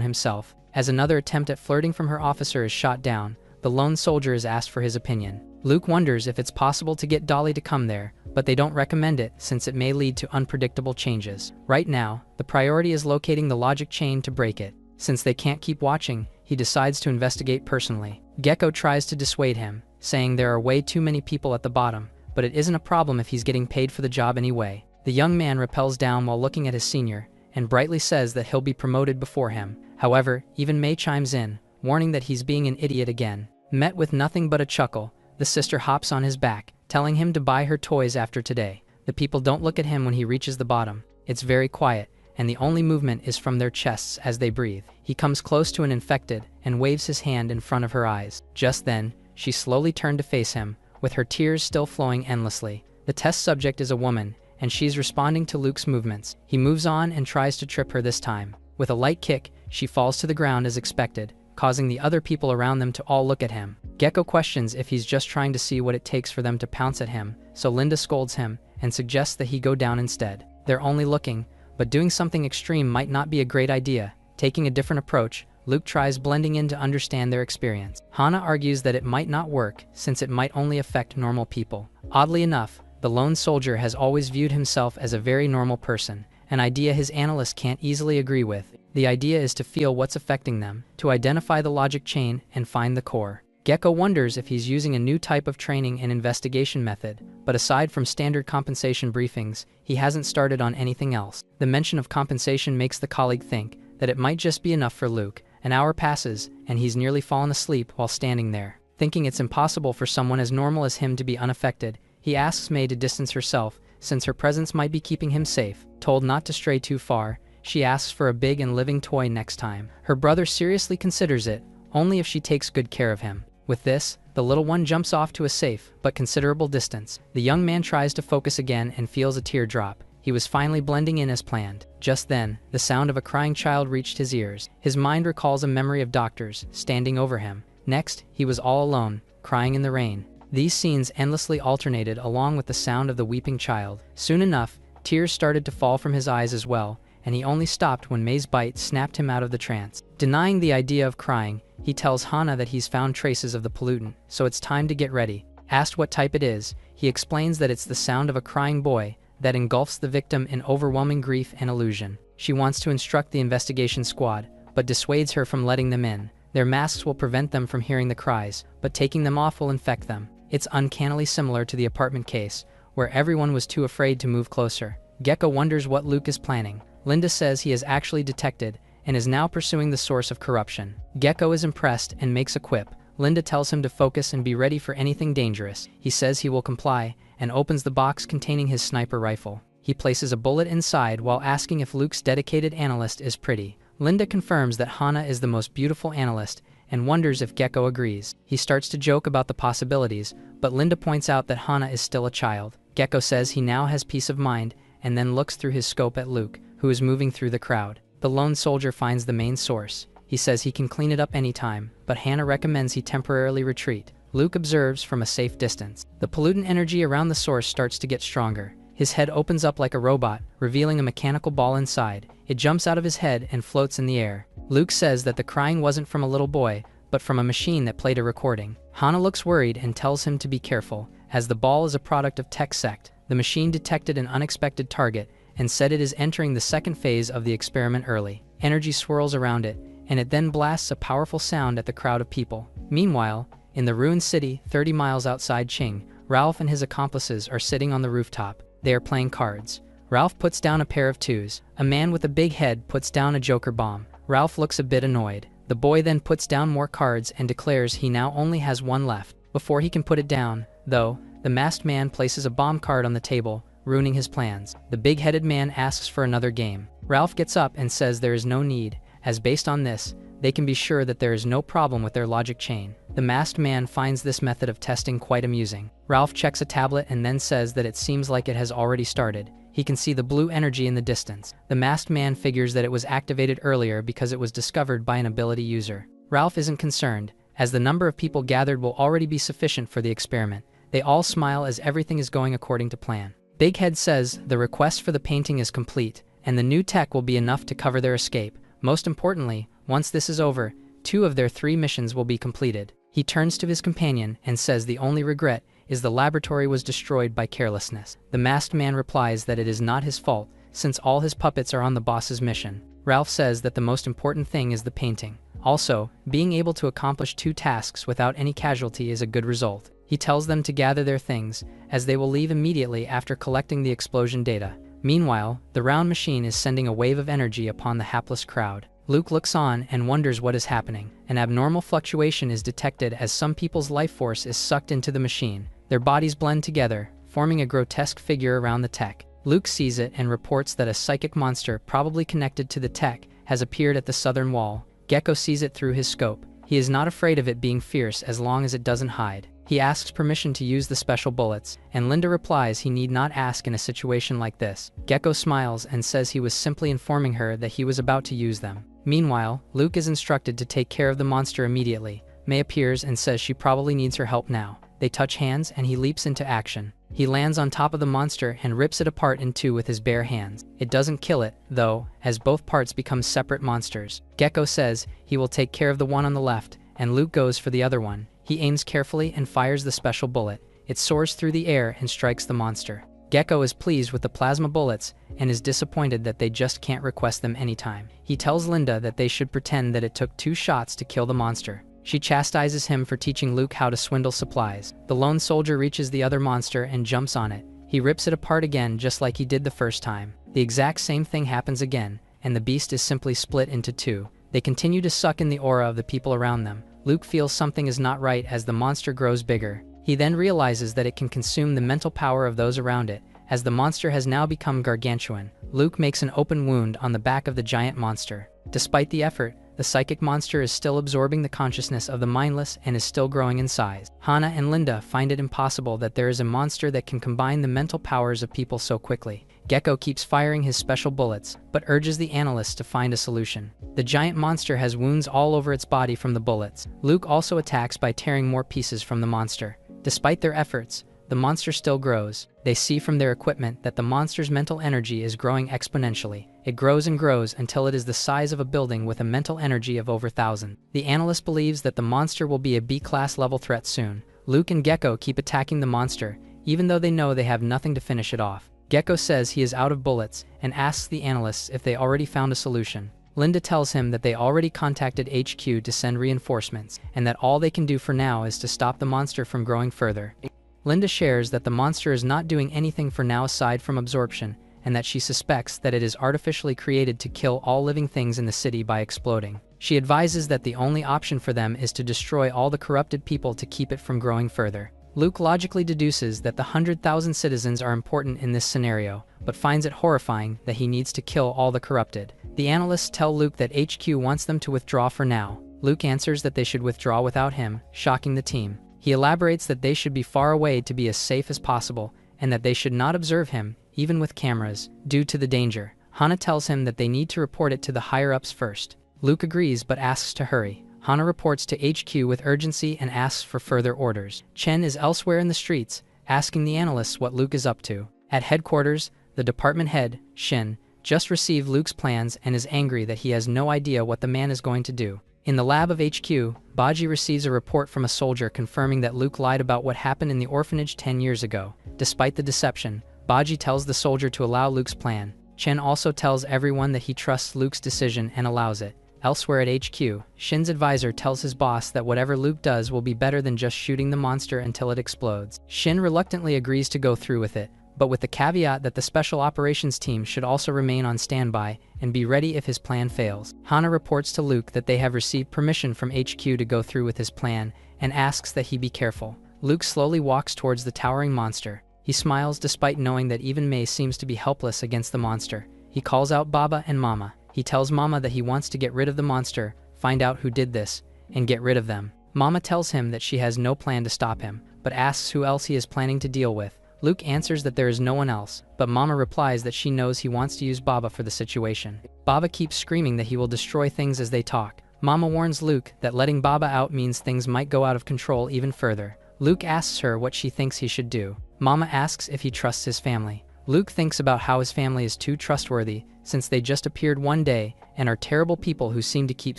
A: himself. As another attempt at flirting from her officer is shot down, the lone soldier is asked for his opinion. Luke wonders if it's possible to get Dolly to come there, but they don't recommend it since it may lead to unpredictable changes. Right now, the priority is locating the logic chain to break it. Since they can't keep watching, he decides to investigate personally. Gecko tries to dissuade him, saying there are way too many people at the bottom, but it isn't a problem if he's getting paid for the job anyway. The young man rappels down while looking at his senior, and brightly says that he'll be promoted before him. However, even May chimes in, warning that he's being an idiot again. Met with nothing but a chuckle, the sister hops on his back, telling him to buy her toys after today. The people don't look at him when he reaches the bottom. It's very quiet, and the only movement is from their chests as they breathe. He comes close to an infected and waves his hand in front of her eyes. Just then, she slowly turned to face him, with her tears still flowing endlessly. The test subject is a woman, and she's responding to Luke's movements. He moves on and tries to trip her this time. With a light kick, she falls to the ground as expected, causing the other people around them to all look at him. Gecko questions if he's just trying to see what it takes for them to pounce at him, so Linda scolds him and suggests that he go down instead. They're only looking, but doing something extreme might not be a great idea. Taking a different approach, Luke tries blending in to understand their experience. Hana argues that it might not work, since it might only affect normal people. Oddly enough, the lone soldier has always viewed himself as a very normal person, an idea his analyst can't easily agree with. The idea is to feel what's affecting them, to identify the logic chain and find the core. Gecko wonders if he's using a new type of training and investigation method, but aside from standard compensation briefings, he hasn't started on anything else. The mention of compensation makes the colleague think that it might just be enough for Luke. An hour passes, and he's nearly fallen asleep while standing there. Thinking it's impossible for someone as normal as him to be unaffected, he asks May to distance herself, since her presence might be keeping him safe. Told not to stray too far, she asks for a big and living toy next time. Her brother seriously considers it, only if she takes good care of him. With this, the little one jumps off to a safe, but considerable distance. The young man tries to focus again and feels a tear drop. He was finally blending in as planned. Just then, the sound of a crying child reached his ears. His mind recalls a memory of doctors standing over him. Next, he was all alone, crying in the rain. These scenes endlessly alternated along with the sound of the weeping child. Soon enough, tears started to fall from his eyes as well, and he only stopped when May's bite snapped him out of the trance. Denying the idea of crying, he tells Hana that he's found traces of the pollutant, so it's time to get ready. Asked what type it is, he explains that it's the sound of a crying boy that engulfs the victim in overwhelming grief and illusion. She wants to instruct the investigation squad, but dissuades her from letting them in. Their masks will prevent them from hearing the cries, but taking them off will infect them. It's uncannily similar to the apartment case, where everyone was too afraid to move closer. Gecko wonders what Luke is planning. Linda says he has actually detected and is now pursuing the source of corruption. Gecko is impressed and makes a quip. Linda tells him to focus and be ready for anything dangerous. He says he will comply and opens the box containing his sniper rifle. He places a bullet inside while asking if Luke's dedicated analyst is pretty. Linda confirms that Hana is the most beautiful analyst and wonders if Gecko agrees. He starts to joke about the possibilities, but Linda points out that Hana is still a child. Gecko says he now has peace of mind and then looks through his scope at Luke, who is moving through the crowd. The lone soldier finds the main source. He says he can clean it up anytime, but Hana recommends he temporarily retreat. Luke observes from a safe distance. The pollutant energy around the source starts to get stronger. His head opens up like a robot, revealing a mechanical ball inside. It jumps out of his head and floats in the air. Luke says that the crying wasn't from a little boy, but from a machine that played a recording. Hana looks worried and tells him to be careful, as the ball is a product of Tech Sect. The machine detected an unexpected target and said it is entering the second phase of the experiment early. Energy swirls around it, and it then blasts a powerful sound at the crowd of people. Meanwhile, in the ruined city 30 miles outside Qing, Ralph and his accomplices are sitting on the rooftop. They are playing cards. Ralph puts down a pair of twos. A man with a big head puts down a joker bomb. Ralph looks a bit annoyed. The boy then puts down more cards and declares he now only has one left. Before he can put it down, though, the masked man places a bomb card on the table, ruining his plans. The big-headed man asks for another game. Ralph gets up and says there is no need, as based on this, they can be sure that there is no problem with their logic chain. The masked man finds this method of testing quite amusing. Ralph checks a tablet and then says that it seems like it has already started. He can see the blue energy in the distance. The masked man figures that it was activated earlier because it was discovered by an ability user. Ralph isn't concerned, as the number of people gathered will already be sufficient for the experiment. They all smile as everything is going according to plan. Big Head says the request for the painting is complete, and the new tech will be enough to cover their escape. Most importantly, once this is over, 2 of their 3 missions will be completed. He turns to his companion and says the only regret is the laboratory was destroyed by carelessness. The masked man replies that it is not his fault, since all his puppets are on the boss's mission. Ralph says that the most important thing is the painting. Also, being able to accomplish 2 tasks without any casualty is a good result. He tells them to gather their things, as they will leave immediately after collecting the explosion data. Meanwhile, the round machine is sending a wave of energy upon the hapless crowd. Luke looks on and wonders what is happening. An abnormal fluctuation is detected as some people's life force is sucked into the machine. Their bodies blend together, forming a grotesque figure around the tech. Luke sees it and reports that a psychic monster probably connected to the tech has appeared at the southern wall. Gecko sees it through his scope. He is not afraid of it being fierce as long as it doesn't hide. He asks permission to use the special bullets, and Linda replies he need not ask in a situation like this. Gecko smiles and says he was simply informing her that he was about to use them. Meanwhile, Luke is instructed to take care of the monster immediately. May appears and says she probably needs her help now. They touch hands and he leaps into action. He lands on top of the monster and rips it apart in 2 with his bare hands. It doesn't kill it, though, as both parts become separate monsters. Gecko says he will take care of the one on the left, and Luke goes for the other one. He aims carefully and fires the special bullet. It soars through the air and strikes the monster. Gecko is pleased with the plasma bullets and is disappointed that they just can't request them anytime. He tells Linda that they should pretend that it took 2 shots to kill the monster. She chastises him for teaching Luke how to swindle supplies. The lone soldier reaches the other monster and jumps on it. He rips it apart again just like he did the first time. The exact same thing happens again, and the beast is simply split into 2. They continue to suck in the aura of the people around them. Luke feels something is not right as the monster grows bigger. He then realizes that it can consume the mental power of those around it, as the monster has now become gargantuan. Luke makes an open wound on the back of the giant monster. Despite the effort, the psychic monster is still absorbing the consciousness of the mindless and is still growing in size. Hana and Linda find it impossible that there is a monster that can combine the mental powers of people so quickly. Gecko keeps firing his special bullets, but urges the analysts to find a solution. The giant monster has wounds all over its body from the bullets. Luke also attacks by tearing more pieces from the monster. Despite their efforts, the monster still grows. They see from their equipment that the monster's mental energy is growing exponentially. It grows and grows until it is the size of a building with a mental energy of over 1,000. The analyst believes that the monster will be a B-class level threat soon. Luke and Gecko keep attacking the monster, even though they know they have nothing to finish it off. Gecko says he is out of bullets and asks the analysts if they already found a solution. Linda tells him that they already contacted HQ to send reinforcements, and that all they can do for now is to stop the monster from growing further. Linda shares that the monster is not doing anything for now aside from absorption, and that she suspects that it is artificially created to kill all living things in the city by exploding. She advises that the only option for them is to destroy all the corrupted people to keep it from growing further. Luke logically deduces that the 100,000 citizens are important in this scenario, but finds it horrifying that he needs to kill all the corrupted. The analysts tell Luke that HQ wants them to withdraw for now. Luke answers that they should withdraw without him, shocking the team. He elaborates that they should be far away to be as safe as possible, and that they should not observe him, even with cameras, due to the danger. Hana tells him that they need to report it to the higher-ups first. Luke agrees but asks to hurry. Hana reports to HQ with urgency and asks for further orders. Chen is elsewhere in the streets, asking the analysts what Luke is up to. At headquarters, the department head, Shin, just received Luke's plans and is angry that he has no idea what the man is going to do. In the lab of HQ, Baji receives a report from a soldier confirming that Luke lied about what happened in the orphanage 10 years ago. Despite the deception, Baji tells the soldier to allow Luke's plan. Chen also tells everyone that he trusts Luke's decision and allows it. Elsewhere at HQ, Shin's advisor tells his boss that whatever Luke does will be better than just shooting the monster until it explodes. Shin reluctantly agrees to go through with it, but with the caveat that the special operations team should also remain on standby and be ready if his plan fails. Hana reports to Luke that they have received permission from HQ to go through with his plan and asks that he be careful. Luke slowly walks towards the towering monster. He smiles despite knowing that even Mei seems to be helpless against the monster. He calls out Baba and Mama. He tells Mama that he wants to get rid of the monster, find out who did this, and get rid of them. Mama tells him that she has no plan to stop him, but asks who else he is planning to deal with. Luke answers that there is no one else, but Mama replies that she knows he wants to use Baba for the situation. Baba keeps screaming that he will destroy things as they talk. Mama warns Luke that letting Baba out means things might go out of control even further. Luke asks her what she thinks he should do. Mama asks if he trusts his family. Luke thinks about how his family is too trustworthy, since they just appeared one day and are terrible people who seem to keep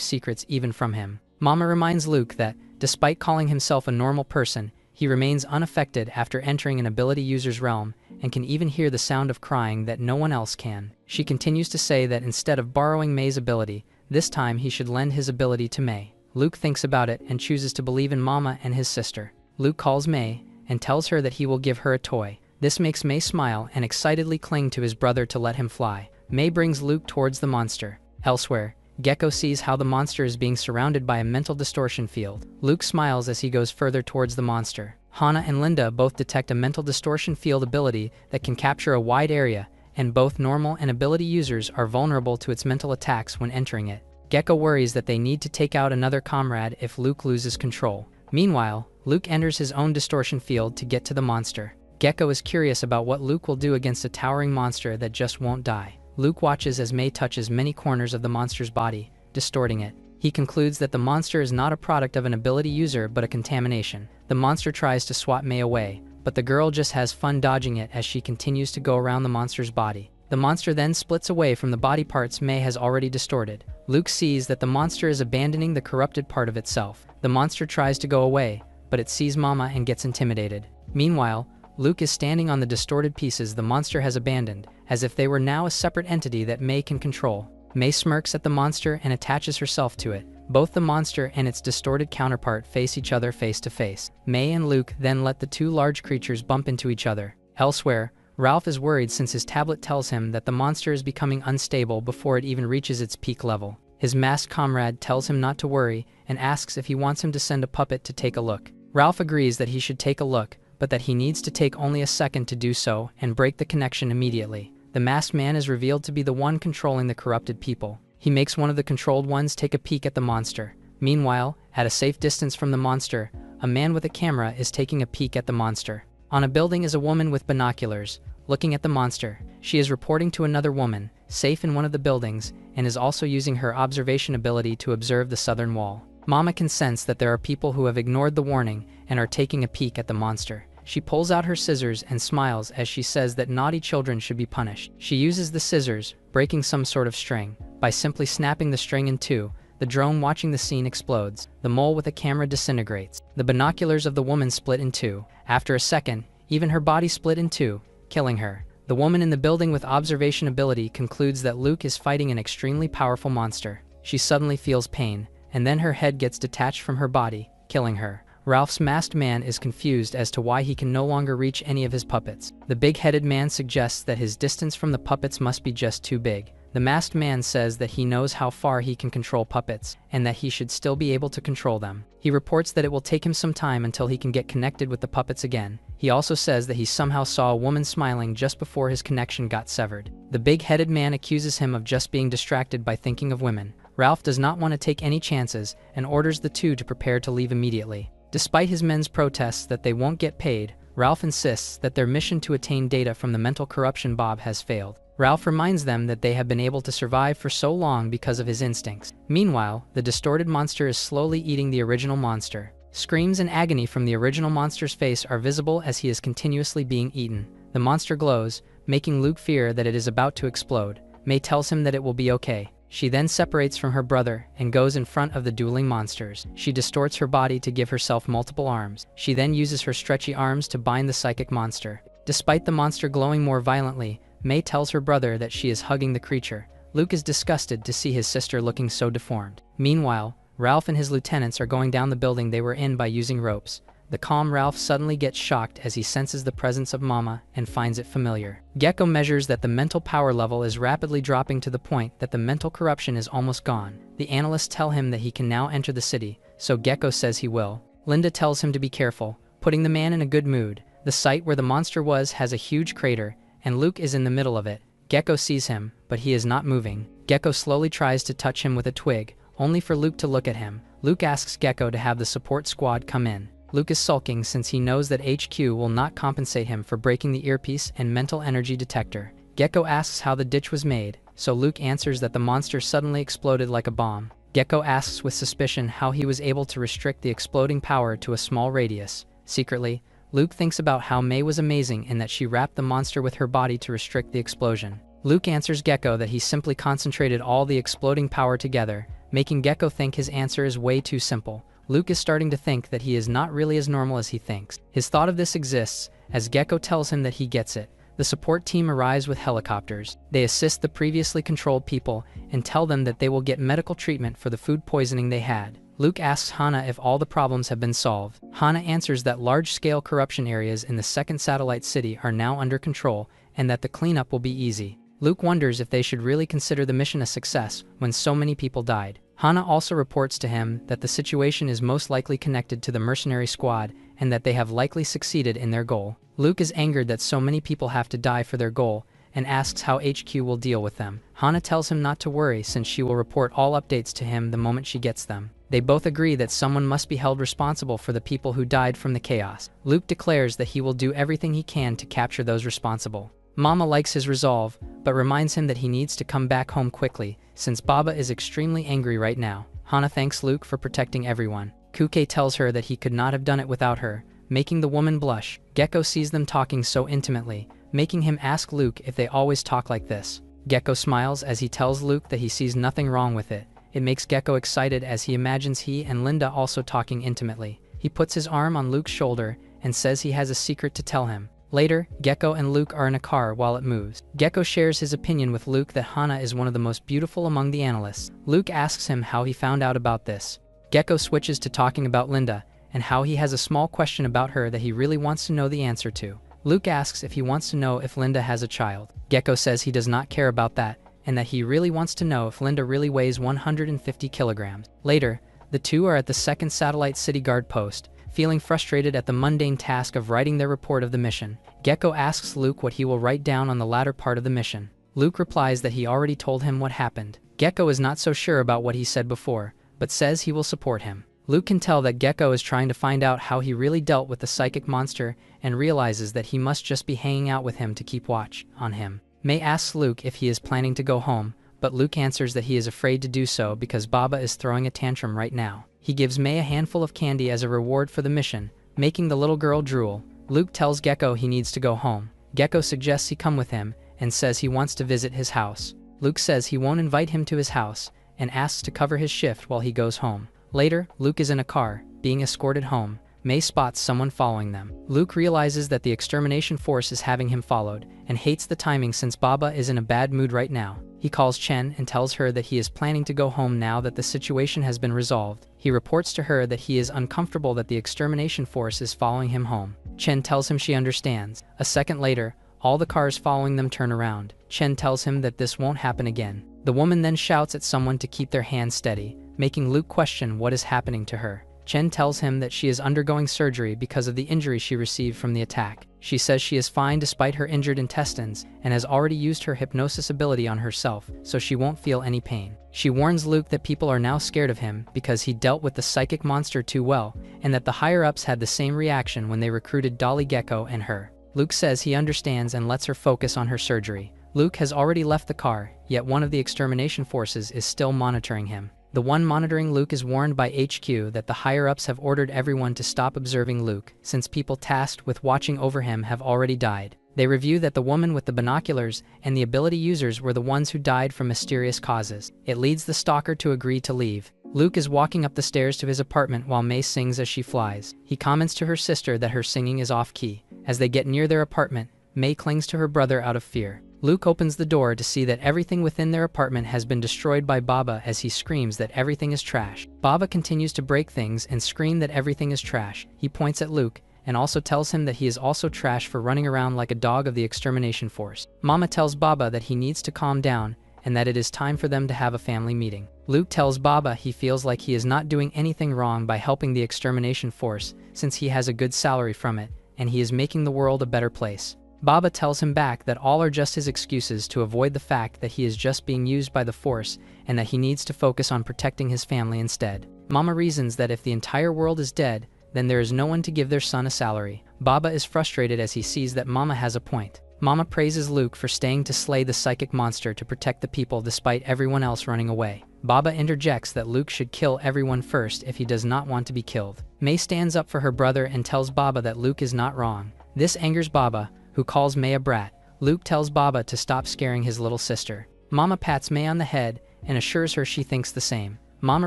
A: secrets even from him. Mama reminds Luke that, despite calling himself a normal person, he remains unaffected after entering an ability user's realm and can even hear the sound of crying that no one else can. She continues to say that instead of borrowing Mei's ability, this time he should lend his ability to Mei. Luke thinks about it and chooses to believe in Mama and his sister. Luke calls Mei and tells her that he will give her a toy. This makes Mei smile and excitedly cling to his brother to let him fly. Mei brings Luke towards the monster. Elsewhere, Gecko sees how the monster is being surrounded by a mental distortion field. Luke smiles as he goes further towards the monster. Hana and Linda both detect a mental distortion field ability that can capture a wide area, and both normal and ability users are vulnerable to its mental attacks when entering it. Gecko worries that they need to take out another comrade if Luke loses control. Meanwhile, Luke enters his own distortion field to get to the monster. Gecko is curious about what Luke will do against a towering monster that just won't die. Luke watches as Mei touches many corners of the monster's body, distorting it. He concludes that the monster is not a product of an ability user but a contamination. The monster tries to swat Mei away, but the girl just has fun dodging it as she continues to go around the monster's body. The monster then splits away from the body parts Mei has already distorted. Luke sees that the monster is abandoning the corrupted part of itself. The monster tries to go away, but it sees Mama and gets intimidated. Meanwhile, Luke is standing on the distorted pieces the monster has abandoned, as if they were now a separate entity that May can control. May smirks at the monster and attaches herself to it. Both the monster and its distorted counterpart face each other face to face. May and Luke then let the two large creatures bump into each other. Elsewhere, Ralph is worried since his tablet tells him that the monster is becoming unstable before it even reaches its peak level. His masked comrade tells him not to worry and asks if he wants him to send a puppet to take a look. Ralph agrees that he should take a look, but that he needs to take only a second to do so and break the connection immediately. The masked man is revealed to be the one controlling the corrupted people. He makes one of the controlled ones take a peek at the monster. Meanwhile, at a safe distance from the monster, a man with a camera is taking a peek at the monster. On a building is a woman with binoculars, looking at the monster. She is reporting to another woman, safe in one of the buildings, and is also using her observation ability to observe the southern wall. Mama can sense that there are people who have ignored the warning and are taking a peek at the monster. She pulls out her scissors and smiles as she says that naughty children should be punished. She uses the scissors, breaking some sort of string. By simply snapping the string in two, the drone watching the scene explodes. The mole with a camera disintegrates. The binoculars of the woman split in two. After a second, even her body split in two, killing her. The woman in the building with observation ability concludes that Luke is fighting an extremely powerful monster. She suddenly feels pain, and then her head gets detached from her body, killing her. Ralph's masked man is confused as to why he can no longer reach any of his puppets. The big-headed man suggests that his distance from the puppets must be just too big. The masked man says that he knows how far he can control puppets, and that he should still be able to control them. He reports that it will take him some time until he can get connected with the puppets again. He also says that he somehow saw a woman smiling just before his connection got severed. The big-headed man accuses him of just being distracted by thinking of women. Ralph does not want to take any chances and orders the two to prepare to leave immediately. Despite his men's protests that they won't get paid, Ralph insists that their mission to attain data from the mental corruption Bob has failed. Ralph reminds them that they have been able to survive for so long because of his instincts. Meanwhile, the distorted monster is slowly eating the original monster. Screams and agony from the original monster's face are visible as he is continuously being eaten. The monster glows, making Luke fear that it is about to explode. May tells him that it will be okay. She then separates from her brother and goes in front of the dueling monsters. She distorts her body to give herself multiple arms. She then uses her stretchy arms to bind the psychic monster. Despite the monster glowing more violently, May tells her brother that she is hugging the creature. Luke is disgusted to see his sister looking so deformed. Meanwhile, Ralph and his lieutenants are going down the building they were in by using ropes. The calm Ralph suddenly gets shocked as he senses the presence of Mama and finds it familiar. Gecko measures that the mental power level is rapidly dropping to the point that the mental corruption is almost gone. The analysts tell him that he can now enter the city, so Gecko says he will. Linda tells him to be careful, putting the man in a good mood. The site where the monster was has a huge crater, and Luke is in the middle of it. Gecko sees him, but he is not moving. Gecko slowly tries to touch him with a twig, only for Luke to look at him. Luke asks Gecko to have the support squad come in. Luke is sulking since he knows that HQ will not compensate him for breaking the earpiece and mental energy detector. Gecko asks how the ditch was made, so Luke answers that the monster suddenly exploded like a bomb. Gecko asks with suspicion how he was able to restrict the exploding power to a small radius. Secretly, Luke thinks about how May was amazing in that she wrapped the monster with her body to restrict the explosion. Luke answers Gecko that he simply concentrated all the exploding power together, making Gecko think his answer is way too simple. Luke is starting to think that he is not really as normal as he thinks. His thought of this exists, as Gecko tells him that he gets it. The support team arrives with helicopters. They assist the previously controlled people and tell them that they will get medical treatment for the food poisoning they had. Luke asks Hana if all the problems have been solved. Hana answers that large-scale corruption areas in the second satellite city are now under control and that the cleanup will be easy. Luke wonders if they should really consider the mission a success when so many people died. Hana also reports to him that the situation is most likely connected to the mercenary squad and that they have likely succeeded in their goal. Luke is angered that so many people have to die for their goal and asks how HQ will deal with them. Hana tells him not to worry since she will report all updates to him the moment she gets them. They both agree that someone must be held responsible for the people who died from the chaos. Luke declares that he will do everything he can to capture those responsible. Mama likes his resolve, but reminds him that he needs to come back home quickly, since Baba is extremely angry right now. Hana thanks Luke for protecting everyone. Kuke tells her that he could not have done it without her, making the woman blush. Gecko sees them talking so intimately, making him ask Luke if they always talk like this. Gecko smiles as he tells Luke that he sees nothing wrong with it. It makes Gecko excited as he imagines he and Linda also talking intimately. He puts his arm on Luke's shoulder and says he has a secret to tell him. Later, Gecko and Luke are in a car while it moves. Gecko shares his opinion with Luke that Hana is one of the most beautiful among the analysts. Luke asks him how he found out about this. Gecko switches to talking about Linda, and how he has a small question about her that he really wants to know the answer to. Luke asks if he wants to know if Linda has a child. Gecko says he does not care about that, and that he really wants to know if Linda really weighs 150 kilograms. Later, the two are at the second satellite city guard post, feeling frustrated at the mundane task of writing their report of the mission. Gecko asks Luke what he will write down on the latter part of the mission. Luke replies that he already told him what happened. Gecko is not so sure about what he said before, but says he will support him. Luke can tell that Gecko is trying to find out how he really dealt with the psychic monster and realizes that he must just be hanging out with him to keep watch on him. May asks Luke if he is planning to go home, but Luke answers that he is afraid to do so because Baba is throwing a tantrum right now. He gives May a handful of candy as a reward for the mission, making the little girl drool. Luke tells Gecko he needs to go home. Gecko suggests he come with him and says he wants to visit his house. Luke says he won't invite him to his house and asks to cover his shift while he goes home. Later, Luke is in a car, being escorted home. May spots someone following them. Luke realizes that the extermination force is having him followed, and hates the timing since Baba is in a bad mood right now. He calls Chen and tells her that he is planning to go home now that the situation has been resolved. He reports to her that he is uncomfortable that the extermination force is following him home. Chen tells him she understands. A second later, all the cars following them turn around. Chen tells him that this won't happen again. The woman then shouts at someone to keep their hands steady, making Luke question what is happening to her. Chen tells him that she is undergoing surgery because of the injury she received from the attack. She says she is fine despite her injured intestines and has already used her hypnosis ability on herself, so she won't feel any pain. She warns Luke that people are now scared of him because he dealt with the psychic monster too well, and that the higher-ups had the same reaction when they recruited Dolly Gecko and her. Luke says he understands and lets her focus on her surgery. Luke has already left the car, yet one of the extermination forces is still monitoring him. The one monitoring Luke is warned by HQ that the higher-ups have ordered everyone to stop observing Luke, since people tasked with watching over him have already died. They review that the woman with the binoculars and the ability users were the ones who died from mysterious causes. It leads the stalker to agree to leave. Luke is walking up the stairs to his apartment while May sings as she flies. He comments to her sister that her singing is off-key. As they get near their apartment, May clings to her brother out of fear. Luke opens the door to see that everything within their apartment has been destroyed by Baba as he screams that everything is trash. Baba continues to break things and scream that everything is trash. He points at Luke and also tells him that he is also trash for running around like a dog of the extermination force. Mama tells Baba that he needs to calm down and that it is time for them to have a family meeting. Luke tells Baba he feels like he is not doing anything wrong by helping the extermination force since he has a good salary from it and he is making the world a better place. Baba tells him back that all are just his excuses to avoid the fact that he is just being used by the force and that he needs to focus on protecting his family instead. Mama reasons that if the entire world is dead, then there is no one to give their son a salary. Baba is frustrated as he sees that Mama has a point. Mama praises Luke for staying to slay the psychic monster to protect the people despite everyone else running away. Baba interjects that Luke should kill everyone first if he does not want to be killed. May stands up for her brother and tells Baba that Luke is not wrong. This angers Baba, who calls May a brat. Luke tells Baba to stop scaring his little sister. Mama pats May on the head and assures her she thinks the same. Mama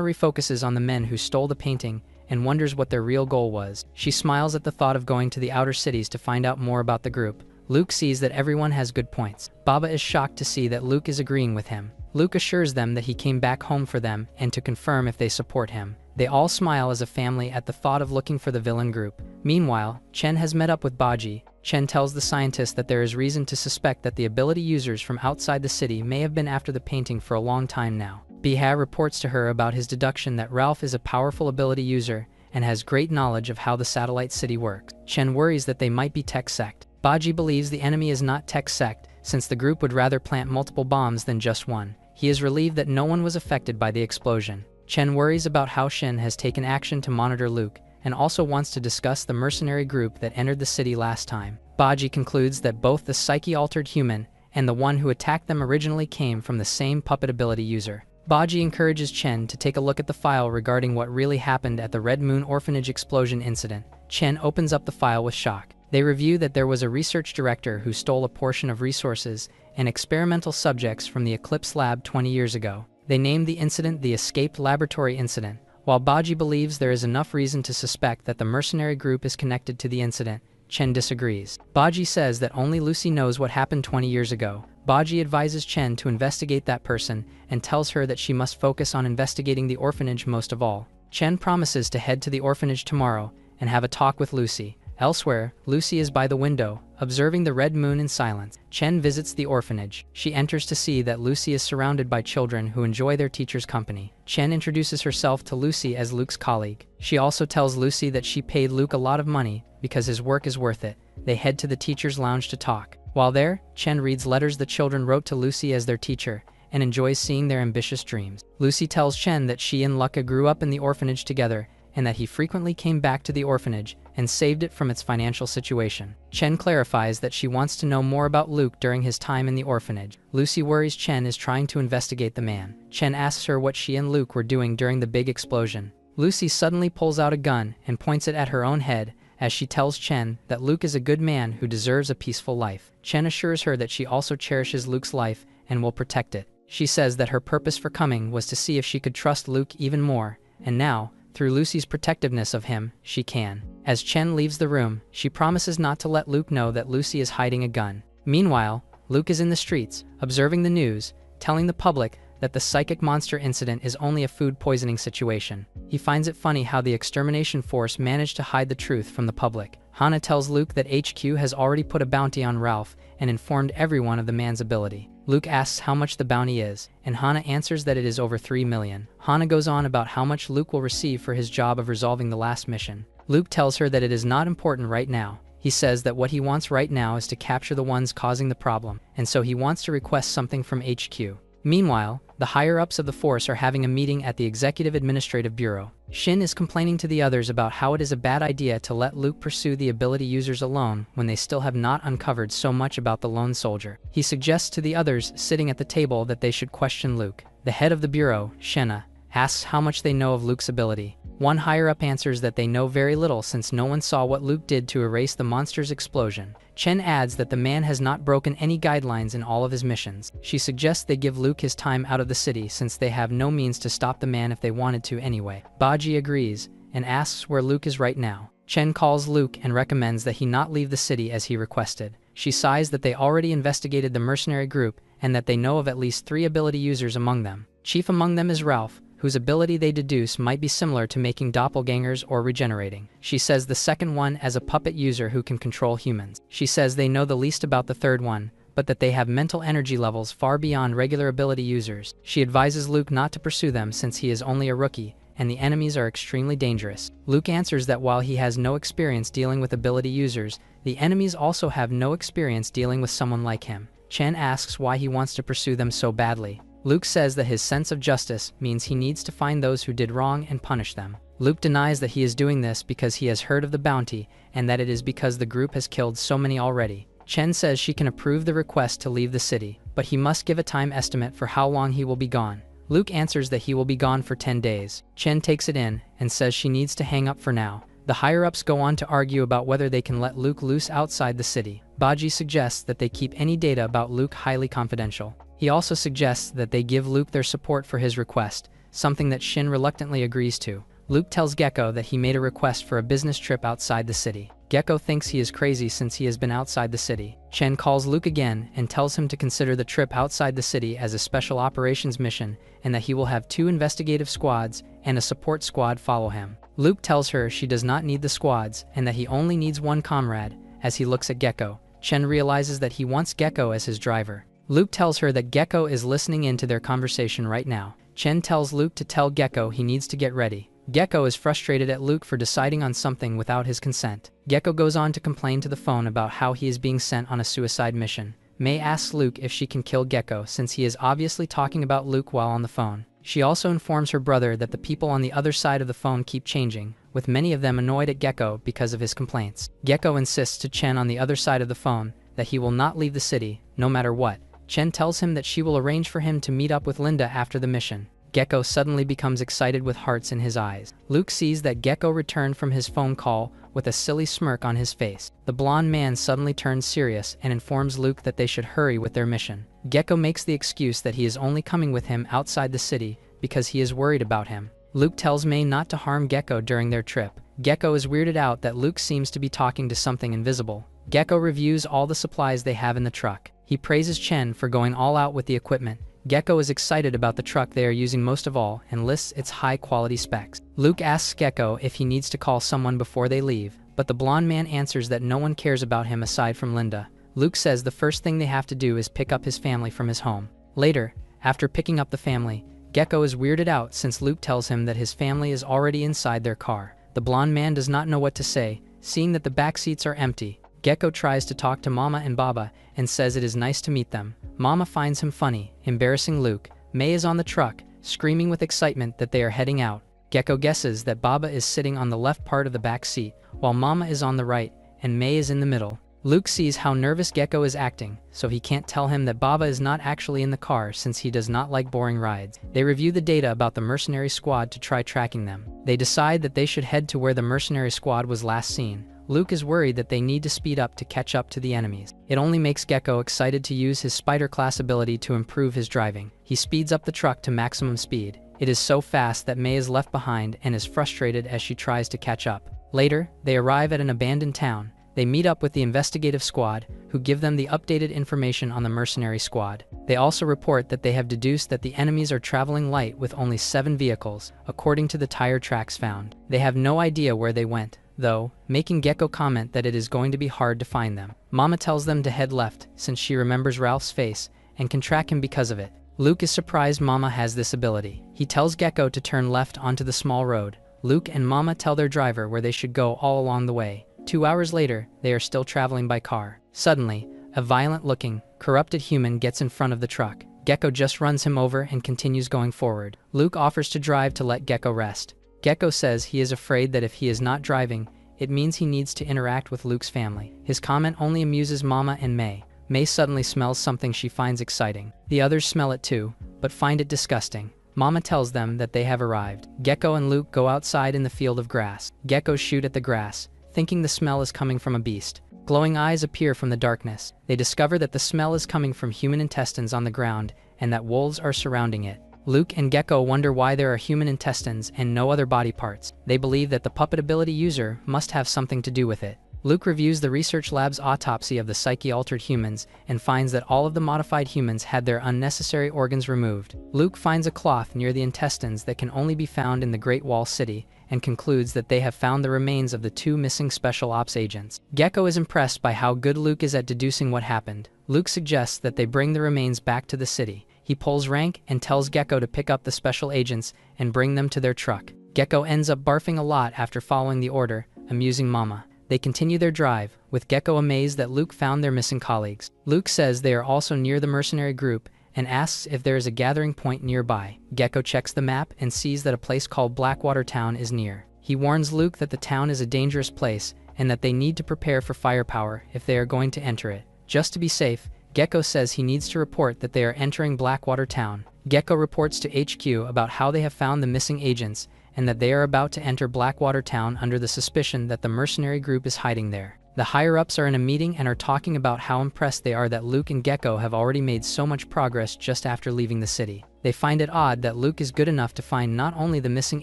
A: refocuses on the men who stole the painting and wonders what their real goal was. She smiles at the thought of going to the outer cities to find out more about the group. Luke sees that everyone has good points. Baba is shocked to see that Luke is agreeing with him. Luke assures them that he came back home for them and to confirm if they support him. They all smile as a family at the thought of looking for the villain group. Meanwhile, Chen has met up with Baji. Chen tells the scientist that there is reason to suspect that the ability users from outside the city may have been after the painting for a long time now. Biha reports to her about his deduction that Ralph is a powerful ability user and has great knowledge of how the satellite city works. Chen worries that they might be tech sect. Baji believes the enemy is not tech sect, since the group would rather plant multiple bombs than just one. He is relieved that no one was affected by the explosion. Chen worries about how Shen has taken action to monitor Luke, and also wants to discuss the mercenary group that entered the city last time. Baji concludes that both the psyche-altered human and the one who attacked them originally came from the same puppet ability user. Baji encourages Chen to take a look at the file regarding what really happened at the Red Moon Orphanage explosion incident. Chen opens up the file with shock. They review that there was a research director who stole a portion of resources and experimental subjects from the Eclipse lab 20 years ago. They named the incident the Escaped Laboratory Incident. While Baji believes there is enough reason to suspect that the mercenary group is connected to the incident, Chen disagrees. Baji says that only Lucy knows what happened 20 years ago. Baji advises Chen to investigate that person and tells her that she must focus on investigating the orphanage most of all. Chen promises to head to the orphanage tomorrow and have a talk with Lucy. Elsewhere, Lucy is by the window, observing the red moon in silence. Chen visits the orphanage. She enters to see that Lucy is surrounded by children who enjoy their teacher's company. Chen introduces herself to Lucy as Luke's colleague. She also tells Lucy that she paid Luke a lot of money because his work is worth it. They head to the teacher's lounge to talk. While there, Chen reads letters the children wrote to Lucy as their teacher and enjoys seeing their ambitious dreams. Lucy tells Chen that she and Lucca grew up in the orphanage together and that he frequently came back to the orphanage and saved it from its financial situation. Chen clarifies that she wants to know more about Luke during his time in the orphanage. Lucy worries Chen is trying to investigate the man. Chen asks her what she and Luke were doing during the big explosion. Lucy suddenly pulls out a gun and points it at her own head as she tells Chen that Luke is a good man who deserves a peaceful life. Chen assures her that she also cherishes Luke's life and will protect it. She says that her purpose for coming was to see if she could trust Luke even more, and now, through Lucy's protectiveness of him, she can. As Chen leaves the room, she promises not to let Luke know that Lucy is hiding a gun. Meanwhile, Luke is in the streets, observing the news, telling the public that the psychic monster incident is only a food poisoning situation. He finds it funny how the extermination force managed to hide the truth from the public. Hana tells Luke that HQ has already put a bounty on Ralph and informed everyone of the man's ability. Luke asks how much the bounty is, and Hana answers that it is over 3 million. Hana goes on about how much Luke will receive for his job of resolving the last mission. Luke tells her that it is not important right now. He says that what he wants right now is to capture the ones causing the problem, and so he wants to request something from HQ. Meanwhile, the higher-ups of the force are having a meeting at the Executive Administrative Bureau. Shin is complaining to the others about how it is a bad idea to let Luke pursue the ability users alone when they still have not uncovered so much about the lone soldier. He suggests to the others sitting at the table that they should question Luke. The head of the bureau, Shenna, asks how much they know of Luke's ability. One higher-up answers that they know very little since no one saw what Luke did to erase the monster's explosion. Chen adds that the man has not broken any guidelines in all of his missions. She suggests they give Luke his time out of the city since they have no means to stop the man if they wanted to anyway. Baji agrees and asks where Luke is right now. Chen calls Luke and recommends that he not leave the city as he requested. She sighs that they already investigated the mercenary group and that they know of at least 3 ability users among them. Chief among them is Ralph, whose ability they deduce might be similar to making doppelgangers or regenerating. She says the second one as a puppet user who can control humans. She says they know the least about the third one, but that they have mental energy levels far beyond regular ability users. She advises Luke not to pursue them since he is only a rookie, and the enemies are extremely dangerous. Luke answers that while he has no experience dealing with ability users, the enemies also have no experience dealing with someone like him. Chen asks why he wants to pursue them so badly. Luke says that his sense of justice means he needs to find those who did wrong and punish them. Luke denies that he is doing this because he has heard of the bounty and that it is because the group has killed so many already. Chen says she can approve the request to leave the city, but he must give a time estimate for how long he will be gone. Luke answers that he will be gone for 10 days. Chen takes it in and says she needs to hang up for now. The higher-ups go on to argue about whether they can let Luke loose outside the city. Baji suggests that they keep any data about Luke highly confidential. He also suggests that they give Luke their support for his request, something that Shin reluctantly agrees to. Luke tells Gecko that he made a request for a business trip outside the city. Gecko thinks he is crazy since he has been outside the city. Chen calls Luke again and tells him to consider the trip outside the city as a special operations mission and that he will have 2 investigative squads and a support squad follow him. Luke tells her she does not need the squads and that he only needs 1 comrade. As he looks at Gecko, Chen realizes that he wants Gecko as his driver. Luke tells her that Gecko is listening in to their conversation right now. Chen tells Luke to tell Gecko he needs to get ready. Gecko is frustrated at Luke for deciding on something without his consent. Gecko goes on to complain to the phone about how he is being sent on a suicide mission. May asks Luke if she can kill Gecko since he is obviously talking about Luke while on the phone. She also informs her brother that the people on the other side of the phone keep changing, with many of them annoyed at Gecko because of his complaints. Gecko insists to Chen on the other side of the phone that he will not leave the city, no matter what. Chen tells him that she will arrange for him to meet up with Linda after the mission. Gecko suddenly becomes excited with hearts in his eyes. Luke sees that Gecko returned from his phone call with a silly smirk on his face. The blonde man suddenly turns serious and informs Luke that they should hurry with their mission. Gecko makes the excuse that he is only coming with him outside the city because he is worried about him. Luke tells May not to harm Gecko during their trip. Gecko is weirded out that Luke seems to be talking to something invisible. Gecko reviews all the supplies they have in the truck. He praises Chen for going all out with the equipment. Gecko is excited about the truck they are using most of all and lists its high-quality specs. Luke asks Gecko if he needs to call someone before they leave, but the blonde man answers that no one cares about him aside from Linda. Luke says the first thing they have to do is pick up his family from his home. Later, after picking up the family, Gecko is weirded out since Luke tells him that his family is already inside their car. The blonde man does not know what to say, seeing that the back seats are empty. Gecko tries to talk to Mama and Baba and says it is nice to meet them. Mama finds him funny, embarrassing Luke. May is on the truck, screaming with excitement that they are heading out. Gecko guesses that Baba is sitting on the left part of the back seat, while Mama is on the right, and May is in the middle. Luke sees how nervous Gecko is acting, so he can't tell him that Baba is not actually in the car since he does not like boring rides. They review the data about the mercenary squad to try tracking them. They decide that they should head to where the mercenary squad was last seen. Luke is worried that they need to speed up to catch up to the enemies. It only makes Gecko excited to use his spider class ability to improve his driving. He speeds up the truck to maximum speed. It is so fast that May is left behind and is frustrated as she tries to catch up. Later, they arrive at an abandoned town. They meet up with the investigative squad, who give them the updated information on the mercenary squad. They also report that they have deduced that the enemies are traveling light with only 7 vehicles, according to the tire tracks found. They have no idea where they went, though, making Gecko comment that it is going to be hard to find them. Mama tells them to head left, since she remembers Ralph's face, and can track him because of it. Luke is surprised Mama has this ability. He tells Gecko to turn left onto the small road. Luke and Mama tell their driver where they should go all along the way. 2 hours later, they are still traveling by car. Suddenly, a violent-looking, corrupted human gets in front of the truck. Gecko just runs him over and continues going forward. Luke offers to drive to let Gecko rest. Gecko says he is afraid that if he is not driving, it means he needs to interact with Luke's family. His comment only amuses Mama and May. May suddenly smells something she finds exciting. The others smell it too, but find it disgusting. Mama tells them that they have arrived. Gecko and Luke go outside in the field of grass. Geckos shoot at the grass, thinking the smell is coming from a beast. Glowing eyes appear from the darkness. They discover that the smell is coming from human intestines on the ground and that wolves are surrounding it. Luke and Gecko wonder why there are human intestines and no other body parts. They believe that the puppet ability user must have something to do with it. Luke reviews the research lab's autopsy of the psyche-altered humans and finds that all of the modified humans had their unnecessary organs removed. Luke finds a cloth near the intestines that can only be found in the Great Wall City and concludes that they have found the remains of the 2 missing special ops agents. Gecko is impressed by how good Luke is at deducing what happened. Luke suggests that they bring the remains back to the city. He pulls rank and tells Gecko to pick up the special agents and bring them to their truck. Gecko ends up barfing a lot after following the order, amusing Mama. They continue their drive, with Gecko amazed that Luke found their missing colleagues. Luke says they are also near the mercenary group and asks if there is a gathering point nearby. Gecko checks the map and sees that a place called Blackwater Town is near. He warns Luke that the town is a dangerous place and that they need to prepare for firepower if they are going to enter it. Just to be safe, Gecko says he needs to report that they are entering Blackwater Town. Gecko reports to HQ about how they have found the missing agents and that they are about to enter Blackwater Town under the suspicion that the mercenary group is hiding there. The higher-ups are in a meeting and are talking about how impressed they are that Luke and Gecko have already made so much progress just after leaving the city. They find it odd that Luke is good enough to find not only the missing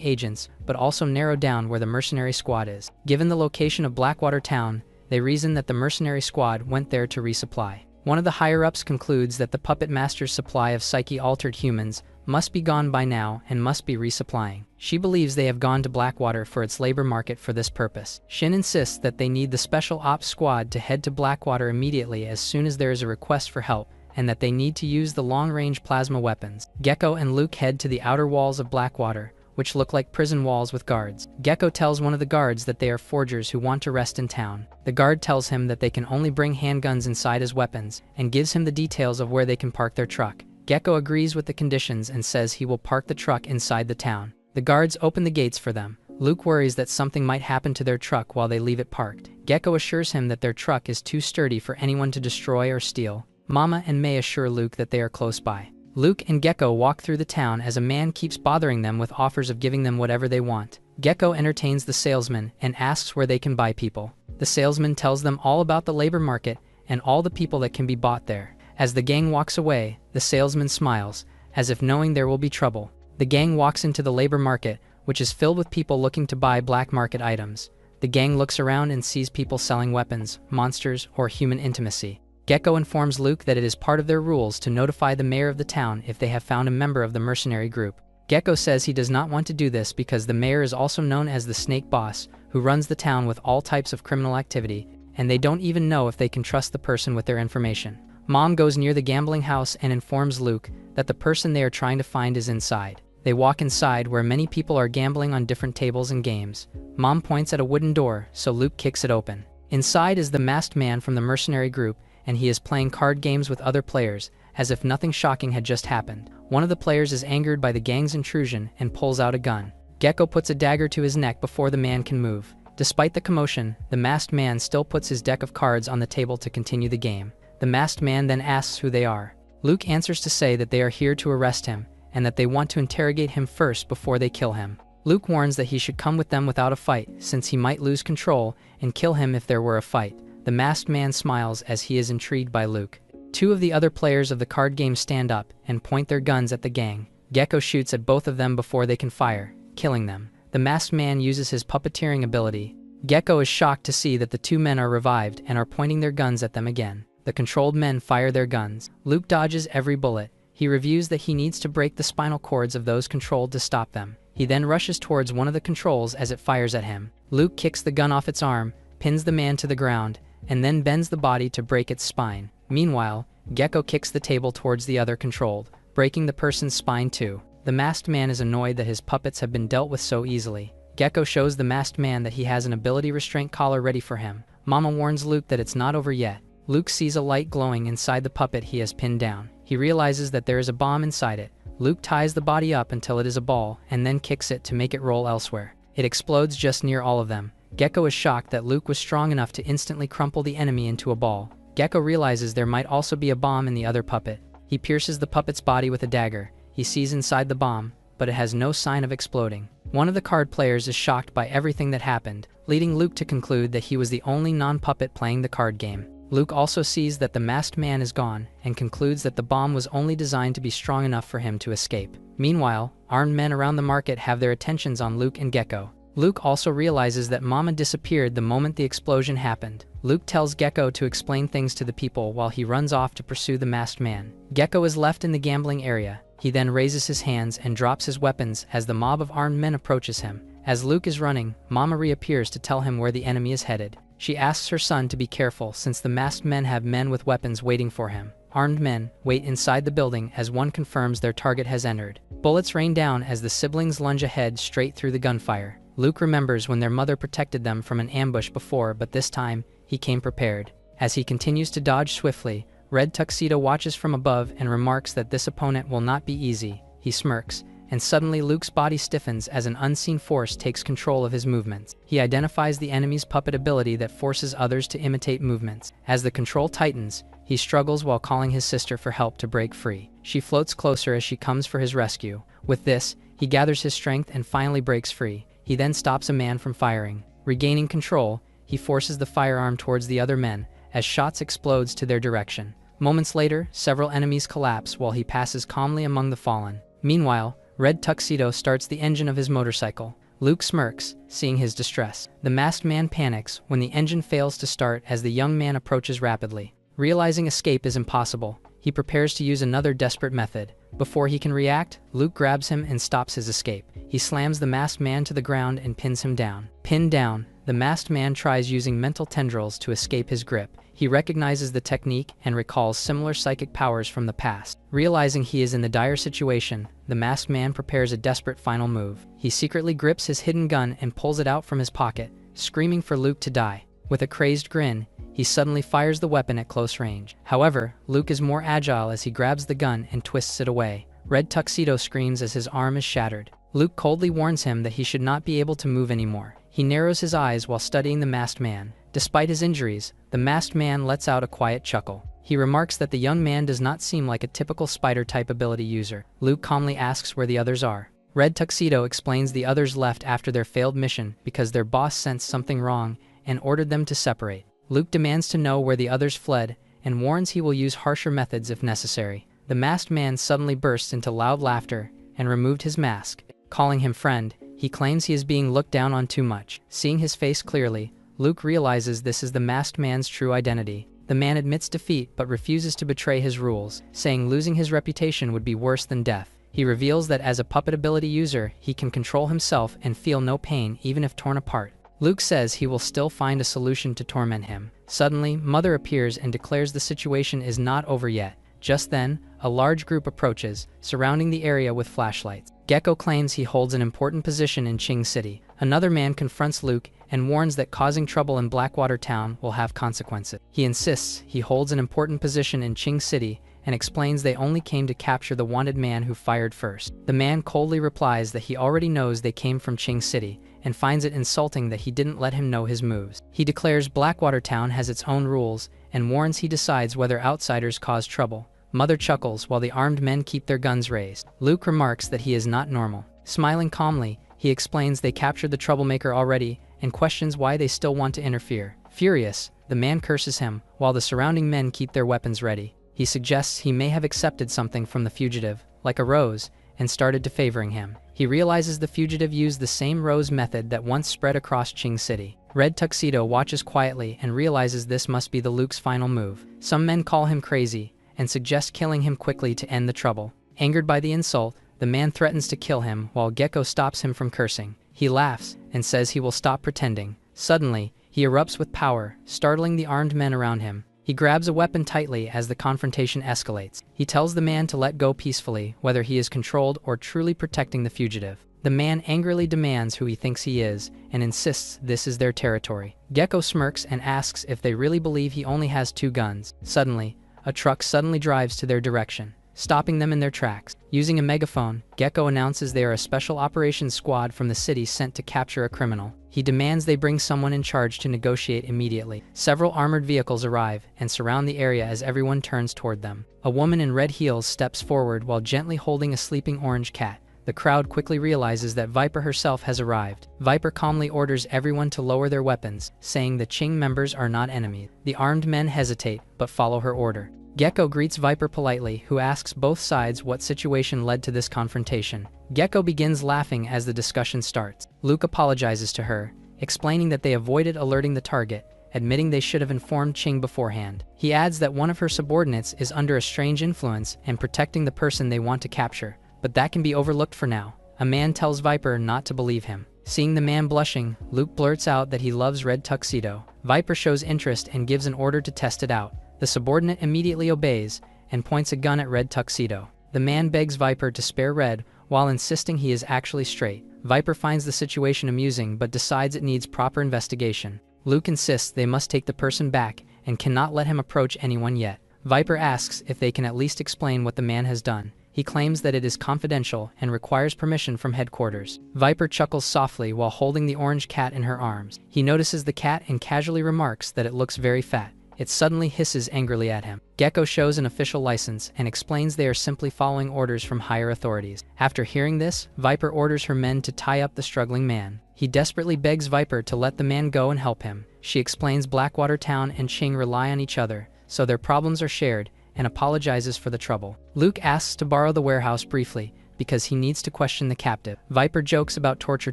A: agents, but also narrow down where the mercenary squad is. Given the location of Blackwater Town, they reason that the mercenary squad went there to resupply. One of the higher-ups concludes that the Puppet Master's supply of psyche-altered humans must be gone by now and must be resupplying. She believes they have gone to Blackwater for its labor market for this purpose. Shin insists that they need the Special Ops Squad to head to Blackwater immediately as soon as there is a request for help, and that they need to use the long-range plasma weapons. Gecko and Luke head to the outer walls of Blackwater, which look like prison walls with guards. Gecko tells one of the guards that they are forgers who want to rest in town. The guard tells him that they can only bring handguns inside as weapons, and gives him the details of where they can park their truck. Gecko agrees with the conditions and says he will park the truck inside the town. The guards open the gates for them. Luke worries that something might happen to their truck while they leave it parked. Gecko assures him that their truck is too sturdy for anyone to destroy or steal. Mama and May assure Luke that they are close by. Luke and Gecko walk through the town as a man keeps bothering them with offers of giving them whatever they want. Gecko entertains the salesman and asks where they can buy people. The salesman tells them all about the labor market and all the people that can be bought there. As the gang walks away, the salesman smiles, as if knowing there will be trouble. The gang walks into the labor market, which is filled with people looking to buy black market items. The gang looks around and sees people selling weapons, monsters, or human intimacy. Gecko informs Luke that it is part of their rules to notify the mayor of the town if they have found a member of the mercenary group. Gecko says he does not want to do this because the mayor is also known as the Snake Boss, who runs the town with all types of criminal activity, and they don't even know if they can trust the person with their information. Mom goes near the gambling house and informs Luke that the person they are trying to find is inside. They walk inside where many people are gambling on different tables and games. Mom points at a wooden door, so Luke kicks it open. Inside is the masked man from the mercenary group, and he is playing card games with other players, as if nothing shocking had just happened. One of the players is angered by the gang's intrusion and pulls out a gun. Gecko puts a dagger to his neck before the man can move. Despite the commotion, the masked man still puts his deck of cards on the table to continue the game. The masked man then asks who they are. Luke answers to say that they are here to arrest him, and that they want to interrogate him first before they kill him. Luke warns that he should come with them without a fight, since he might lose control and kill him if there were a fight. The masked man smiles as he is intrigued by Luke. Two of the other players of the card game stand up and point their guns at the gang. Gecko shoots at both of them before they can fire, killing them. The masked man uses his puppeteering ability. Gecko is shocked to see that the two men are revived and are pointing their guns at them again. The controlled men fire their guns. Luke dodges every bullet. He reviews that he needs to break the spinal cords of those controlled to stop them. He then rushes towards one of the controls as it fires at him. Luke kicks the gun off its arm, pins the man to the ground, and then bends the body to break its spine. Meanwhile, Gecko kicks the table towards the other controlled, breaking the person's spine too. The masked man is annoyed that his puppets have been dealt with so easily. Gecko shows the masked man that he has an ability restraint collar ready for him. Mama warns Luke that it's not over yet. Luke sees a light glowing inside the puppet he has pinned down. He realizes that there is a bomb inside it. Luke ties the body up until it is a ball and then kicks it to make it roll elsewhere. It explodes just near all of them. Gecko is shocked that Luke was strong enough to instantly crumple the enemy into a ball. Gecko realizes there might also be a bomb in the other puppet. He pierces the puppet's body with a dagger. He sees inside the bomb, but it has no sign of exploding. One of the card players is shocked by everything that happened, leading Luke to conclude that he was the only non-puppet playing the card game. Luke also sees that the masked man is gone and concludes that the bomb was only designed to be strong enough for him to escape. Meanwhile, armed men around the market have their attentions on Luke and Gecko. Luke also realizes that Mama disappeared the moment the explosion happened. Luke tells Gecko to explain things to the people while he runs off to pursue the masked man. Gecko is left in the gambling area. He then raises his hands and drops his weapons as the mob of armed men approaches him. As Luke is running, Mama reappears to tell him where the enemy is headed. She asks her son to be careful since the masked men have men with weapons waiting for him. Armed men wait inside the building as one confirms their target has entered. Bullets rain down as the siblings lunge ahead straight through the gunfire. Luke remembers when their mother protected them from an ambush before, but this time, he came prepared. As he continues to dodge swiftly, Red Tuxedo watches from above and remarks that this opponent will not be easy. He smirks, and suddenly Luke's body stiffens as an unseen force takes control of his movements. He identifies the enemy's puppet ability that forces others to imitate movements. As the control tightens, he struggles while calling his sister for help to break free. She floats closer as she comes for his rescue. With this, he gathers his strength and finally breaks free. He then stops a man from firing. Regaining control, he forces the firearm towards the other men as shots explodes to their direction. Moments later, several enemies collapse while he passes calmly among the fallen. Meanwhile, Red Tuxedo starts the engine of his motorcycle. Luke smirks, seeing his distress. The masked man panics when the engine fails to start as the young man approaches rapidly. Realizing escape is impossible, he prepares to use another desperate method. Before he can react, Luke grabs him and stops his escape. He slams the masked man to the ground and pins him down. Pinned down, the masked man tries using mental tendrils to escape his grip. He recognizes the technique and recalls similar psychic powers from the past. Realizing he is in the dire situation, the masked man prepares a desperate final move. He secretly grips his hidden gun and pulls it out from his pocket, screaming for Luke to die. With a crazed grin, he suddenly fires the weapon at close range. However, Luke is more agile as he grabs the gun and twists it away. Red Tuxedo screams as his arm is shattered. Luke coldly warns him that he should not be able to move anymore. He narrows his eyes while studying the masked man. Despite his injuries, the masked man lets out a quiet chuckle. He remarks that the young man does not seem like a typical spider-type ability user. Luke calmly asks where the others are. Red Tuxedo explains the others left after their failed mission because their boss sensed something wrong and ordered them to separate. Luke demands to know where the others fled and warns he will use harsher methods if necessary. The masked man suddenly bursts into loud laughter and removed his mask. Calling him friend, He claims he is being looked down on too much. Seeing his face clearly, Luke realizes this is the masked man's true identity. The man admits defeat but refuses to betray his rules, saying losing his reputation would be worse than death. He reveals that as a puppet ability user, he can control himself and feel no pain even if torn apart. Luke says he will still find a solution to torment him. Suddenly, Mother appears and declares the situation is not over yet. Just then, a large group approaches, surrounding the area with flashlights. Gecko claims he holds an important position in Qing City. Another man confronts Luke and warns that causing trouble in Blackwater Town will have consequences. He insists he holds an important position in Qing City and explains they only came to capture the wanted man who fired first. The man coldly replies that he already knows they came from Qing City and finds it insulting that he didn't let him know his moves. He declares Blackwater Town has its own rules and warns he decides whether outsiders cause trouble. Mother chuckles while the armed men keep their guns raised. Luke remarks that he is not normal. Smiling calmly, he explains they captured the troublemaker already and questions why they still want to interfere. Furious, the man curses him while the surrounding men keep their weapons ready. He suggests he may have accepted something from the fugitive, like a rose, and started to favoring him. He realizes the fugitive used the same rose method that once spread across Qing City. Red Tuxedo watches quietly and realizes this must be the Luke's final move. Some men call him crazy and suggest killing him quickly to end the trouble. Angered by the insult, the man threatens to kill him while Gecko stops him from cursing. He laughs and says he will stop pretending. Suddenly, he erupts with power, startling the armed men around him. He grabs a weapon tightly as the confrontation escalates. He tells the man to let go peacefully, whether he is controlled or truly protecting the fugitive. The man angrily demands who he thinks he is and insists this is their territory. Gecko smirks and asks if they really believe he only has 2 guns. Suddenly, a truck suddenly drives to their direction, stopping them in their tracks. Using a megaphone, Gecko announces they are a special operations squad from the city sent to capture a criminal. He demands they bring someone in charge to negotiate immediately. Several armored vehicles arrive and surround the area as everyone turns toward them. A woman in red heels steps forward while gently holding a sleeping orange cat. The crowd quickly realizes that Viper herself has arrived. Viper calmly orders everyone to lower their weapons, saying the Qing members are not enemies. The armed men hesitate, but follow her order. Gecko greets Viper politely, who asks both sides what situation led to this confrontation. Gecko begins laughing as the discussion starts. Luke apologizes to her, explaining that they avoided alerting the target, admitting they should have informed Qing beforehand. He adds that one of her subordinates is under a strange influence and protecting the person they want to capture, but that can be overlooked for now. A man tells Viper not to believe him. Seeing the man blushing, Luke blurts out that he loves Red Tuxedo. Viper shows interest and gives an order to test it out. The subordinate immediately obeys and points a gun at Red Tuxedo. The man begs Viper to spare Red while insisting he is actually straight. Viper finds the situation amusing but decides it needs proper investigation. Luke insists they must take the person back and cannot let him approach anyone yet. Viper asks if they can at least explain what the man has done. He claims that it is confidential and requires permission from headquarters. Viper chuckles softly while holding the orange cat in her arms. He notices the cat and casually remarks that it looks very fat. It suddenly hisses angrily at him. Gecko shows an official license and explains they are simply following orders from higher authorities. After hearing this, Viper orders her men to tie up the struggling man. He desperately begs Viper to let the man go and help him. She explains Blackwater Town and Qing rely on each other, so their problems are shared, and apologizes for the trouble. Luke asks to borrow the warehouse briefly, because he needs to question the captive. Viper jokes about torture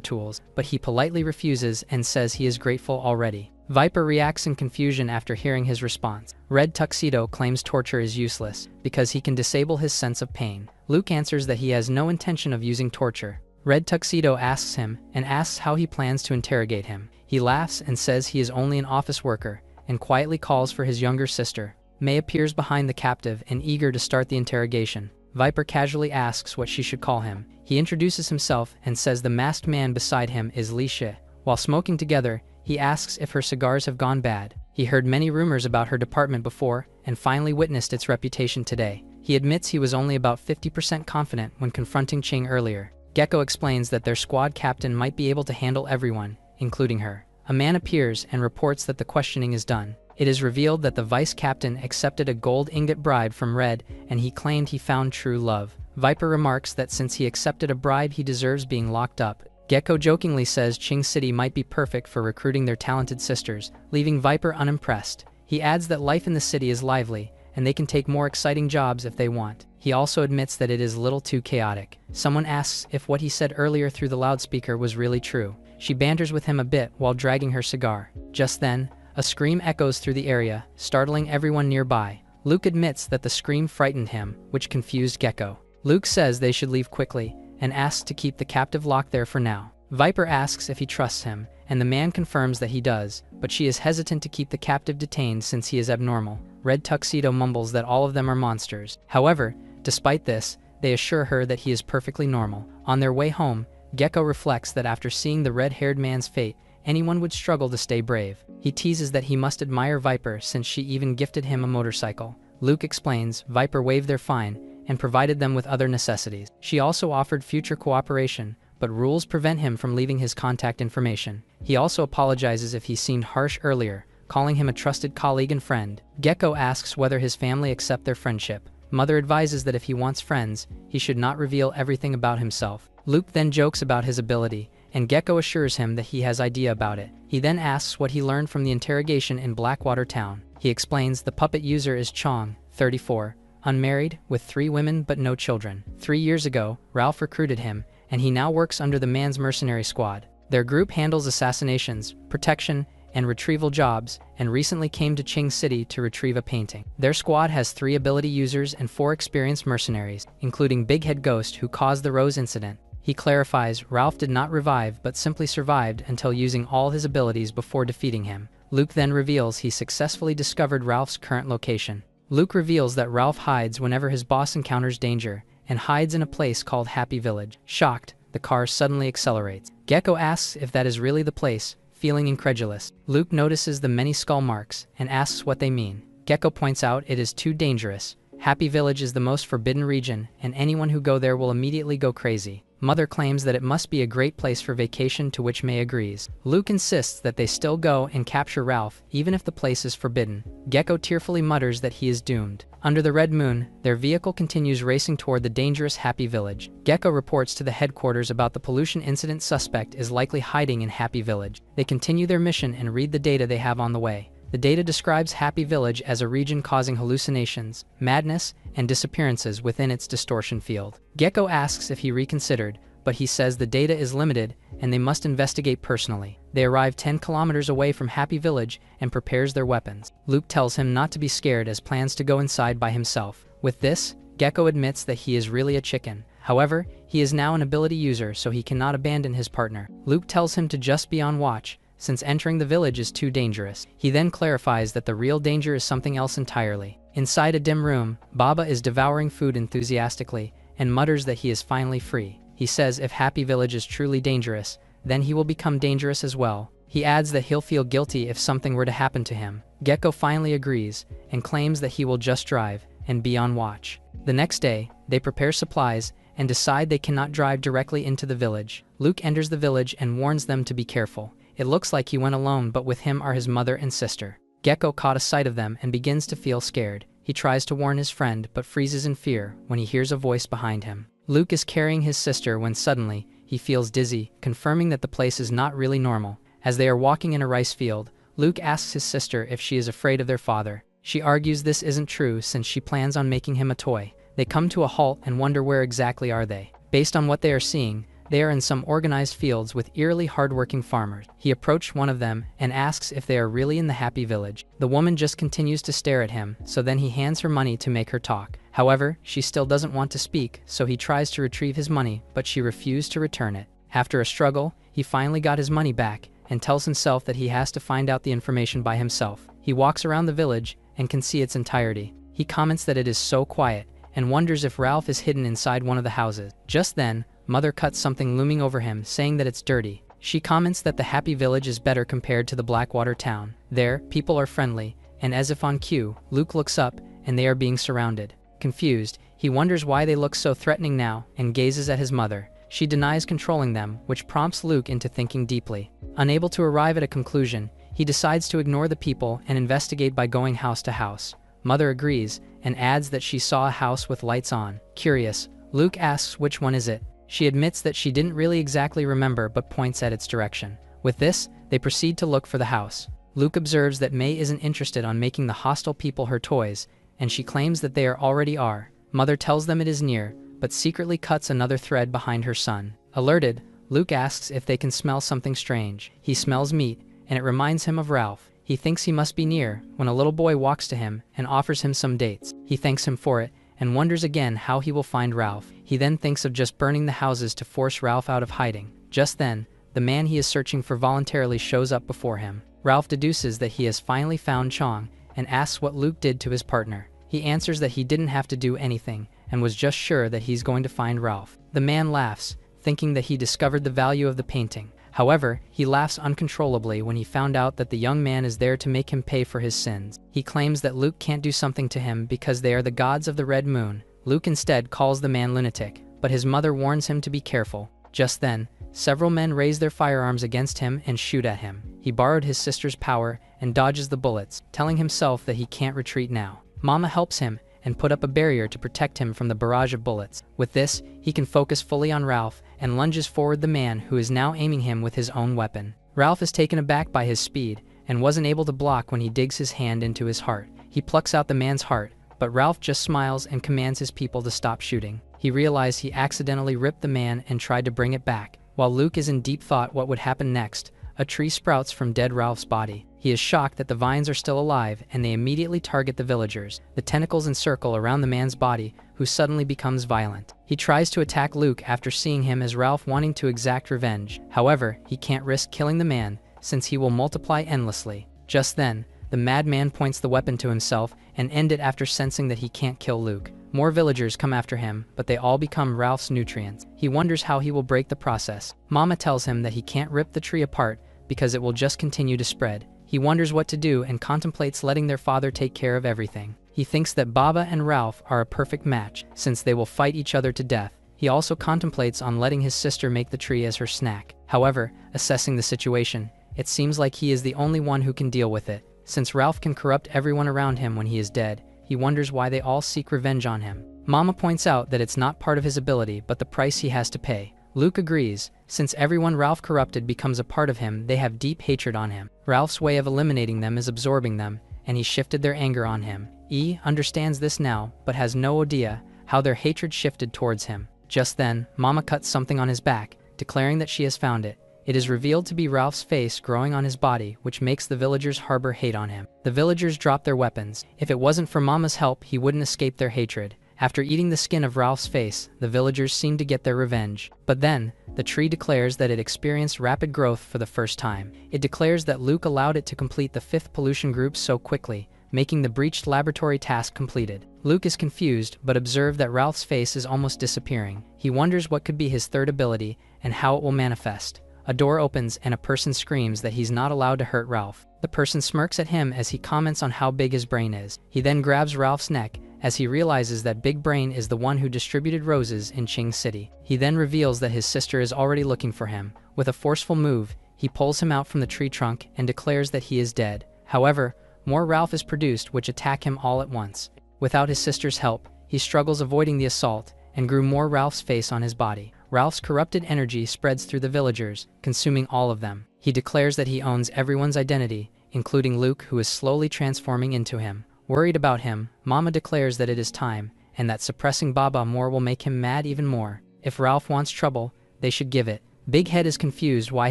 A: tools, but he politely refuses and says he is grateful already. Viper reacts in confusion after hearing his response. Red Tuxedo claims torture is useless, because he can disable his sense of pain. Luke answers that he has no intention of using torture. Red Tuxedo asks him and asks how he plans to interrogate him. He laughs and says he is only an office worker, and quietly calls for his younger sister. May appears behind the captive and eager to start the interrogation. Viper casually asks what she should call him. He introduces himself and says the masked man beside him is Li Shi. While smoking together, he asks if her cigars have gone bad. He heard many rumors about her department before and finally witnessed its reputation today. He admits he was only about 50% confident when confronting Qing earlier. Gecko explains that their squad captain might be able to handle everyone, including her. A man appears and reports that the questioning is done. It is revealed that the vice captain accepted a gold ingot bribe from Red and he claimed he found true love. Viper remarks that since he accepted a bribe he deserves being locked up. Gecko jokingly says Qing City might be perfect for recruiting their talented sisters, leaving Viper unimpressed. He adds that life in the city is lively, and they can take more exciting jobs if they want. He also admits that it is a little too chaotic. Someone asks if what he said earlier through the loudspeaker was really true. She banters with him a bit while dragging her cigar. Just then, a scream echoes through the area, startling everyone nearby. Luke admits that the scream frightened him, which confused Gecko. Luke says they should leave quickly, and asks to keep the captive locked there for now. Viper asks if he trusts him, and the man confirms that he does, but she is hesitant to keep the captive detained since he is abnormal. Red Tuxedo mumbles that all of them are monsters. However, despite this, they assure her that he is perfectly normal. On their way home, Gecko reflects that after seeing the red-haired man's fate, anyone would struggle to stay brave. He teases that he must admire Viper since she even gifted him a motorcycle. Luke explains Viper waived their fine and provided them with other necessities. She also offered future cooperation, but rules prevent him from leaving his contact information. He also apologizes if he seemed harsh earlier, calling him a trusted colleague and friend. Gecko asks whether his family accept their friendship. Mother advises that if he wants friends, he should not reveal everything about himself. Luke then jokes about his ability, and Gecko assures him that he has idea about it. He then asks what he learned from the interrogation in Blackwater Town. He explains the puppet user is Chong, 34, unmarried, with 3 women but no children. 3 years ago, Ralph recruited him, and he now works under the man's mercenary squad. Their group handles assassinations, protection, and retrieval jobs, and recently came to Qing City to retrieve a painting. Their squad has 3 ability users and 4 experienced mercenaries, including Big Head Ghost who caused the Rose incident. He clarifies Ralph did not revive but simply survived until using all his abilities before defeating him. Luke then reveals he successfully discovered Ralph's current location. Luke reveals that Ralph hides whenever his boss encounters danger, and hides in a place called Happy Village. Shocked, the car suddenly accelerates. Gecko asks if that is really the place, feeling incredulous. Luke notices the many skull marks and asks what they mean. Gecko points out it is too dangerous. Happy Village is the most forbidden region, and anyone who go there will immediately go crazy. Mother claims that it must be a great place for vacation, to which May agrees. Luke insists that they still go and capture Ralph, even if the place is forbidden. Gecko tearfully mutters that he is doomed. Under the red moon, their vehicle continues racing toward the dangerous Happy Village. Gecko reports to the headquarters about the pollution incident. Suspect is likely hiding in Happy Village. They continue their mission and read the data they have on the way. The data describes Happy Village as a region causing hallucinations, madness, and disappearances within its distortion field. Gecko asks if he reconsidered, but he says the data is limited and they must investigate personally. They arrive 10 kilometers away from Happy Village and prepares their weapons. Luke tells him not to be scared as plans to go inside by himself. With this, Gecko admits that he is really a chicken. However, he is now an ability user, so he cannot abandon his partner. Luke tells him to just be on watch, since entering the village is too dangerous. He then clarifies that the real danger is something else entirely. Inside a dim room, Baba is devouring food enthusiastically and mutters that he is finally free. He says if Happy Village is truly dangerous, then he will become dangerous as well. He adds that he'll feel guilty if something were to happen to him. Gecko finally agrees and claims that he will just drive and be on watch. The next day, they prepare supplies and decide they cannot drive directly into the village. Luke enters the village and warns them to be careful. It looks like he went alone, but with him are his mother and sister. Gecko caught a sight of them and begins to feel scared. He tries to warn his friend but freezes in fear when he hears a voice behind him. Luke is carrying his sister when suddenly, he feels dizzy, confirming that the place is not really normal. As they are walking in a rice field, Luke asks his sister if she is afraid of their father. She argues this isn't true since she plans on making him a toy. They come to a halt and wonder where exactly are they. Based on what they are seeing, they are in some organized fields with eerily hardworking farmers. He approached one of them and asks if they are really in the Happy Village. The woman just continues to stare at him, so then he hands her money to make her talk. However, she still doesn't want to speak, so he tries to retrieve his money, but she refused to return it. After a struggle, he finally got his money back and tells himself that he has to find out the information by himself. He walks around the village and can see its entirety. He comments that it is so quiet and wonders if Ralph is hidden inside one of the houses. Just then, Mother cuts something looming over him, saying that it's dirty. She comments that the Happy Village is better compared to the Blackwater Town. There, people are friendly, and as if on cue, Luke looks up, and they are being surrounded. Confused, he wonders why they look so threatening now, and gazes at his mother. She denies controlling them, which prompts Luke into thinking deeply. Unable to arrive at a conclusion, he decides to ignore the people and investigate by going house to house. Mother agrees, and adds that she saw a house with lights on. Curious, Luke asks which one is it. She admits that she didn't really exactly remember but points at its direction. With this, they proceed to look for the house. Luke observes that May isn't interested on making the hostile people her toys, and she claims that they already are. Mother tells them it is near, but secretly cuts another thread behind her son. Alerted, Luke asks if they can smell something strange. He smells meat, and it reminds him of Ralph. He thinks he must be near when a little boy walks to him and offers him some dates. He thanks him for it and wonders again how he will find Ralph. He then thinks of just burning the houses to force Ralph out of hiding. Just then, the man he is searching for voluntarily shows up before him. Ralph deduces that he has finally found Chong and asks what Luke did to his partner. He answers that he didn't have to do anything and was just sure that he's going to find Ralph. The man laughs, thinking that he discovered the value of the painting. However, he laughs uncontrollably when he found out that the young man is there to make him pay for his sins. He claims that Luke can't do something to him because they are the gods of the Red Moon. Luke instead calls the man lunatic, but his mother warns him to be careful. Just then, several men raise their firearms against him and shoot at him. He borrowed his sister's power and dodges the bullets, telling himself that he can't retreat now. Mama helps him and put up a barrier to protect him from the barrage of bullets. With this, he can focus fully on Ralph and lunges forward the man who is now aiming him with his own weapon. Ralph is taken aback by his speed and wasn't able to block when he digs his hand into his heart. He plucks out the man's heart, but Ralph just smiles and commands his people to stop shooting. He realized he accidentally ripped the man and tried to bring it back. While Luke is in deep thought what would happen next, a tree sprouts from dead Ralph's body. He is shocked that the vines are still alive and they immediately target the villagers. The tentacles encircle around the man's body, who suddenly becomes violent. He tries to attack Luke after seeing him as Ralph wanting to exact revenge. However, he can't risk killing the man since he will multiply endlessly. Just then, the madman points the weapon to himself and ends it after sensing that he can't kill Luke. More villagers come after him, but they all become Ralph's nutrients. He wonders how he will break the process. Mama tells him that he can't rip the tree apart because it will just continue to spread. He wonders what to do and contemplates letting their father take care of everything. He thinks that Baba and Ralph are a perfect match since they will fight each other to death. He also contemplates on letting his sister make the tree as her snack. However, assessing the situation, it seems like he is the only one who can deal with it. Since Ralph can corrupt everyone around him when he is dead, he wonders why they all seek revenge on him. Mama points out that it's not part of his ability but the price he has to pay. Luke agrees. Since everyone Ralph corrupted becomes a part of him, they have deep hatred on him. Ralph's way of eliminating them is absorbing them, and he shifted their anger on him. E understands this now, but has no idea how their hatred shifted towards him. Just then, Mama cuts something on his back, declaring that she has found it. It is revealed to be Ralph's face growing on his body, which makes the villagers harbor hate on him. The villagers drop their weapons. If it wasn't for Mama's help, he wouldn't escape their hatred. After eating the skin of Ralph's face, the villagers seem to get their revenge. But then, the tree declares that it experienced rapid growth for the first time. It declares that Luke allowed it to complete the 5th pollution group so quickly, making the breached laboratory task completed. Luke is confused, but observed that Ralph's face is almost disappearing. He wonders what could be his third ability and how it will manifest. A door opens and a person screams that he's not allowed to hurt Ralph. The person smirks at him as he comments on how big his brain is. He then grabs Ralph's neck as he realizes that Big Brain is the one who distributed roses in Qing City. He then reveals that his sister is already looking for him. With a forceful move, he pulls him out from the tree trunk and declares that he is dead. However, more Ralph is produced which attack him all at once. Without his sister's help, he struggles avoiding the assault and grew more Ralph's face on his body. Ralph's corrupted energy spreads through the villagers, consuming all of them. He declares that he owns everyone's identity, including Luke, who is slowly transforming into him. Worried about him, Mama declares that it is time, and that suppressing Baba more will make him mad even more. If Ralph wants trouble, they should give it. Big Head is confused why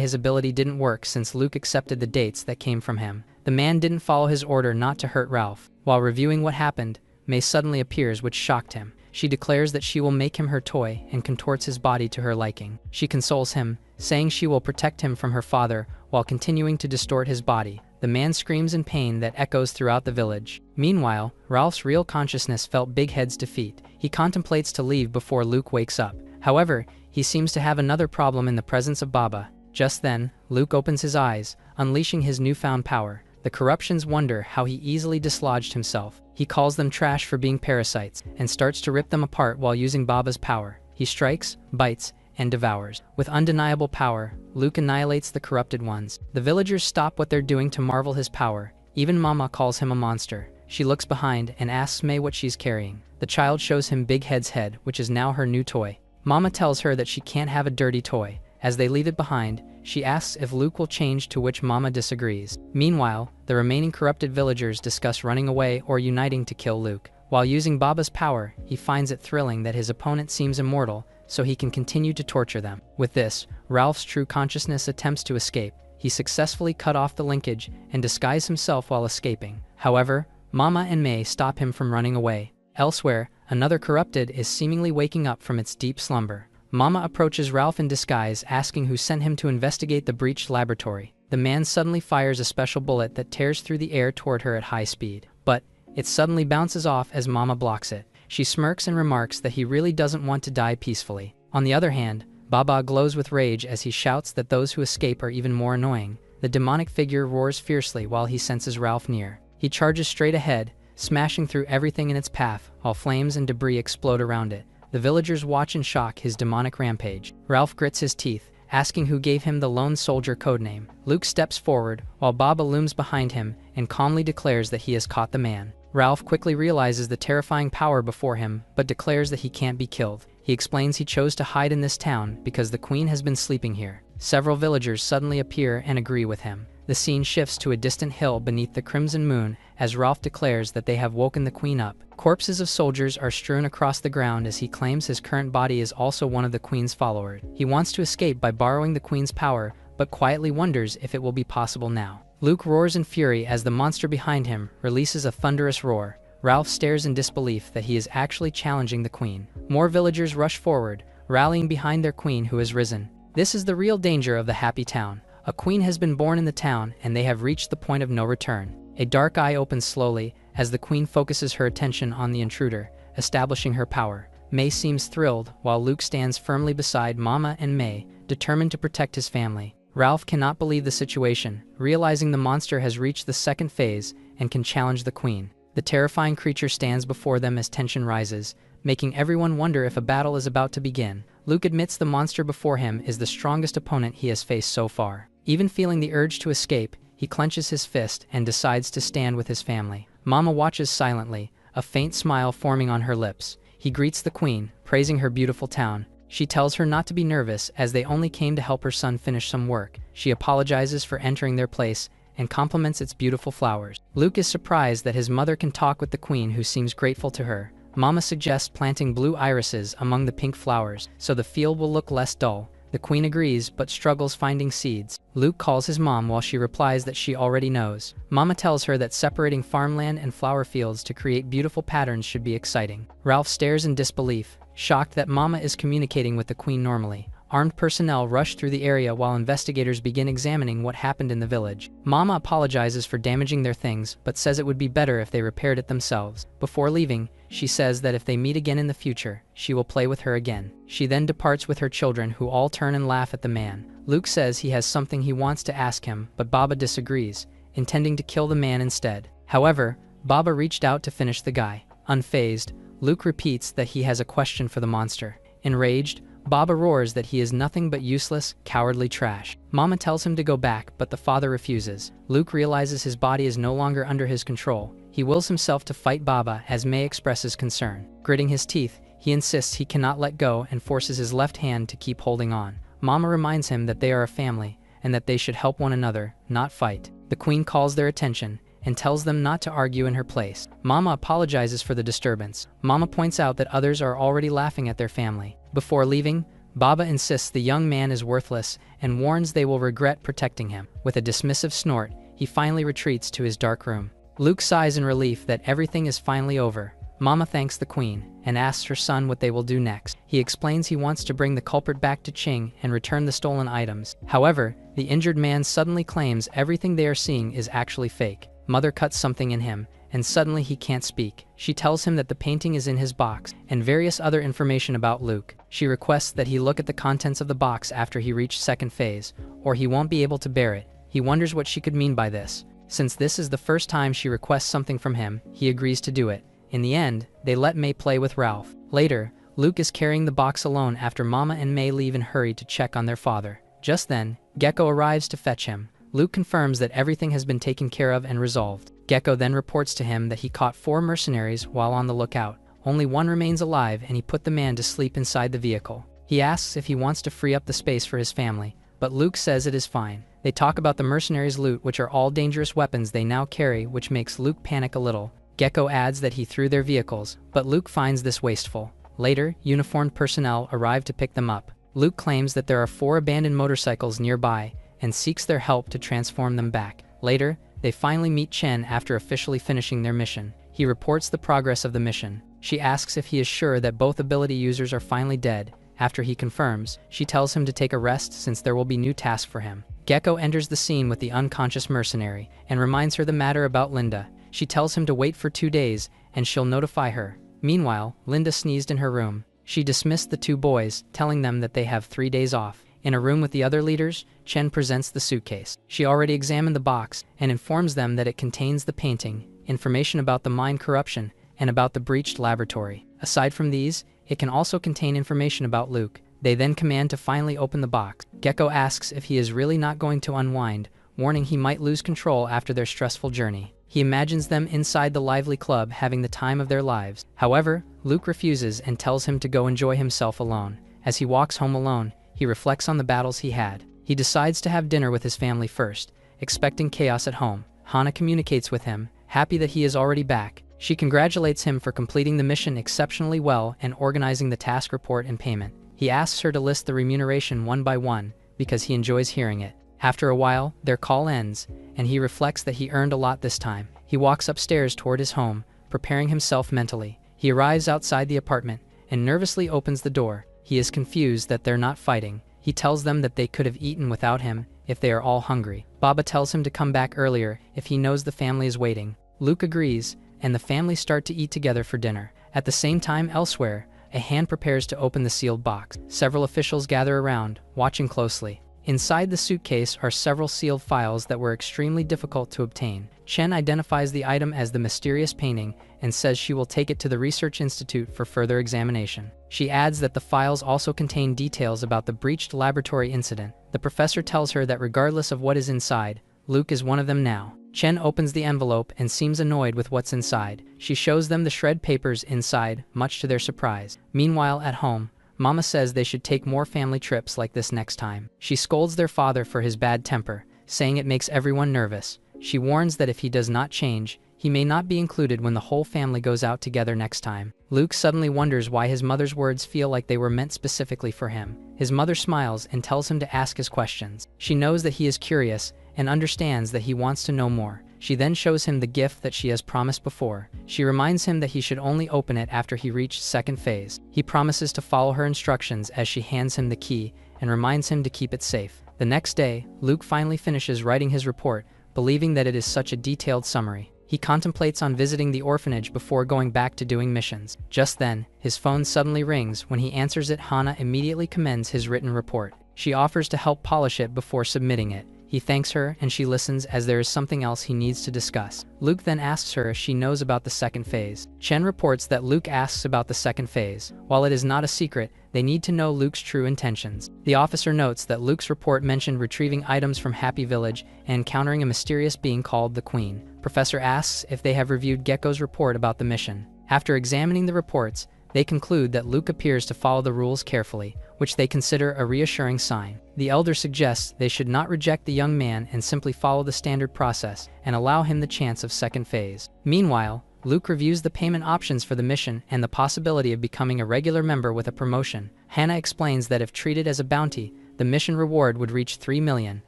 A: his ability didn't work since Luke accepted the dates that came from him. The man didn't follow his order not to hurt Ralph. While reviewing what happened, May suddenly appears, which shocked him. She declares that she will make him her toy and contorts his body to her liking. She consoles him, saying she will protect him from her father while continuing to distort his body. The man screams in pain that echoes throughout the village. Meanwhile, Ralph's real consciousness felt Big Head's defeat. He contemplates to leave before Luke wakes up. However, he seems to have another problem in the presence of Baba. Just then, Luke opens his eyes, unleashing his newfound power. The corruptions wonder how he easily dislodged himself. He calls them trash for being parasites, and starts to rip them apart while using Baba's power. He strikes, bites, and devours. With undeniable power, Luke annihilates the corrupted ones. The villagers stop what they're doing to marvel his power. Even Mama calls him a monster. She looks behind and asks May what she's carrying. The child shows him Big Head's head, which is now her new toy. Mama tells her that she can't have a dirty toy. As they leave it behind, she asks if Luke will change, to which Mama disagrees. Meanwhile, the remaining corrupted villagers discuss running away or uniting to kill Luke. While using Baba's power, he finds it thrilling that his opponent seems immortal, so he can continue to torture them. With this, Ralph's true consciousness attempts to escape. He successfully cut off the linkage and disguised himself while escaping. However, Mama and May stop him from running away. Elsewhere, another corrupted is seemingly waking up from its deep slumber. Mama approaches Ralph in disguise, asking who sent him to investigate the breached laboratory. The man suddenly fires a special bullet that tears through the air toward her at high speed. But it suddenly bounces off as Mama blocks it. She smirks and remarks that he really doesn't want to die peacefully. On the other hand, Baba glows with rage as he shouts that those who escape are even more annoying. The demonic figure roars fiercely while he senses Ralph near. He charges straight ahead, smashing through everything in its path, while flames and debris explode around it. The villagers watch in shock his demonic rampage. Ralph grits his teeth, asking who gave him the Lone Soldier codename. Luke steps forward, while Baba looms behind him and calmly declares that he has caught the man. Ralph quickly realizes the terrifying power before him, but declares that he can't be killed. He explains he chose to hide in this town because the queen has been sleeping here. Several villagers suddenly appear and agree with him. The scene shifts to a distant hill beneath the crimson moon as Ralph declares that they have woken the queen up. Corpses of soldiers are strewn across the ground as he claims his current body is also one of the queen's followers. He wants to escape by borrowing the queen's power, but quietly wonders if it will be possible now. Luke roars in fury as the monster behind him releases a thunderous roar. Ralph stares in disbelief that he is actually challenging the queen. More villagers rush forward, rallying behind their queen who has risen. This is the real danger of the happy town. A queen has been born in the town, and they have reached the point of no return. A dark eye opens slowly as the queen focuses her attention on the intruder, establishing her power. May seems thrilled, while Luke stands firmly beside Mama and May, determined to protect his family. Ralph cannot believe the situation, realizing the monster has reached the second phase and can challenge the queen. The terrifying creature stands before them as tension rises, making everyone wonder if a battle is about to begin. Luke admits the monster before him is the strongest opponent he has faced so far. Even feeling the urge to escape, he clenches his fist and decides to stand with his family. Mama watches silently, a faint smile forming on her lips. He greets the queen, praising her beautiful town. She tells her not to be nervous as they only came to help her son finish some work. She apologizes for entering their place and compliments its beautiful flowers. Luke is surprised that his mother can talk with the queen, who seems grateful to her. Mama suggests planting blue irises among the pink flowers so the field will look less dull. The queen agrees but struggles finding seeds. Luke calls his mom while she replies that she already knows. Mama tells her that separating farmland and flower fields to create beautiful patterns should be exciting. Ralph stares in disbelief, shocked that Mama is communicating with the queen normally. Armed personnel rush through the area while investigators begin examining what happened in the village. Mama apologizes for damaging their things, but says it would be better if they repaired it themselves. Before leaving, she says that if they meet again in the future, she will play with her again. She then departs with her children, who all turn and laugh at the man. Luke says he has something he wants to ask him, but Baba disagrees, intending to kill the man instead. However, Baba reached out to finish the guy. Unfazed, Luke repeats that he has a question for the monster. Enraged, Baba roars that he is nothing but useless, cowardly trash. Mama tells him to go back, but the father refuses. Luke realizes his body is no longer under his control. He wills himself to fight Baba as May expresses concern. Gritting his teeth, he insists he cannot let go and forces his left hand to keep holding on. Mama reminds him that they are a family and that they should help one another, not fight. The queen calls their attention and tells them not to argue in her place. Mama apologizes for the disturbance. Mama points out that others are already laughing at their family. Before leaving, Baba insists the young man is worthless and warns they will regret protecting him. With a dismissive snort, he finally retreats to his dark room. Luke sighs in relief that everything is finally over. Mama thanks the queen and asks her son what they will do next. He explains he wants to bring the culprit back to Qing and return the stolen items. However, the injured man suddenly claims everything they are seeing is actually fake. Mother cuts something in him, and suddenly he can't speak. She tells him that the painting is in his box, and various other information about Luke. She requests that he look at the contents of the box after he reached second phase, or he won't be able to bear it. He wonders what she could mean by this. Since this is the first time she requests something from him, he agrees to do it. In the end, they let May play with Ralph. Later, Luke is carrying the box alone after Mama and May leave and hurry to check on their father. Just then, Gecko arrives to fetch him. Luke confirms that everything has been taken care of and resolved. Gecko then reports to him that he caught 4 mercenaries while on the lookout. Only one remains alive, and he put the man to sleep inside the vehicle. He asks if he wants to free up the space for his family, but Luke says it is fine. They talk about the mercenaries' loot, which are all dangerous weapons they now carry, which makes Luke panic a little. Gecko adds that he threw their vehicles, but Luke finds this wasteful. Later, uniformed personnel arrive to pick them up. Luke claims that there are 4 abandoned motorcycles nearby and seeks their help to transform them back. Later, they finally meet Chen after officially finishing their mission. He reports the progress of the mission. She asks if he is sure that both ability users are finally dead. After he confirms, she tells him to take a rest since there will be new tasks for him. Gecko enters the scene with the unconscious mercenary and reminds her the matter about Linda. She tells him to wait for 2 days and she'll notify her. Meanwhile, Linda sneezed in her room. She dismissed the 2 boys, telling them that they have 3 days off. In a room with the other leaders, Chen presents the suitcase. She already examined the box and informs them that it contains the painting, information about the mine corruption, and about the breached laboratory. Aside from these, it can also contain information about Luke. They then command to finally open the box. Gecko asks if he is really not going to unwind, warning he might lose control after their stressful journey. He imagines them inside the lively club having the time of their lives. However, Luke refuses and tells him to go enjoy himself alone. As he walks home alone, he reflects on the battles he had. He decides to have dinner with his family first, expecting chaos at home. Hana communicates with him, happy that he is already back. She congratulates him for completing the mission exceptionally well and organizing the task report and payment. He asks her to list the remuneration one by one because he enjoys hearing it. After a while, their call ends, and he reflects that he earned a lot this time. He walks upstairs toward his home, preparing himself mentally. He arrives outside the apartment and nervously opens the door. He is confused that they're not fighting. He tells them that they could have eaten without him if they are all hungry. Baba tells him to come back earlier if he knows the family is waiting. Luke agrees, and the family start to eat together for dinner. At the same time, elsewhere, a hand prepares to open the sealed box. Several officials gather around, watching closely. Inside the suitcase are several sealed files that were extremely difficult to obtain. Chen identifies the item as the mysterious painting and says she will take it to the Research Institute for further examination. She adds that the files also contain details about the breached laboratory incident. The professor tells her that regardless of what is inside, Luke is one of them now. Chen opens the envelope and seems annoyed with what's inside. She shows them the shred papers inside, much to their surprise. Meanwhile, at home, Mama says they should take more family trips like this next time. She scolds their father for his bad temper, saying it makes everyone nervous. She warns that if he does not change, he may not be included when the whole family goes out together next time. Luke suddenly wonders why his mother's words feel like they were meant specifically for him. His mother smiles and tells him to ask his questions. She knows that he is curious and understands that he wants to know more. She then shows him the gift that she has promised before. She reminds him that he should only open it after he reached second phase. He promises to follow her instructions as she hands him the key and reminds him to keep it safe. The next day, Luke finally finishes writing his report, believing that it is such a detailed summary. He contemplates on visiting the orphanage before going back to doing missions. Just then, his phone suddenly rings. When he answers it, Hana immediately commends his written report. She offers to help polish it before submitting it. He thanks her and she listens as there is something else he needs to discuss. Luke then asks her if she knows about the second phase. Chen reports that Luke asks about the second phase. While it is not a secret, they need to know Luke's true intentions. The officer notes that Luke's report mentioned retrieving items from Happy Village and encountering a mysterious being called the Queen. Professor asks if they have reviewed Gecko's report about the mission. After examining the reports, they conclude that Luke appears to follow the rules carefully, which they consider a reassuring sign. The elder suggests they should not reject the young man and simply follow the standard process and allow him the chance of second phase. Meanwhile, Luke reviews the payment options for the mission and the possibility of becoming a regular member with a promotion. Hannah explains that if treated as a bounty, the mission reward would reach 3 million.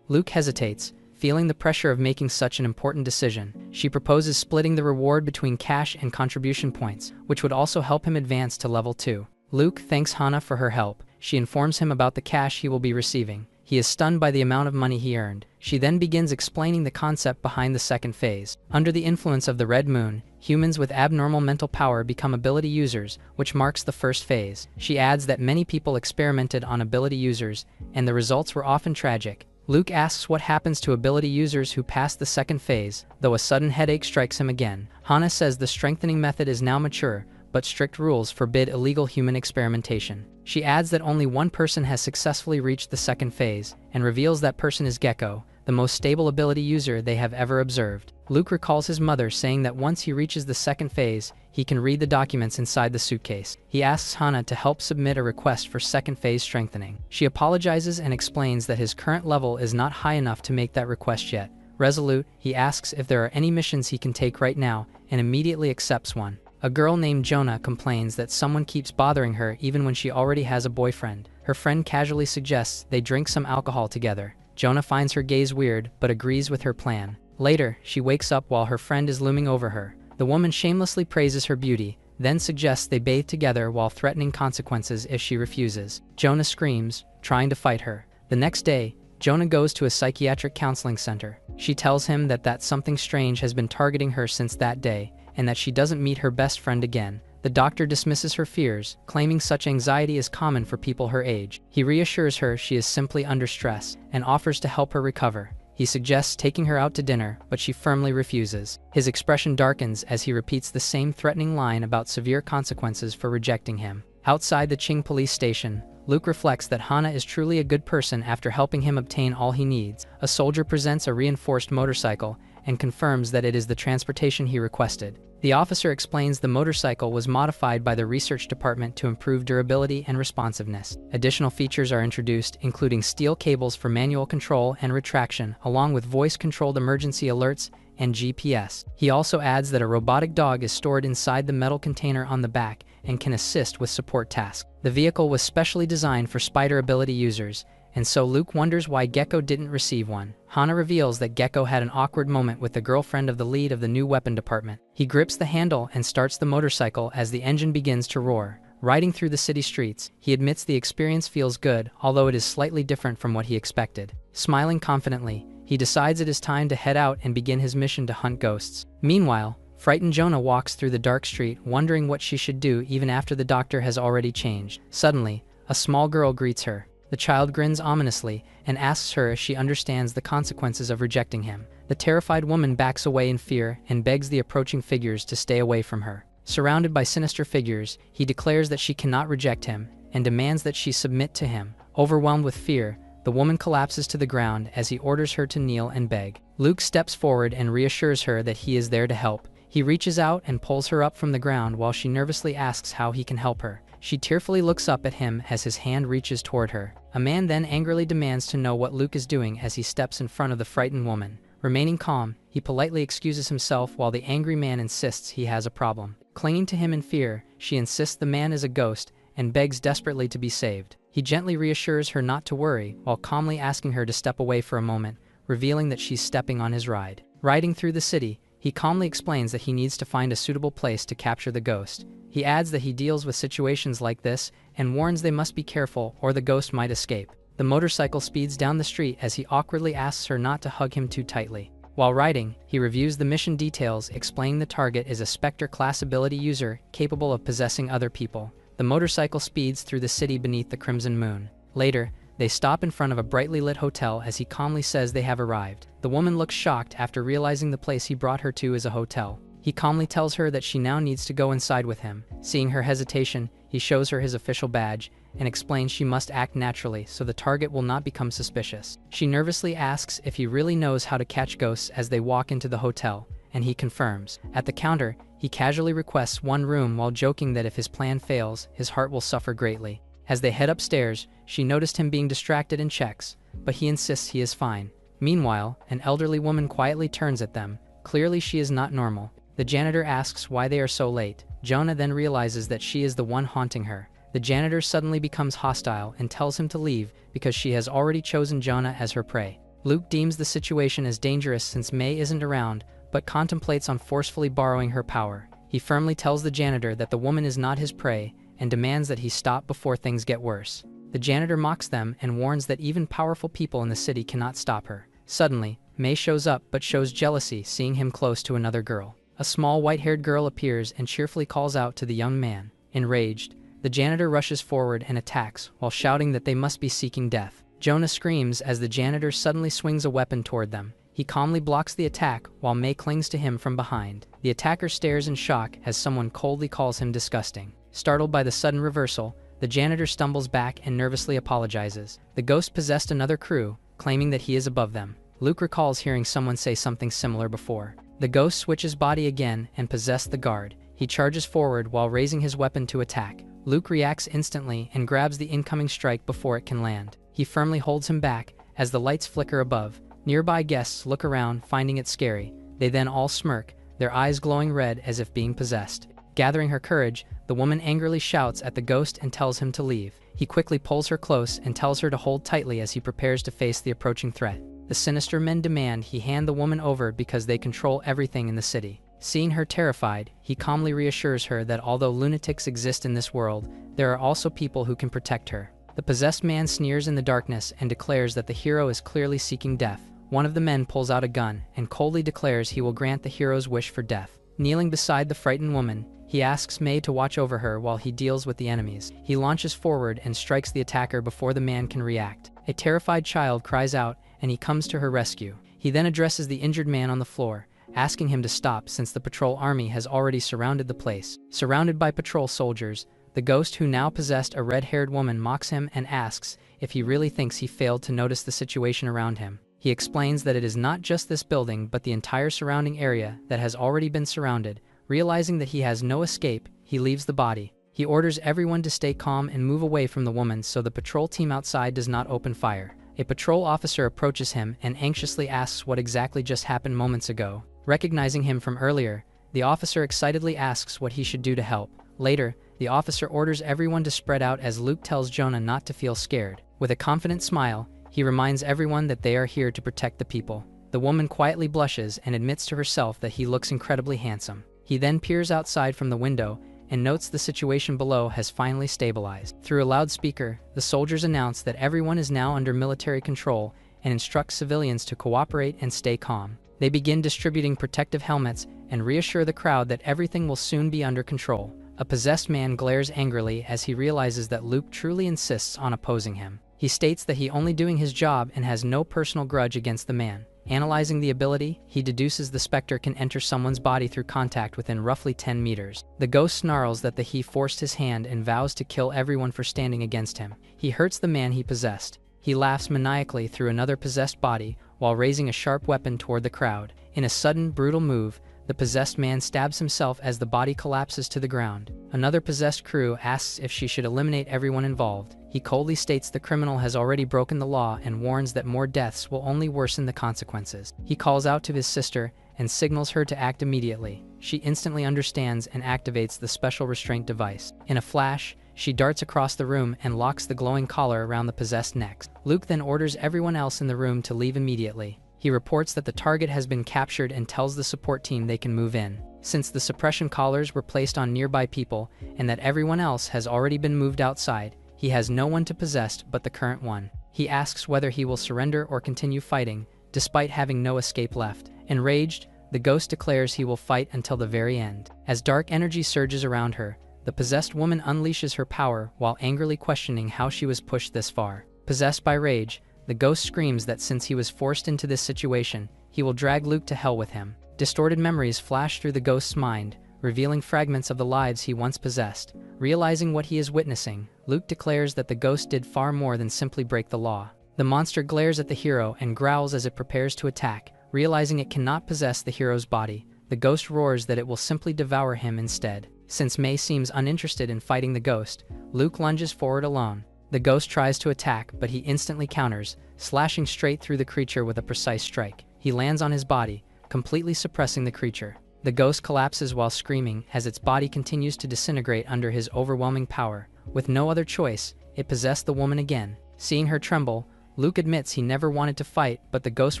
A: Luke hesitates, feeling the pressure of making such an important decision. She proposes splitting the reward between cash and contribution points, which would also help him advance to level 2. Luke thanks Hana for her help. She informs him about the cash he will be receiving. He is stunned by the amount of money he earned. She then begins explaining the concept behind the second phase. Under the influence of the Red Moon, humans with abnormal mental power become ability users, which marks the first phase. She adds that many people experimented on ability users, and the results were often tragic. Luke asks what happens to ability users who pass the second phase, though a sudden headache strikes him again. Hana says the strengthening method is now mature, but strict rules forbid illegal human experimentation. She adds that only one person has successfully reached the second phase, and reveals that person is Gecko, the most stable ability user they have ever observed. Luke recalls his mother saying that once he reaches the second phase, he can read the documents inside the suitcase. He asks Hana to help submit a request for second phase strengthening. She apologizes and explains that his current level is not high enough to make that request yet, Resolute, he asks if there are any missions he can take right now, and immediately accepts one. A girl named Jonah complains that someone keeps bothering her even when she already has a boyfriend. Her friend casually suggests they drink some alcohol together. Jonah finds her gaze weird, but agrees with her plan. Later, she wakes up while her friend is looming over her. The woman shamelessly praises her beauty, then suggests they bathe together while threatening consequences if she refuses. Jonah screams, trying to fight her. The next day, Jonah goes to a psychiatric counseling center. She tells him that something strange has been targeting her since that day, and that she doesn't meet her best friend again. The doctor dismisses her fears, claiming such anxiety is common for people her age. He reassures her she is simply under stress, and offers to help her recover. He suggests taking her out to dinner, but she firmly refuses. His expression darkens as he repeats the same threatening line about severe consequences for rejecting him. Outside the Qing police station, Luke reflects that Hana is truly a good person after helping him obtain all he needs. A soldier presents a reinforced motorcycle and confirms that it is the transportation he requested. The officer explains the motorcycle was modified by the research department to improve durability and responsiveness. Additional features are introduced, including steel cables for manual control and retraction, along with voice-controlled emergency alerts and GPS. He also adds that a robotic dog is stored inside the metal container on the back and can assist with support tasks. The vehicle was specially designed for spider ability users, and so Luke wonders why Gecko didn't receive one. Hana reveals that Gecko had an awkward moment with the girlfriend of the lead of the new weapon department. He grips the handle and starts the motorcycle as the engine begins to roar. Riding through the city streets, he admits the experience feels good, although it is slightly different from what he expected. Smiling confidently, he decides it is time to head out and begin his mission to hunt ghosts. Meanwhile, frightened Jonah walks through the dark street, wondering what she should do even after the doctor has already changed. Suddenly, a small girl greets her. The child grins ominously and asks her if she understands the consequences of rejecting him. The terrified woman backs away in fear and begs the approaching figures to stay away from her. Surrounded by sinister figures, he declares that she cannot reject him and demands that she submit to him. Overwhelmed with fear, the woman collapses to the ground as he orders her to kneel and beg. Luke steps forward and reassures her that he is there to help. He reaches out and pulls her up from the ground while she nervously asks how he can help her. She tearfully looks up at him as his hand reaches toward her. A man then angrily demands to know what Luke is doing as he steps in front of the frightened woman. Remaining calm, he politely excuses himself while the angry man insists he has a problem. Clinging to him in fear, she insists the man is a ghost and begs desperately to be saved. He gently reassures her not to worry while calmly asking her to step away for a moment, revealing that she's stepping on his ride. Riding through the city, he calmly explains that he needs to find a suitable place to capture the ghost. He adds that he deals with situations like this and warns they must be careful or the ghost might escape. The motorcycle speeds down the street as he awkwardly asks her not to hug him too tightly. While riding, he reviews the mission details, explaining the target is a Spectre-class ability user capable of possessing other people. The motorcycle speeds through the city beneath the crimson moon. Later, they stop in front of a brightly lit hotel as he calmly says they have arrived. The woman looks shocked after realizing the place he brought her to is a hotel. He calmly tells her that she now needs to go inside with him. Seeing her hesitation, he shows her his official badge and explains she must act naturally so the target will not become suspicious. She nervously asks if he really knows how to catch ghosts as they walk into the hotel, and he confirms. At the counter, he casually requests one room while joking that if his plan fails, his heart will suffer greatly. As they head upstairs, she noticed him being distracted and checks, but he insists he is fine. Meanwhile, an elderly woman quietly turns at them. Clearly she is not normal. The janitor asks why they are so late. Jonah then realizes that she is the one haunting her. The janitor suddenly becomes hostile and tells him to leave because she has already chosen Jonah as her prey. Luke deems the situation as dangerous since May isn't around, but contemplates on forcefully borrowing her power. He firmly tells the janitor that the woman is not his prey and demands that he stop before things get worse. The janitor mocks them and warns that even powerful people in the city cannot stop her. Suddenly, May shows up but shows jealousy seeing him close to another girl. A small white-haired girl appears and cheerfully calls out to the young man. Enraged, the janitor rushes forward and attacks while shouting that they must be seeking death. Jonah screams as the janitor suddenly swings a weapon toward them. He calmly blocks the attack while May clings to him from behind. The attacker stares in shock as someone coldly calls him disgusting. Startled by the sudden reversal, the janitor stumbles back and nervously apologizes. The ghost possessed another crew, claiming that he is above them. Luke recalls hearing someone say something similar before. The ghost switches body again and possesses the guard. He charges forward while raising his weapon to attack. Luke reacts instantly and grabs the incoming strike before it can land. He firmly holds him back as the lights flicker above, Nearby guests look around, finding it scary. They then all smirk, their eyes glowing red as if being possessed. Gathering her courage, the woman angrily shouts at the ghost and tells him to leave. He quickly pulls her close and tells her to hold tightly as he prepares to face the approaching threat. The sinister men demand he hand the woman over because they control everything in the city. Seeing her terrified, he calmly reassures her that although lunatics exist in this world, there are also people who can protect her. The possessed man sneers in the darkness and declares that the hero is clearly seeking death. One of the men pulls out a gun and coldly declares he will grant the hero's wish for death. Kneeling beside the frightened woman, he asks May to watch over her while he deals with the enemies. He launches forward and strikes the attacker before the man can react. A terrified child cries out, and he comes to her rescue. He then addresses the injured man on the floor, asking him to stop since the patrol army has already surrounded the place. Surrounded by patrol soldiers, the ghost who now possessed a red-haired woman mocks him and asks if he really thinks he failed to notice the situation around him. He explains that it is not just this building but the entire surrounding area that has already been surrounded. Realizing that he has no escape, he leaves the body. He orders everyone to stay calm and move away from the woman so the patrol team outside does not open fire. A patrol officer approaches him and anxiously asks what exactly just happened moments ago. Recognizing him from earlier, the officer excitedly asks what he should do to help. Later, the officer orders everyone to spread out as Luke tells Jonah not to feel scared. With a confident smile, he reminds everyone that they are here to protect the people. The woman quietly blushes and admits to herself that he looks incredibly handsome. He then peers outside from the window and notes the situation below has finally stabilized. Through a loudspeaker, the soldiers announce that everyone is now under military control and instruct civilians to cooperate and stay calm. They begin distributing protective helmets and reassure the crowd that everything will soon be under control. A possessed man glares angrily as he realizes that Luke truly insists on opposing him. He states that he only doing his job and has no personal grudge against the man. Analyzing the ability, he deduces the specter can enter someone's body through contact within roughly 10 meters. The ghost snarls that he forced his hand and vows to kill everyone for standing against him. He hurts the man he possessed. He laughs maniacally through another possessed body while raising a sharp weapon toward the crowd. In a sudden, brutal move, the possessed man stabs himself as the body collapses to the ground. Another possessed crew asks if she should eliminate everyone involved. He coldly states the criminal has already broken the law and warns that more deaths will only worsen the consequences. He calls out to his sister and signals her to act immediately. She instantly understands and activates the special restraint device. In a flash, she darts across the room and locks the glowing collar around the possessed neck. Luke then orders everyone else in the room to leave immediately. He reports that the target has been captured and tells the support team they can move in. Since the suppression collars were placed on nearby people and that everyone else has already been moved outside, he has no one to possess but the current one. He asks whether he will surrender or continue fighting, despite having no escape left. Enraged, the ghost declares he will fight until the very end. As dark energy surges around her, the possessed woman unleashes her power while angrily questioning how she was pushed this far. Possessed by rage, the ghost screams that since he was forced into this situation, he will drag Luke to hell with him. Distorted memories flash through the ghost's mind, revealing fragments of the lives he once possessed. Realizing what he is witnessing, Luke declares that the ghost did far more than simply break the law. The monster glares at the hero and growls as it prepares to attack. Realizing it cannot possess the hero's body, the ghost roars that it will simply devour him instead. Since May seems uninterested in fighting the ghost, Luke lunges forward alone. The ghost tries to attack, but he instantly counters, slashing straight through the creature with a precise strike. He lands on his body, completely suppressing the creature. The ghost collapses while screaming as its body continues to disintegrate under his overwhelming power. With no other choice, it possessed the woman again. Seeing her tremble, Luke admits he never wanted to fight, but the ghost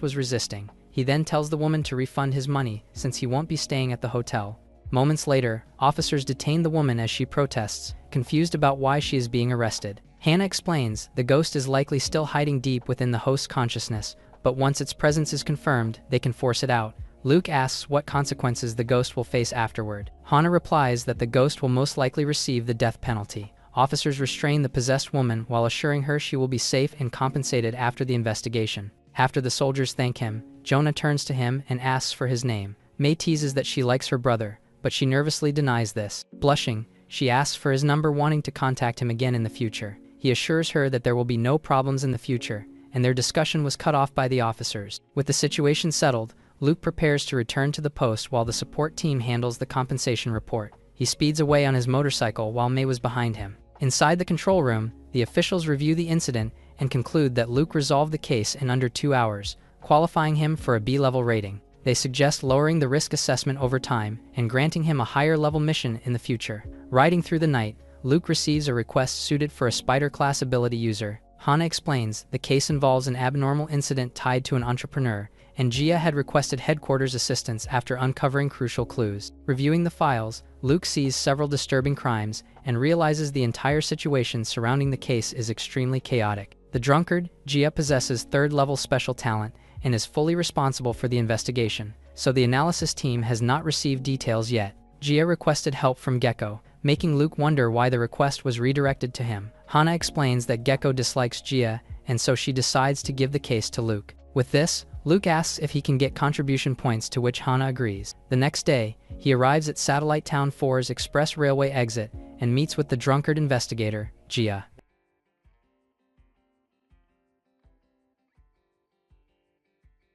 A: was resisting. He then tells the woman to refund his money since he won't be staying at the hotel. Moments later, officers detain the woman as she protests, confused about why she is being arrested. Hannah explains the ghost is likely still hiding deep within the host's consciousness, but once its presence is confirmed, they can force it out. Luke asks what consequences the ghost will face afterward. Hannah replies that the ghost will most likely receive the death penalty. Officers restrain the possessed woman while assuring her she will be safe and compensated after the investigation. After the soldiers thank him, Jonah turns to him and asks for his name. May teases that she likes her brother, but she nervously denies this. Blushing, she asks for his number, wanting to contact him again in the future. He assures her that there will be no problems in the future, and their discussion was cut off by the officers. With the situation settled, Luke prepares to return to the post while the support team handles the compensation report. He speeds away on his motorcycle while May was behind him. Inside the control room, the officials review the incident and conclude that Luke resolved the case in under 2 hours, qualifying him for a B-level rating. They suggest lowering the risk assessment over time and granting him a higher-level mission in the future. Riding through the night, Luke receives a request suited for a Spider-class ability user. Hana explains the case involves an abnormal incident tied to an entrepreneur, and Gia had requested headquarters assistance after uncovering crucial clues. Reviewing the files, Luke sees several disturbing crimes and realizes the entire situation surrounding the case is extremely chaotic. The drunkard, Gia, possesses third-level special talent and is fully responsible for the investigation, so the analysis team has not received details yet. Gia requested help from Gecko, making Luke wonder why the request was redirected to him. Hana explains that Gecko dislikes Gia, and so she decides to give the case to Luke. With this, Luke asks if he can get contribution points, to which Hana agrees. The next day, he arrives at Satellite Town 4's express railway exit and meets with the drunkard investigator, Gia.